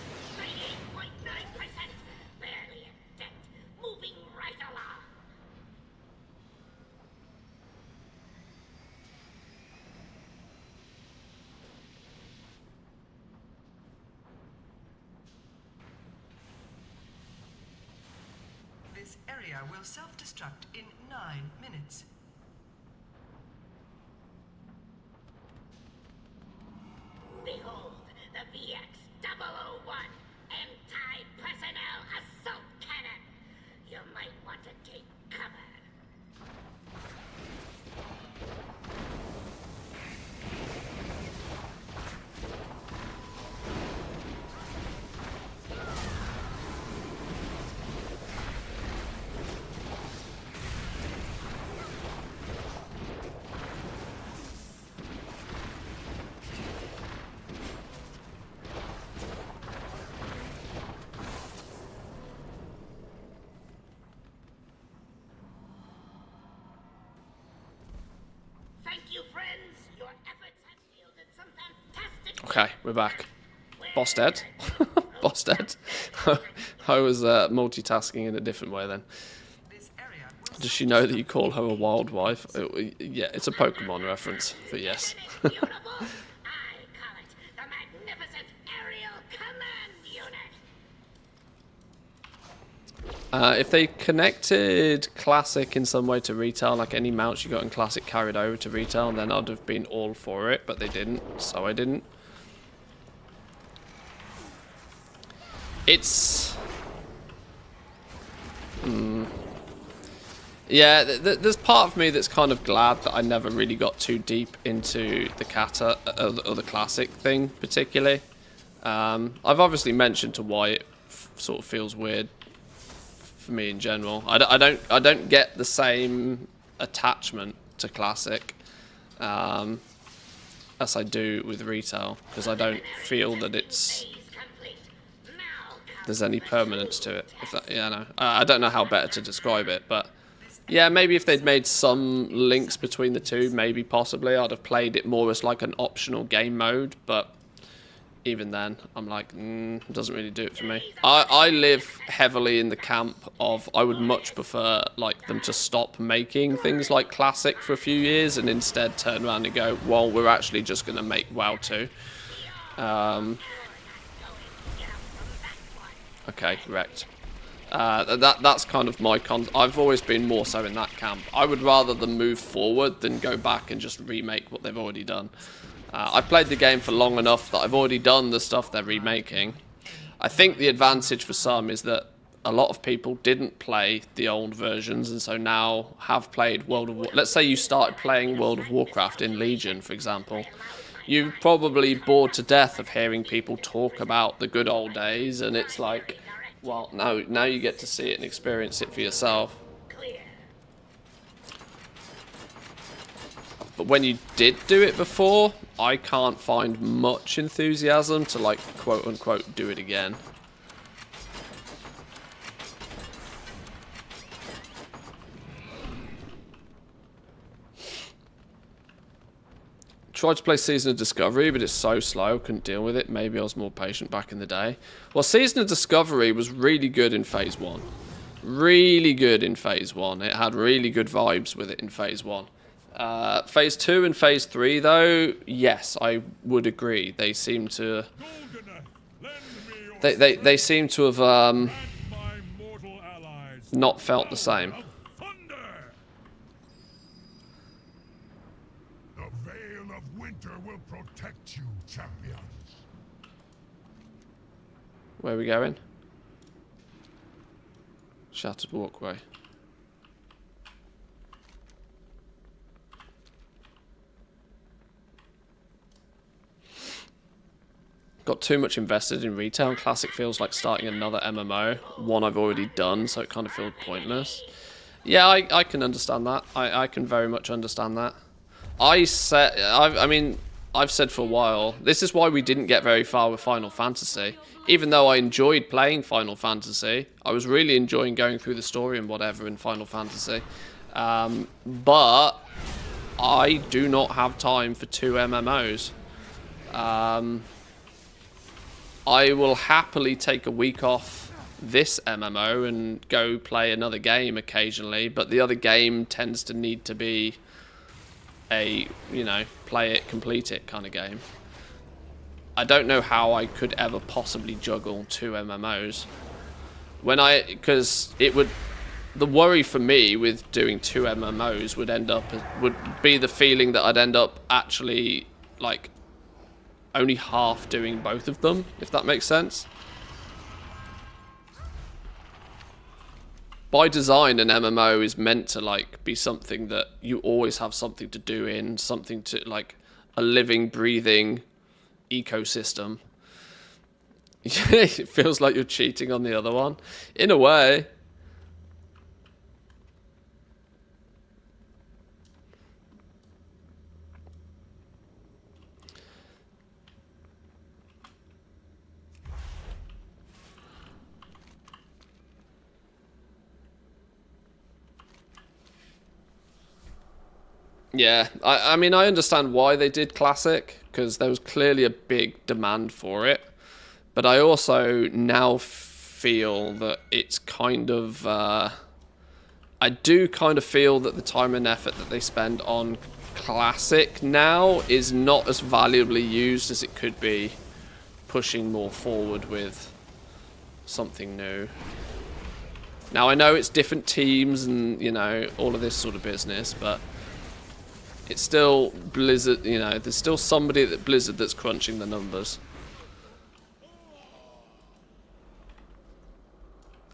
98.9%! Barely a dent! Moving right along! This area will self-destruct in 9 minutes. Behold, the VX-001 anti-personnel assault cannon! You might want to take cover. Thank you, friends. Your efforts have yielded some fantastic... Okay, we're back. Boss dead. Boss dead. I was multitasking in a different way then. Does she know that you call her a wild wife? Yeah, it's a Pokemon reference, but yes. Beautiful. I call it the magnificent aerial command unit. If they connected Classic in some way to retail, like any mounts you got in Classic carried over to retail, then I'd have been all for it, but they didn't, so I didn't. It's... Yeah, there's part of me that's kind of glad that I never really got too deep into the Kata or the Classic thing, particularly. I've obviously mentioned to why it sort of feels weird for me in general. I don't get the same attachment to Classic as I do with retail, because I don't feel that there's any permanence to it. If that, yeah, no, I don't know how better to describe it, but yeah, maybe if they'd made some links between the two, maybe possibly I'd have played it more as like an optional game mode, but even then, I'm like, it doesn't really do it for me. I live heavily in the camp of I would much prefer like them to stop making things like Classic for a few years and instead turn around and go, well, we're actually just going to make WoW 2. Okay, wrecked. That's kind of my I've always been more so in that camp. I would rather them move forward than go back and just remake what they've already done. I've played the game for long enough that I've already done the stuff they're remaking. I think the advantage for some is that a lot of people didn't play the old versions and so now have played World of Warcraft. Let's say you started playing World of Warcraft in Legion, for example. You're probably bored to death of hearing people talk about the good old days, and it's like, well, now you get to see it and experience it for yourself. But when you did do it before, I can't find much enthusiasm to, like, quote-unquote, do it again. Tried to play Season of Discovery, but it's so slow, couldn't deal with it. Maybe I was more patient back in the day. Well, Season of Discovery was really good in Phase 1. Really good in Phase 1. It had really good vibes with it in Phase 1. Phase 2 and Phase 3, though, yes, I would agree. They seem to... They seem to have not felt the same. The veil of winter will protect you, champions. Where are we going? Shattered Walkway. Got too much invested in retail. Classic feels like starting another MMO. One I've already done, so it kind of feels pointless. Yeah, I can understand that. I can very much understand that. I've said for a while, this is why we didn't get very far with Final Fantasy. Even though I enjoyed playing Final Fantasy, I was really enjoying going through the story and whatever in Final Fantasy. But I do not have time for 2 MMOs. I will happily take a week off this MMO and go play another game occasionally, but the other game tends to need to be a, you know, play it, complete it kind of game. I don't know how I could ever possibly juggle 2 MMOs. Because it would, the worry for me with doing 2 MMOs would be the feeling that I'd end up actually, like, only half doing both of them, if that makes sense. By design, an MMO is meant to like be something that you always have something to do in, something to like a living, breathing ecosystem. It feels like you're cheating on the other one, in a way. Yeah, I mean, I understand why they did Classic, because there was clearly a big demand for it. But I also now feel that it's kind of... I do kind of feel that the time and effort that they spend on Classic now is not as valuably used as it could be pushing more forward with something new. Now, I know it's different teams and, you know, all of this sort of business, but... it's still Blizzard, you know, there's still somebody at Blizzard that's crunching the numbers.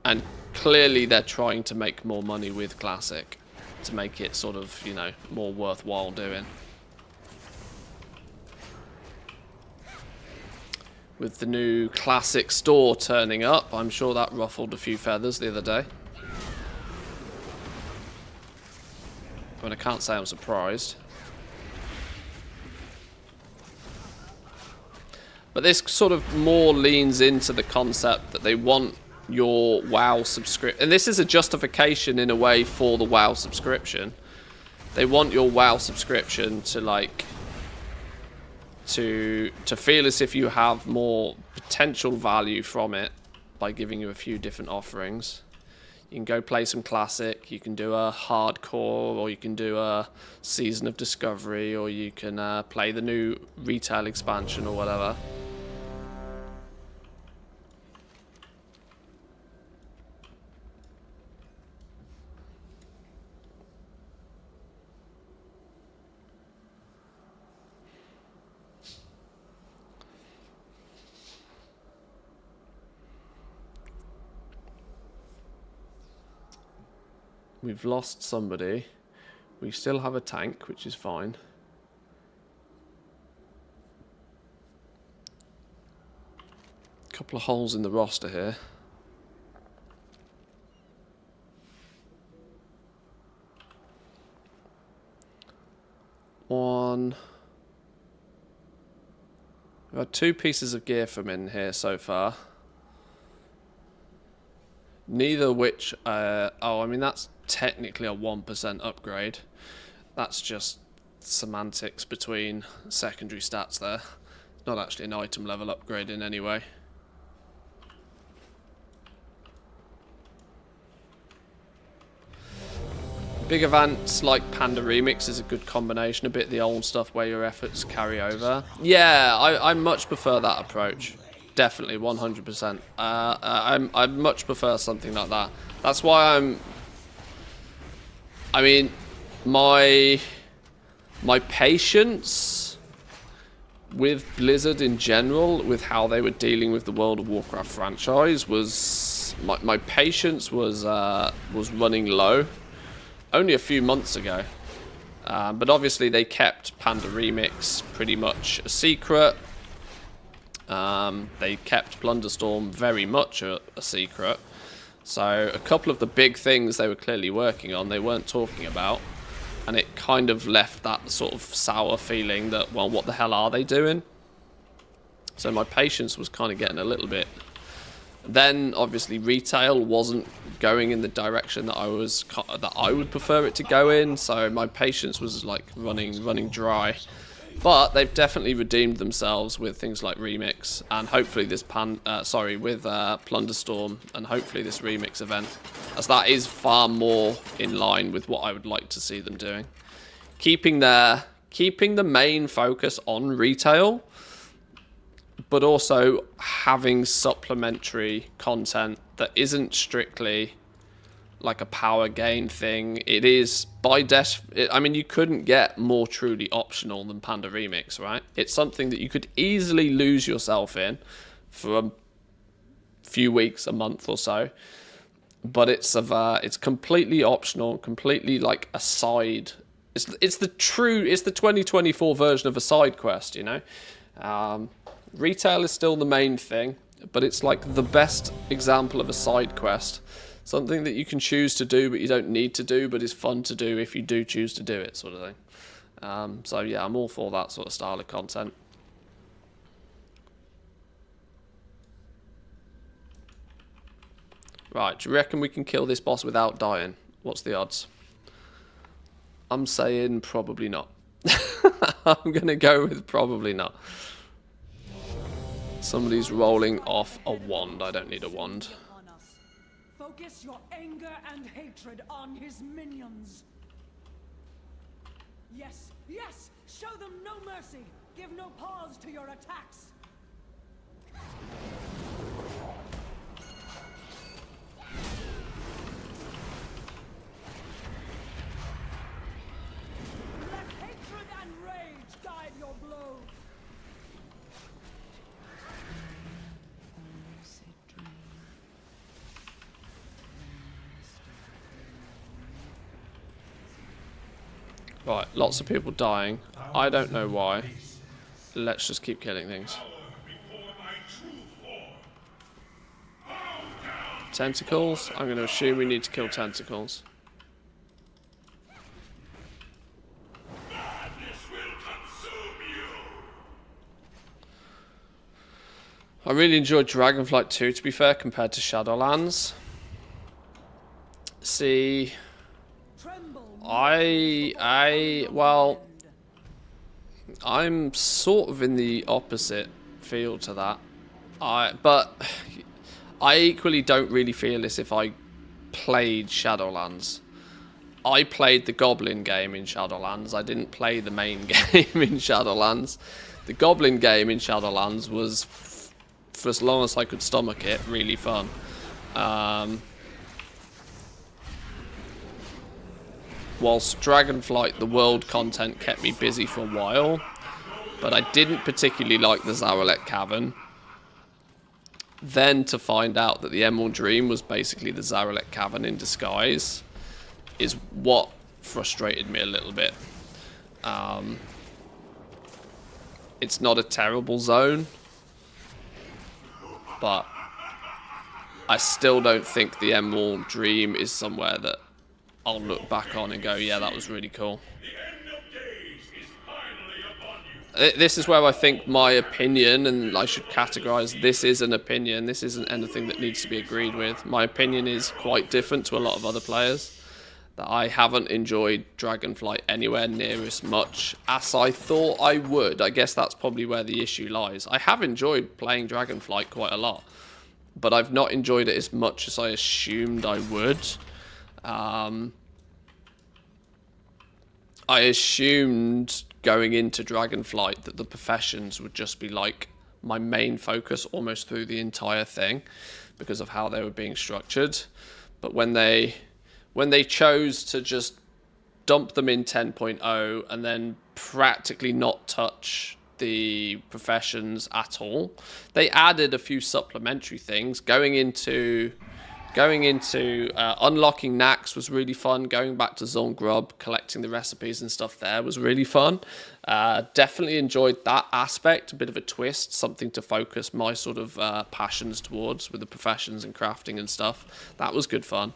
And clearly they're trying to make more money with Classic to make it sort of, you know, more worthwhile doing. With the new Classic store turning up, I'm sure that ruffled a few feathers the other day. I can't say I'm surprised. But this sort of more leans into the concept that they want your WoW subscription. And this is a justification in a way for the WoW subscription. They want your WoW subscription to like to feel as if you have more potential value from it by giving you a few different offerings. You can go play some classic, you can do a hardcore, or you can do a season of discovery, or you can play the new retail expansion or whatever. We've lost somebody. We still have a tank, which is fine. A couple of holes in the roster here. One. We've had 2 pieces of gear from in here so far. Neither which, oh, I mean, that's technically a 1% upgrade. That's just semantics between secondary stats there. Not actually an item level upgrade in any way. Big events like Panda Remix is a good combination. A bit of the old stuff where your efforts carry over. Yeah, I much prefer that approach. Definitely, 100%. I much prefer something like that. That's why I mean, my patience with Blizzard in general, with how they were dealing with the World of Warcraft franchise, was my patience was running low. Only a few months ago, but obviously they kept Panda Remix pretty much a secret. They kept Plunderstorm very much a secret. So a couple of the big things they were clearly working on, they weren't talking about. And it kind of left that sort of sour feeling that, well, what the hell are they doing? So my patience was kind of getting a little bit. Then obviously retail wasn't going in the direction that I would prefer it to go in. So my patience was like running dry. But they've definitely redeemed themselves with things like Remix, and hopefully this with Plunderstorm, and hopefully this Remix event, as that is far more in line with what I would like to see them doing. Keeping the main focus on retail, but also having supplementary content that isn't strictly like a power gain thing. It is I mean, you couldn't get more truly optional than Panda Remix, right? It's something that you could easily lose yourself in for a few weeks, a month or so. But it's completely optional, completely like a side. It's the 2024 version of a side quest, you know. Retail is still the main thing, but it's like the best example of a side quest. Something that you can choose to do, but you don't need to do, but is fun to do if you do choose to do it, sort of thing. So yeah, I'm all for that sort of style of content. Right, do you reckon we can kill this boss without dying? What's the odds? I'm saying probably not. I'm going to go with probably not. Somebody's rolling off a wand. I don't need a wand. Focus your anger and hatred on his minions. Yes, yes! Show them no mercy! Give no pause to your attacks! Let hatred and rage guide your blows! Right, lots of people dying. I don't know why. Let's just keep killing things. Tentacles? I'm going to assume we need to kill tentacles. I really enjoyed Dragonflight 2, to be fair, compared to Shadowlands. See, well, I'm sort of in the opposite field to that. But I equally don't really feel this if I played Shadowlands. I played the Goblin game in Shadowlands. I didn't play the main game in Shadowlands. The Goblin game in Shadowlands was, for as long as I could stomach it, really fun. Whilst Dragonflight, the world content kept me busy for a while, but I didn't particularly like the Zaralek Cavern. Then to find out that the Emerald Dream was basically the Zaralek Cavern in disguise is what frustrated me a little bit. It's not a terrible zone, but I still don't think the Emerald Dream is somewhere that I'll look back on and go, yeah, that was really cool. This is where I think my opinion, and I should categorize this is an opinion, this isn't anything that needs to be agreed with. My opinion is quite different to a lot of other players. That I haven't enjoyed Dragonflight anywhere near as much as I thought I would. I guess that's probably where the issue lies. I have enjoyed playing Dragonflight quite a lot, but I've not enjoyed it as much as I assumed I would. I assumed going into Dragonflight that the professions would just be like my main focus almost through the entire thing because of how they were being structured. But when they chose to just dump them in 10.0 and then practically not touch the professions at all, they added a few supplementary things. Going into unlocking Nax was really fun. Going back to Zul'Grub, collecting the recipes and stuff there was really fun. Definitely enjoyed that aspect. A bit of a twist, something to focus my sort of passions towards with the professions and crafting and stuff. That was good fun.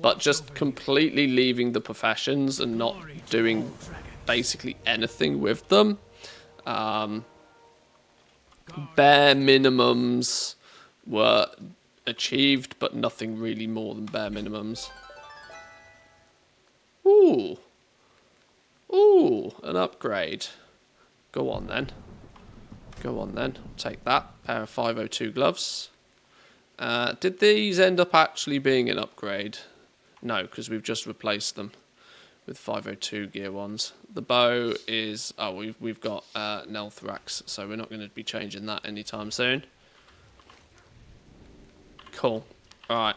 But just completely leaving the professions and not doing basically anything with them. Bare minimums were achieved, but nothing really more than bare minimums. Ooh, an upgrade. Go on then. Take that. Pair of 502 gloves. Did these end up actually being an upgrade? No, because we've just replaced them with 502 gear ones. The bow is... Oh, we've got Nelthrax, so we're not going to be changing that anytime soon. Cool. Alright.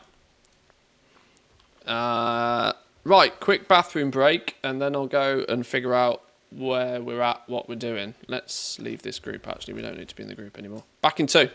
Right, quick bathroom break, and then I'll go and figure out where we're at, what we're doing. Let's leave this group, actually. We don't need to be in the group anymore. Back in 2.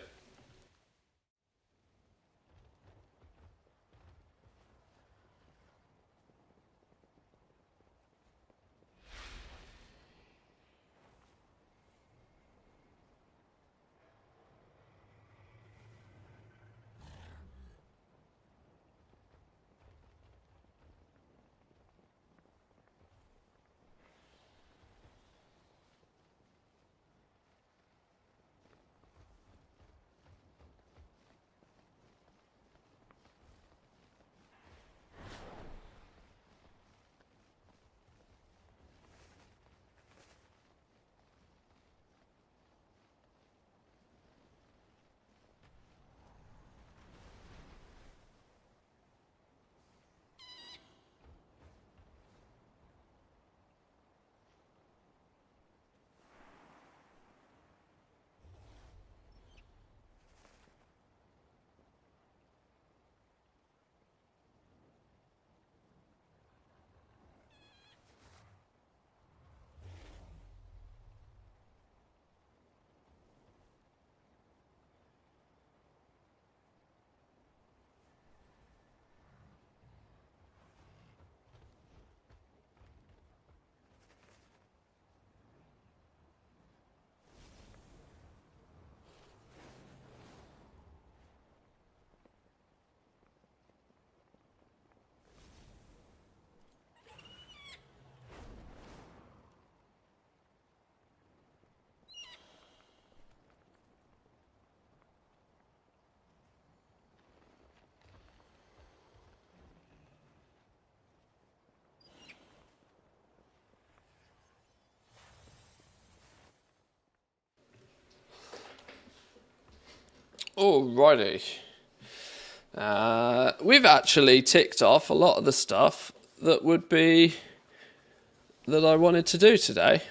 Alrighty. We've actually ticked off a lot of the stuff that I wanted to do today.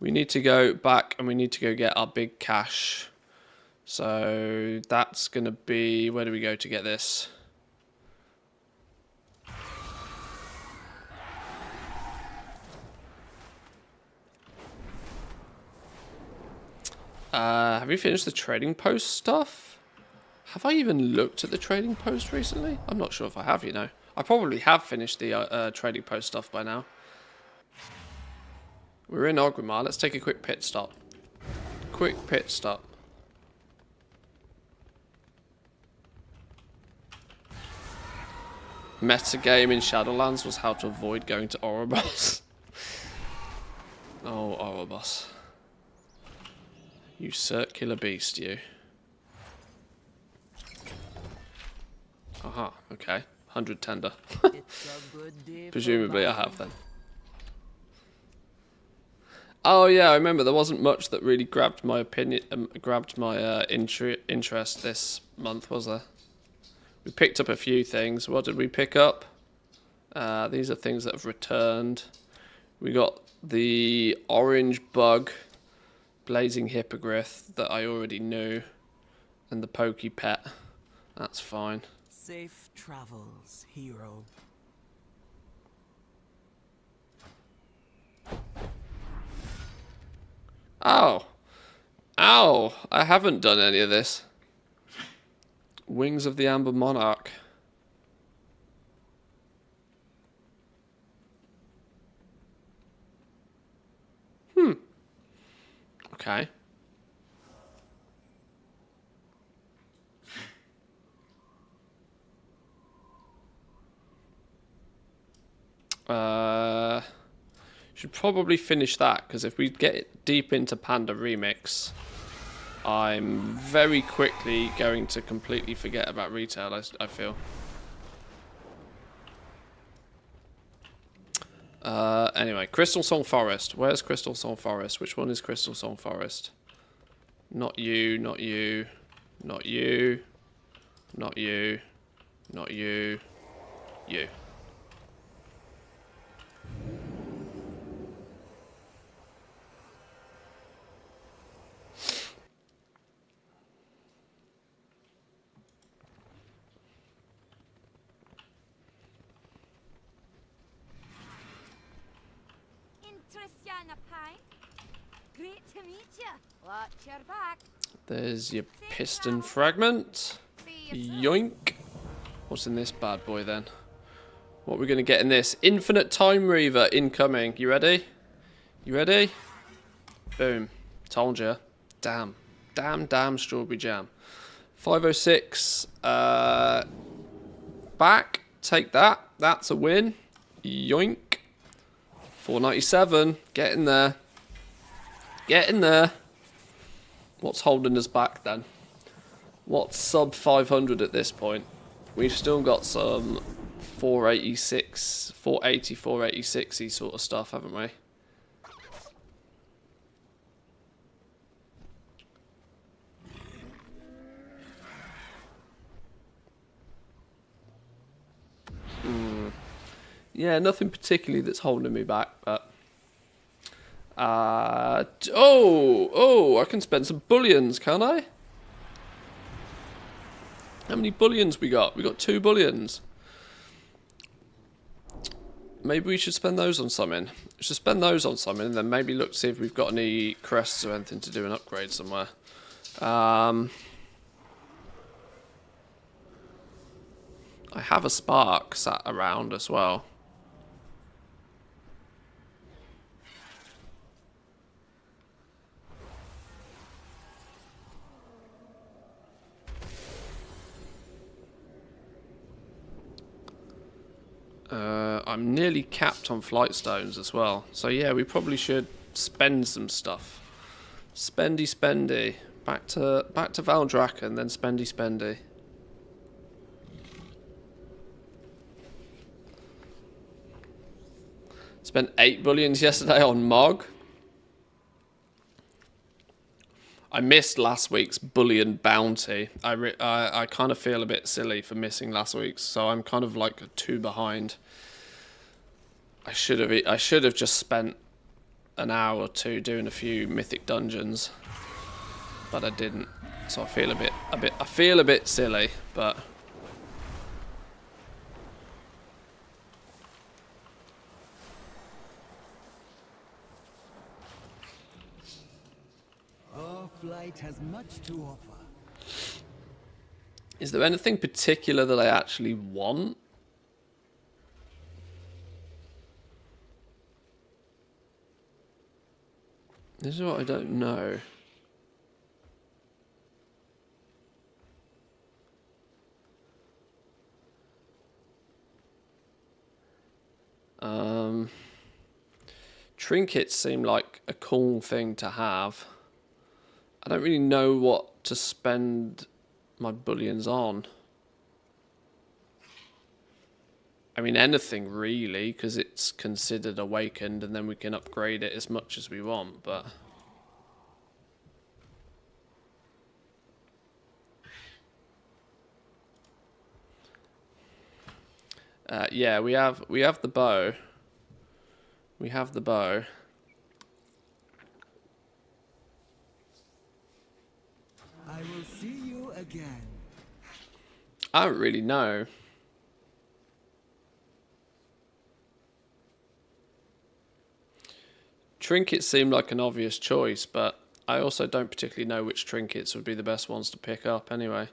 We need to go back and we need to go get our big cache. So that's going to be, where do we go to get this? Have you finished the trading post stuff? Have I even looked at the trading post recently? I'm not sure if I have, you know. I probably have finished the trading post stuff by now. We're in Orgrimmar. Let's take a quick pit stop. Quick pit stop. Metagame in Shadowlands was how to avoid going to Orobos. Oh, Orobos. You circular beast, you. Aha, okay. 100 tender. Presumably I have then. Oh yeah, I remember there wasn't much that really grabbed my interest this month, was there? We picked up a few things. What did we pick up? These are things that have returned. We got the orange bug, blazing hippogriff that I already knew, and the pokey pet. That's fine. Safe travels, hero. Ow. Ow. I haven't done any of this. Wings of the Amber Monarch. Okay. Should probably finish that, because if we get deep into Panda Remix, I'm very quickly going to completely forget about retail, I feel. Anyway, Crystal Song Forest. Where's Crystal Song Forest? Which one is Crystal Song Forest? Not you, not you, not you, not you, not you, you. Great to meet you. Watch your back. There's your piston fragment. Yoink. What's in this bad boy then? What are we going to get in this? Infinite Time Reaver incoming. You ready? You ready? Boom. Told you. Damn. Damn strawberry jam. 506. Back. Take that. That's a win. Yoink. 497. Get in there. Get in there. What's holding us back then? What's sub 500 at this point? We've still got some 486, 480, 486y sort of stuff, haven't we? Yeah, nothing particularly that's holding me back, but... I can spend some bullions, can I? How many bullions we got? We got 2 bullions. Maybe we should spend those on something. We should spend those on something, and then maybe look to see if we've got any crests or anything to do an upgrade somewhere. I have a spark sat around as well. I'm nearly capped on flight stones as well. So yeah, we probably should spend some stuff. Spendy. Back to Valdrakken, then spendy. Spent 8 bullions yesterday on Mog. I missed last week's bullion bounty. I kind of feel a bit silly for missing last week's, so I'm kind of like 2 behind. I should have just spent an hour or 2 doing a few mythic dungeons, but I didn't. So I feel a bit silly, but Our flight has much to offer. is there anything particular that I actually want? This is what I don't know. Trinkets seem like a cool thing to have. I don't really know what to spend my bullions on. I mean, anything really, because it's considered awakened, and then we can upgrade it as much as we want, but... yeah, we have the bow. We have the bow. I will see you again. I don't really know. Trinkets seem like an obvious choice, but I also don't particularly know which trinkets would be the best ones to pick up anyway.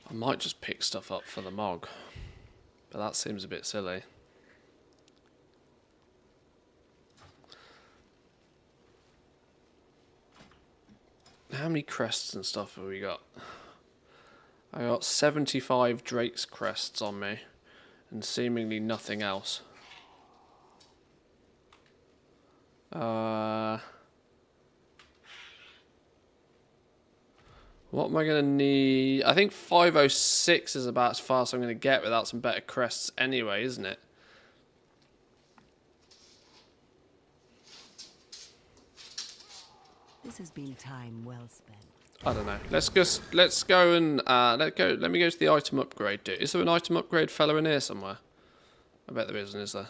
I might just pick stuff up for the Mog, but that seems a bit silly. How many crests and stuff have we got? I got 75 Drake's crests on me, and seemingly nothing else. What am I going to need? I think 506 is about as far as I'm going to get without some better crests anyway, isn't it? This has been time well spent. I don't know. Let's go and let me go to the item upgrade dude. Is there an item upgrade fella in here somewhere? I bet there isn't, is there?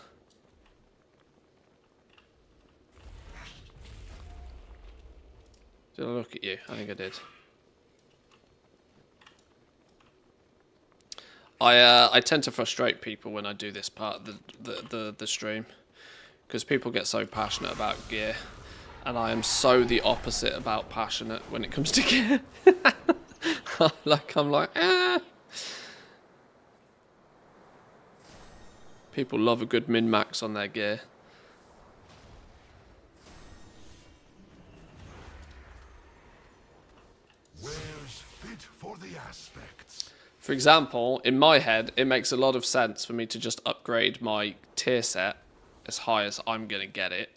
Did I look at you? I think I did. I tend to frustrate people when I do this part of the stream, because people get so passionate about gear, and I am so the opposite about passionate when it comes to gear. I'm like, ah. People love a good min-max on their gear. Where's fit for the aspects? For example, in my head, it makes a lot of sense for me to just upgrade my tier set as high as I'm going to get it.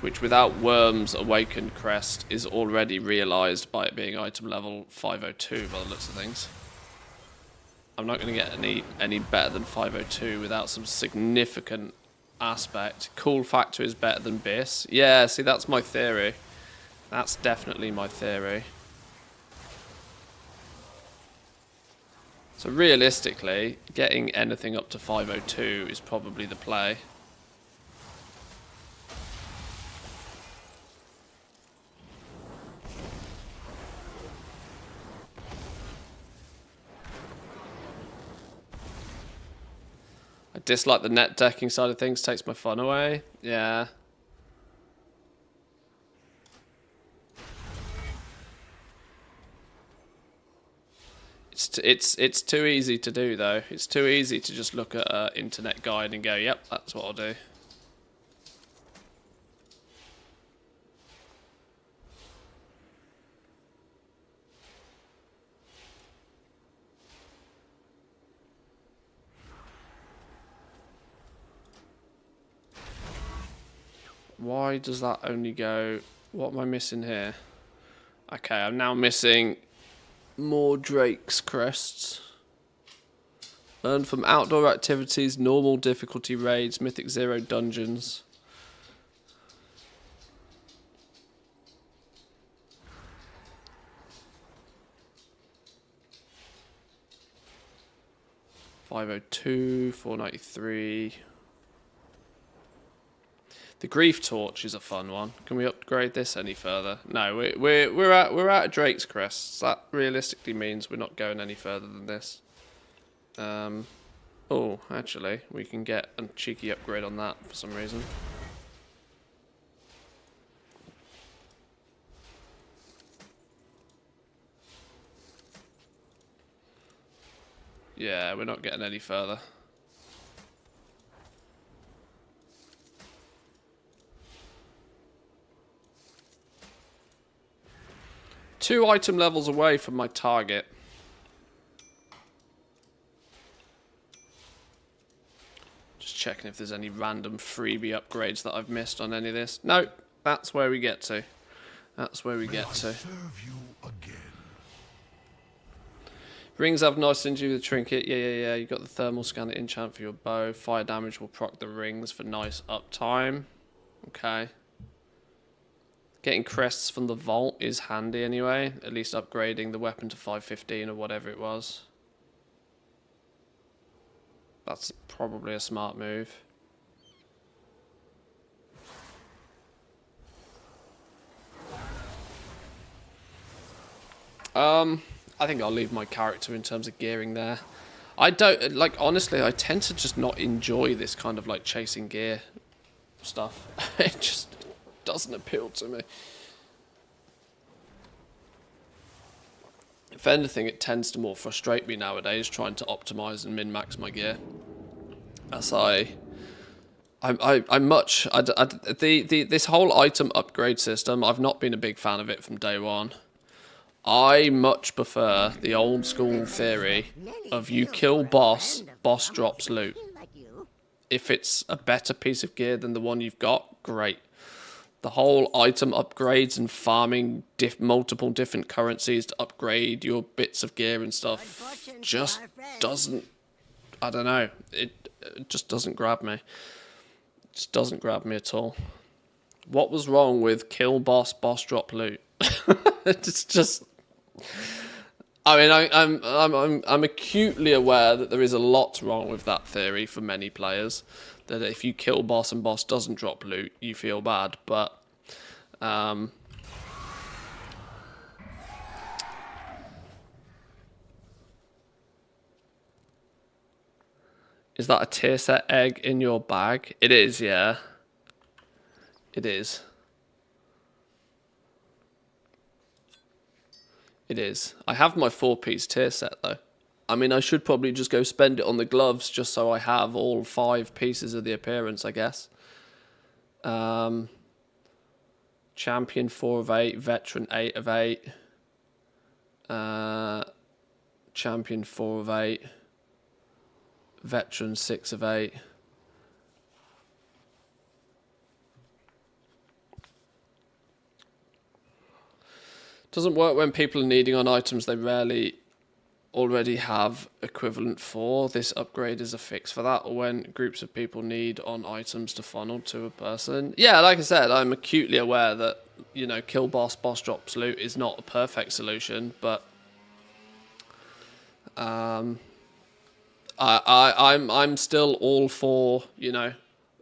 Which without Worm's Awakened Crest is already realised by it being item level 502 by the looks of things. I'm not going to get any better than 502 without some significant aspect. Cool factor is better than Biss. Yeah, see, that's my theory. That's definitely my theory. So realistically, getting anything up to 502 is probably the play. I dislike the net decking side of things, takes my fun away. Yeah. It's too easy to do though. It's too easy to just look at an internet guide and go, yep, that's what I'll do. Why does that only go... What am I missing here? Okay, I'm now missing more Drake's crests. Earn from outdoor activities, normal difficulty raids, Mythic 0 dungeons. $502, $493. The Grief Torch is a fun one. Can we upgrade this any further? No, we're out of Drake's crests. That realistically means we're not going any further than this. Oh, actually, we can get a cheeky upgrade on that for some reason. Yeah, we're not getting any further. Two item levels away from my target. Just checking if there's any random freebie upgrades that I've missed on any of this. No, that's where we get to. That's where we get to. Rings have nice synergy with the trinket. Yeah. You got the thermal scanner enchant for your bow. Fire damage will proc the rings for nice uptime. Okay. Getting crests from the vault is handy anyway. At least upgrading the weapon to 515 or whatever it was. That's probably a smart move. I think I'll leave my character in terms of gearing there. I don't, like, honestly, I tend to just not enjoy this kind of, like, chasing gear stuff. It just doesn't appeal to me. If anything, it tends to more frustrate me nowadays, trying to optimize and min-max my gear. As this whole item upgrade system, I've not been a big fan of it from day one. I much prefer the old school theory of you kill boss, boss drops loot. If it's a better piece of gear than the one you've got, great. The whole item upgrades and farming multiple different currencies to upgrade your bits of gear and stuff just doesn't, I don't know, it just doesn't grab me. It just doesn't grab me at all. What was wrong with kill boss, boss drop loot? It's just, I mean, I'm acutely aware that there is a lot wrong with that theory for many players. That if you kill boss and boss doesn't drop loot, you feel bad. But is that a tier set egg in your bag? It is, yeah. It is. It is. I have my 4-piece tier set though. I mean, I should probably just go spend it on the gloves just so I have all 5 pieces of the appearance, I guess. Champion 4 of 8, Veteran 8 of 8. Champion 4 of 8. Veteran 6 of 8. Doesn't work when people are needing on items they rarely already have equivalent for. This upgrade is a fix for that, or when groups of people need on items to funnel to a person. Yeah, like I said, I'm acutely aware that, you know, kill boss, boss drops loot is not a perfect solution, but I'm still all for, you know,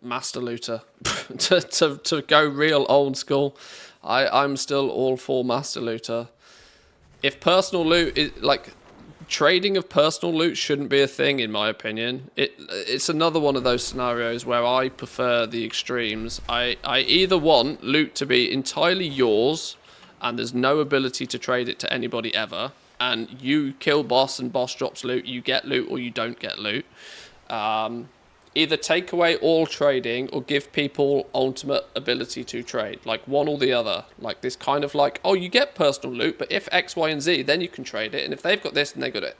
master looter to go real old school. I'm still all for master looter. If personal loot is like, trading of personal loot shouldn't be a thing, in my opinion. It's another one of those scenarios where I prefer the extremes. I either want loot to be entirely yours and there's no ability to trade it to anybody ever, and you kill boss and boss drops loot, you get loot or you don't get loot. Either take away all trading or give people ultimate ability to trade, like one or the other. Like this kind of like, oh, you get personal loot, but if X, Y, and Z, then you can trade it. And if they've got this and they've got it,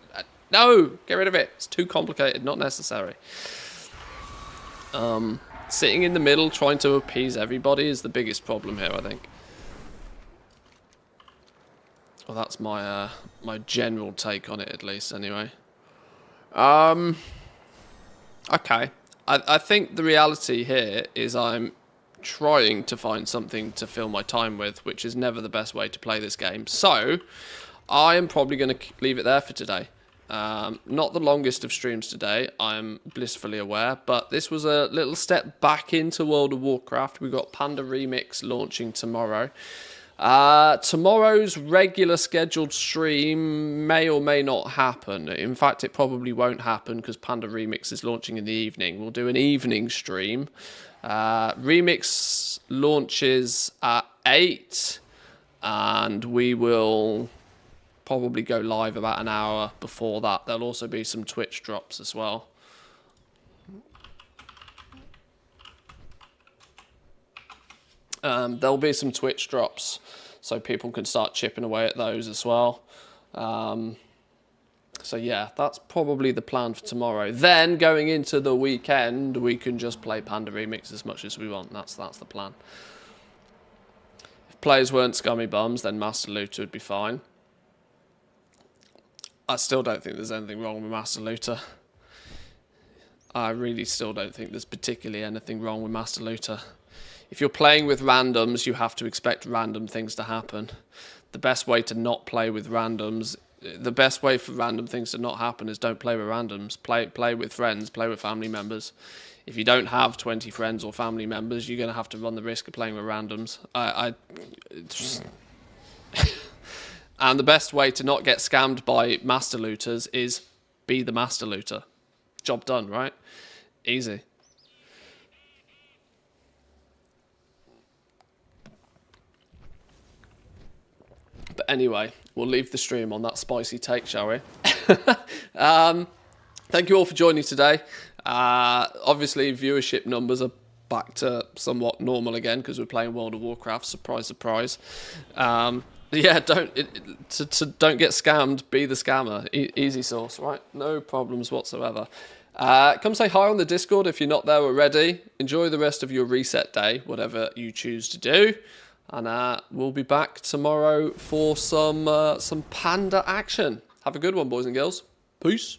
no, get rid of it. It's too complicated, not necessary. Sitting in the middle trying to appease everybody is the biggest problem here, I think. Well, that's my my general take on it, at least, anyway. Okay. I think the reality here is I'm trying to find something to fill my time with, which is never the best way to play this game. So, I am probably going to leave it there for today. Not the longest of streams today, I'm blissfully aware, but this was a little step back into World of Warcraft. We've got Panda Remix launching tomorrow. Tomorrow's regular scheduled stream may or may not happen. In fact, it probably won't happen because Panda Remix is launching in the evening. We'll do an evening stream. Remix launches at 8, and we will probably go live about an hour before that. There'll also be some Twitch drops as well. There'll be some Twitch drops, so people can start chipping away at those as well. So yeah, that's probably the plan for tomorrow. Then going into the weekend, we can just play Panda Remix as much as we want. That's the plan. If players weren't scummy bums, then Master Looter would be fine. I still don't think there's anything wrong with Master Looter. I really still don't think there's particularly anything wrong with Master Looter. If you're playing with randoms, you have to expect random things to happen. The best way to not play with randoms, the best way for random things to not happen is don't play with randoms. Play with friends, play with family members. If you don't have 20 friends or family members, you're going to have to run the risk of playing with randoms. And the best way to not get scammed by Master Looters is be the Master Looter. Job done, right? Easy. But anyway, we'll leave the stream on that spicy take, shall we? Thank you all for joining today. Obviously, viewership numbers are back to somewhat normal again because we're playing World of Warcraft. Surprise, surprise. Yeah, don't get scammed. Be the scammer. Easy source, right? No problems whatsoever. Come say hi on the Discord if you're not there already. Enjoy the rest of your reset day, whatever you choose to do. And we'll be back tomorrow for some Panda action. Have a good one, boys and girls. Peace.